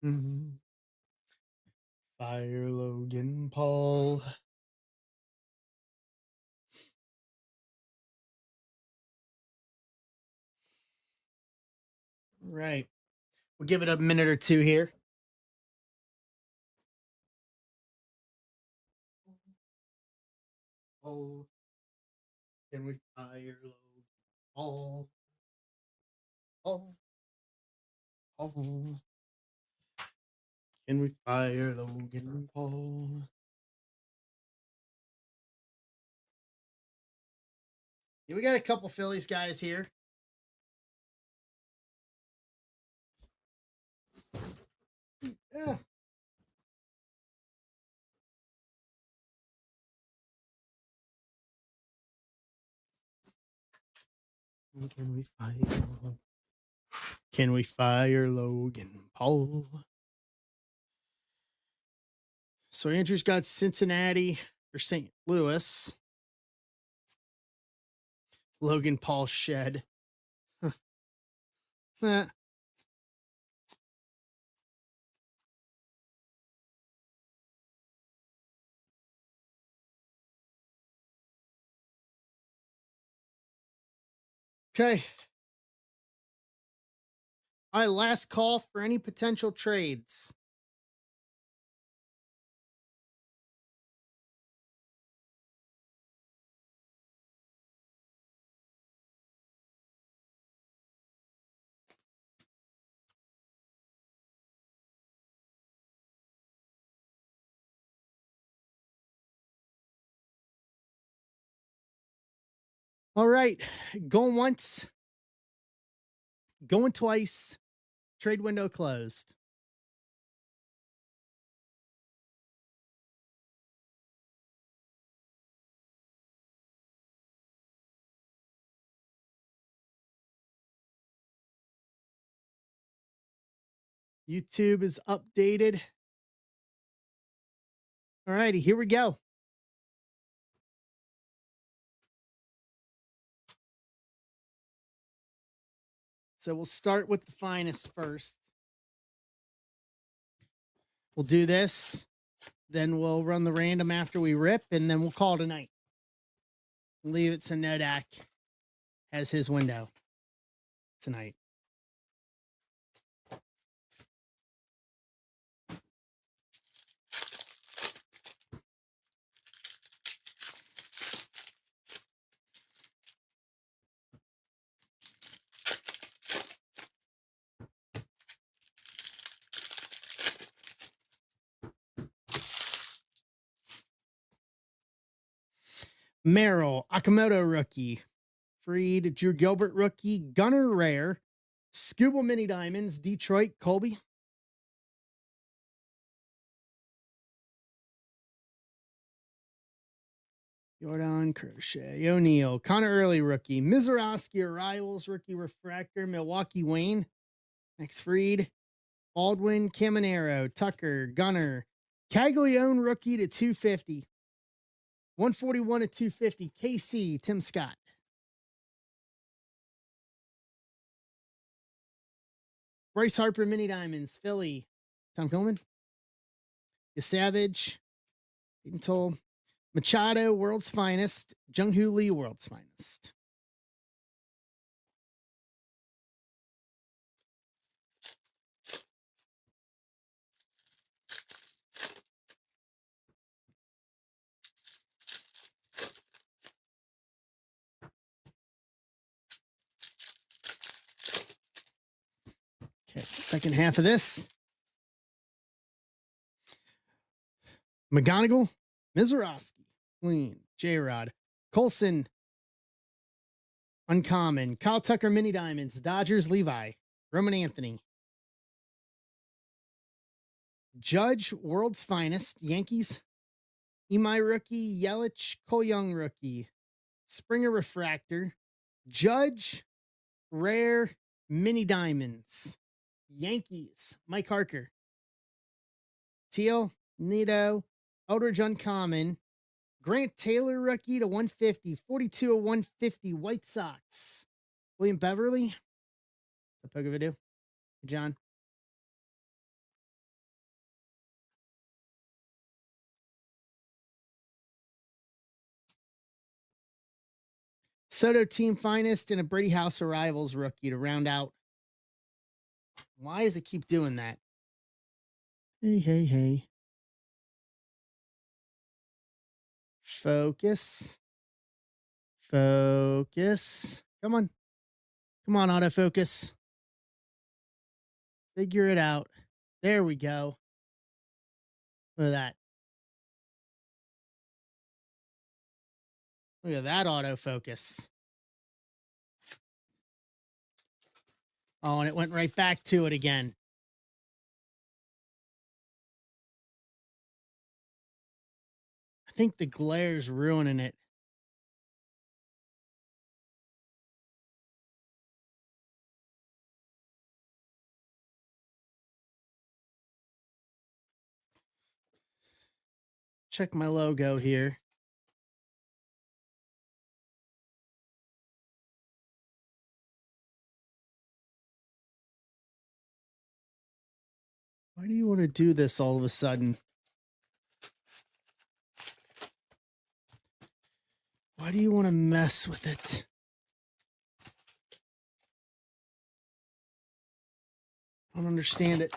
Mhm. Fire Logan Paul. Right. We'll give it a minute or two here. Oh, can we fire Logan Paul? Oh, oh. Can we fire Logan Paul? Yeah, we got a couple Phillies guys here. Yeah. Can we fire? Can we fire Logan Paul? So Andrew's got Cincinnati or St. Louis. Logan Paul shed. Eh. Okay. All right, last call for any potential trades. All right, going once, going twice. Trade window closed. YouTube is updated. All righty, here we go. So we'll start with the finest first. We'll do this. Then we'll run the random after we rip, and then we'll call tonight. Leave it to Nodak as his window tonight. Merrill, Akamoto rookie. Freed, Drew Gilbert rookie. Gunner rare. Scuba Mini Diamonds, Detroit, Colby. Jordan Crochet, O'Neal, Connor Early rookie. Mizorowski Arrivals rookie refractor. Milwaukee Wayne. Max Freed. Baldwin, Caminero, Tucker, Gunner. Caglione rookie to 250. 141 to 250. KC, Tim Scott. Bryce Harper, Mini Diamonds, Philly. Tom Coleman. Savage. Peyton Toll. Machado, World's Finest. Jung-Hoo Lee, World's Finest. Okay, second half of this. McGonigal, Mizorowski, Clean, J-Rod, Colson, Uncommon, Kyle Tucker, Mini Diamonds, Dodgers, Levi, Roman Anthony, Judge, World's Finest, Yankees, Imai rookie, Yelich, Cole Young rookie, Springer Refractor, Judge, Rare, Mini Diamonds, Yankees, Mike Harker, Teal, Nito, Eldridge Uncommon, Grant Taylor rookie to 150, 42 of 150, White Sox, William Beverly, the poke video, John. Soto team finest and a Brady House Arrivals rookie to round out. Why does it keep doing that? Hey. Focus. Come on, autofocus. Figure it out. There we go. Look at that. Look at that autofocus. Oh, and it went right back to it again. I think the glare's ruining it. Check my logo here. Why do you want to do this all of a sudden? Why do you want to mess with it? I don't understand it.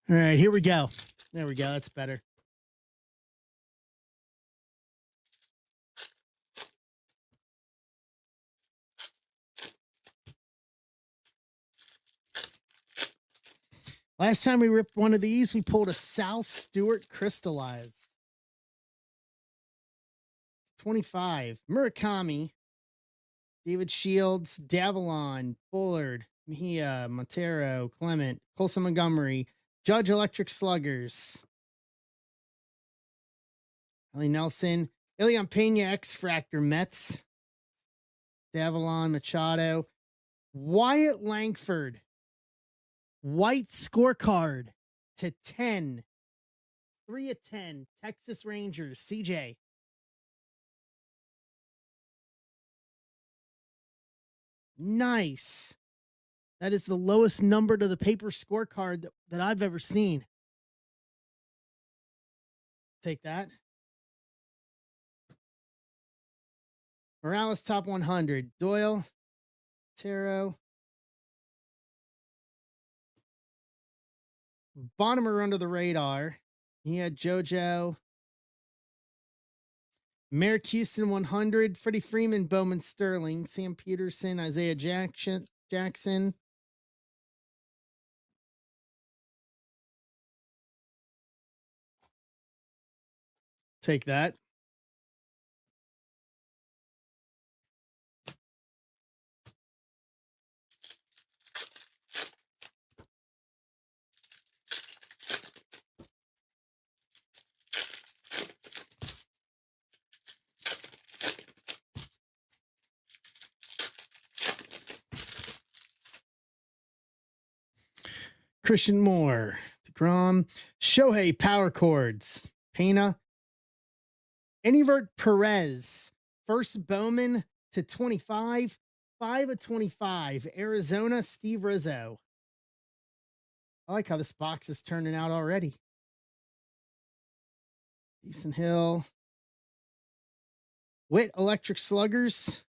All right, here we go. There we go. That's better. Last time we ripped one of these, we pulled a Sal Stewart crystallized. 25. Murakami, David Shields, Davalon, Bullard, Mejia, Montero, Clement, Colson Montgomery, Judge Electric Sluggers, Ellie Nelson, Ilion Pena, X-Fractor Mets, Davalon, Machado, Wyatt Langford, white scorecard to 10. 3 of 10, Texas Rangers, CJ. Nice. That is the lowest number to the paper scorecard that I've ever seen. Take that. Morales top 100. Doyle, Taro. Bonnemer under the radar. He had JoJo. Merrick Houston 100. Freddie Freeman, Bowman Sterling. Sam Peterson, Isaiah Jackson. Take that. Christian Moore, DeGrom, Shohei Power Chords, Pena, Anivert Perez, first Bowman to 25, 5 of 25, Arizona, Steve Rizzo. I like how this box is turning out already. Easton Hill, Witt Electric Sluggers,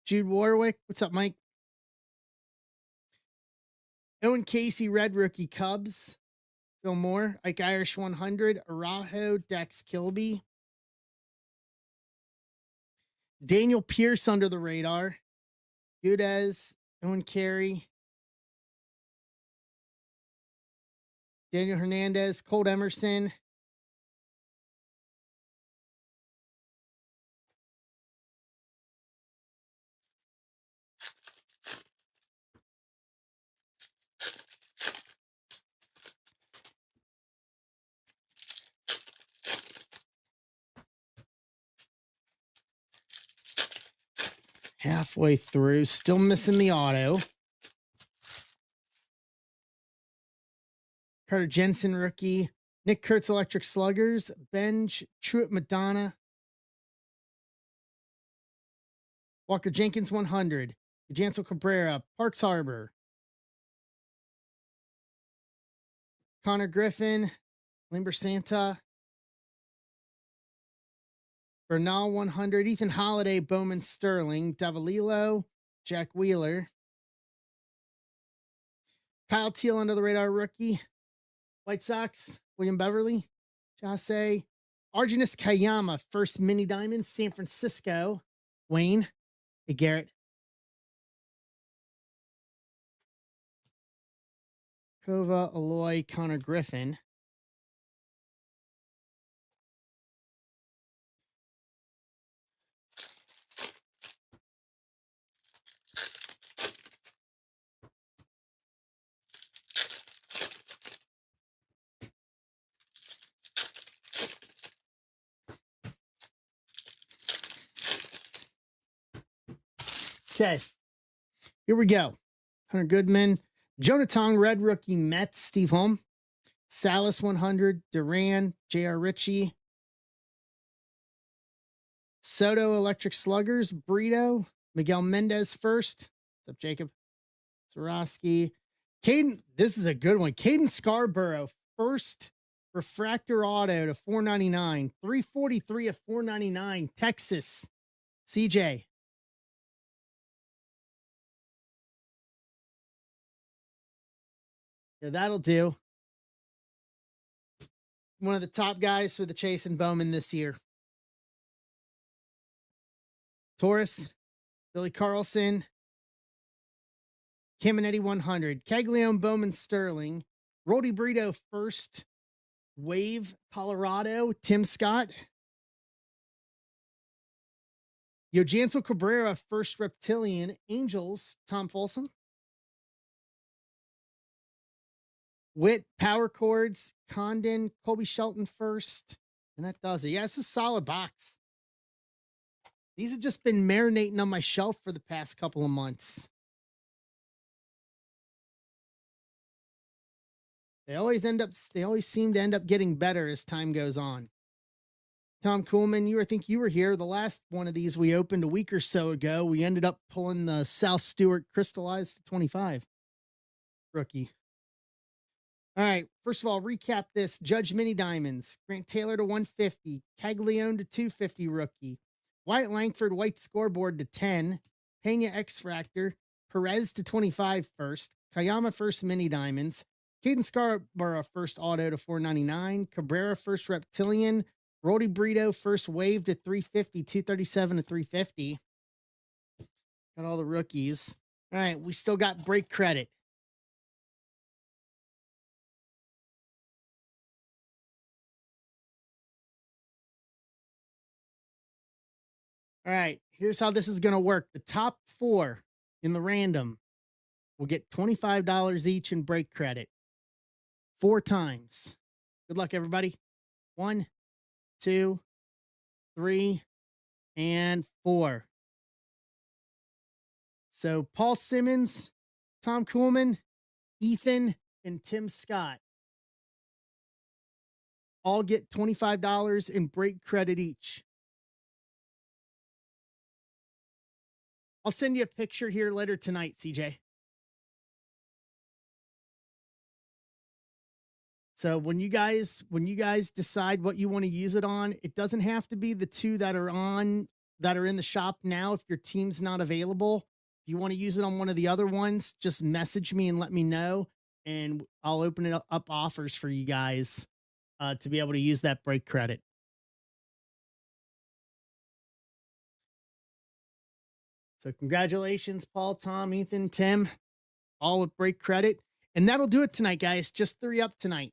Jude Warwick. What's up, Mike? Owen Casey, Red Rookie Cubs. Phil Moore, Ike Irish 100, Araujo, Dex Kilby. Daniel Pierce under the radar. Gudez, Owen Carey. Daniel Hernandez, Colt Emerson. Halfway through, still missing the auto. Carter Jensen rookie. Nick Kurtz Electric Sluggers. Benj, Truett Madonna. Walker Jenkins 100. Jansel Cabrera, Parks Harbor. Connor Griffin, Limber Santa. Bernal 100, Ethan Holiday, Bowman Sterling, Davalillo, Jack Wheeler, Kyle Teal under the radar rookie, White Sox, William Beverly, Jase, Arjunus Kayama, first mini diamond, San Francisco, Wayne, hey Garrett, Kova, Aloy, Connor Griffin. Okay, here we go. Hunter Goodman, Jonah Tong, red rookie, Mets, Steve Holm, Salas 100, Duran, J.R. Ritchie, Soto, Electric Sluggers, Brito, Miguel Mendez first. What's up, Jacob? Swarovski, Caden. This is a good one. Caden Scarborough, first refractor auto to 499, 343 of 499, Texas. CJ. Yeah, that'll do. One of the top guys for the Chase and Bowman this year. Taurus, Billy Carlson, Caminetti 100, Caglione, Bowman Sterling, Roldy Brito first, Wave, Colorado, Tim Scott, Yojansel Cabrera first Reptilian, Angels, Tom Folsom, Witt, Power Chords, Condon, Colby Shelton first, and that does it. Yeah, it's a solid box. These have just been marinating on my shelf for the past couple of months. They always seem to end up getting better as time goes on. Tom Kuhlman, I think you were here. The last one of these we opened a week or so ago. We ended up pulling the South Stewart crystallized to 25 rookie. All right. First of all, recap this. Judge Mini Diamonds, Grant Taylor to 150, Caglione to 250 rookie, Wyatt Langford white scoreboard to 10, Pena X-Fractor, Perez to 25 first, Kayama first Mini Diamonds, Caden Scarborough first auto to 499, Cabrera first Reptilian, Roldy Brito first wave to 350, 237 to 350. Got all the rookies. All right, we still got break credit. All right, here's how this is going to work. The top 4 in the random will get $25 each in break credit 4 times. Good luck, everybody. 1, 2, 3, and 4. So Paul Simmons, Tom Kuhlman, Ethan, and Tim Scott all get $25 in break credit each. I'll send you a picture here later tonight, CJ. So when you guys decide what you want to use it on, it doesn't have to be the 2 that are in the shop now. If your team's not available, if you want to use it on one of the other ones, just message me and let me know, and I'll open it up offers for you guys to be able to use that break credit. So congratulations, Paul, Tom, Ethan, Tim, all with break credit. And that'll do it tonight, guys. Just 3 up tonight.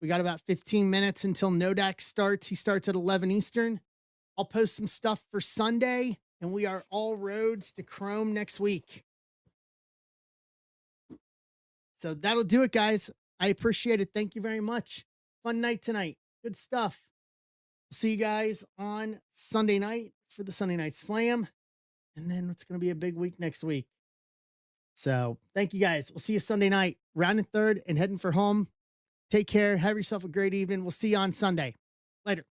We got about 15 minutes until Nodak starts. He starts at 11 Eastern. I'll post some stuff for Sunday, and we are all roads to Chrome next week. So that'll do it, guys. I appreciate it. Thank you very much. Fun night tonight. Good stuff. See you guys on Sunday night for the Sunday Night Slam. And then it's going to be a big week next week. So thank you, guys. We'll see you Sunday night. Rounding third and heading for home. Take care. Have yourself a great evening. We'll see you on Sunday. Later.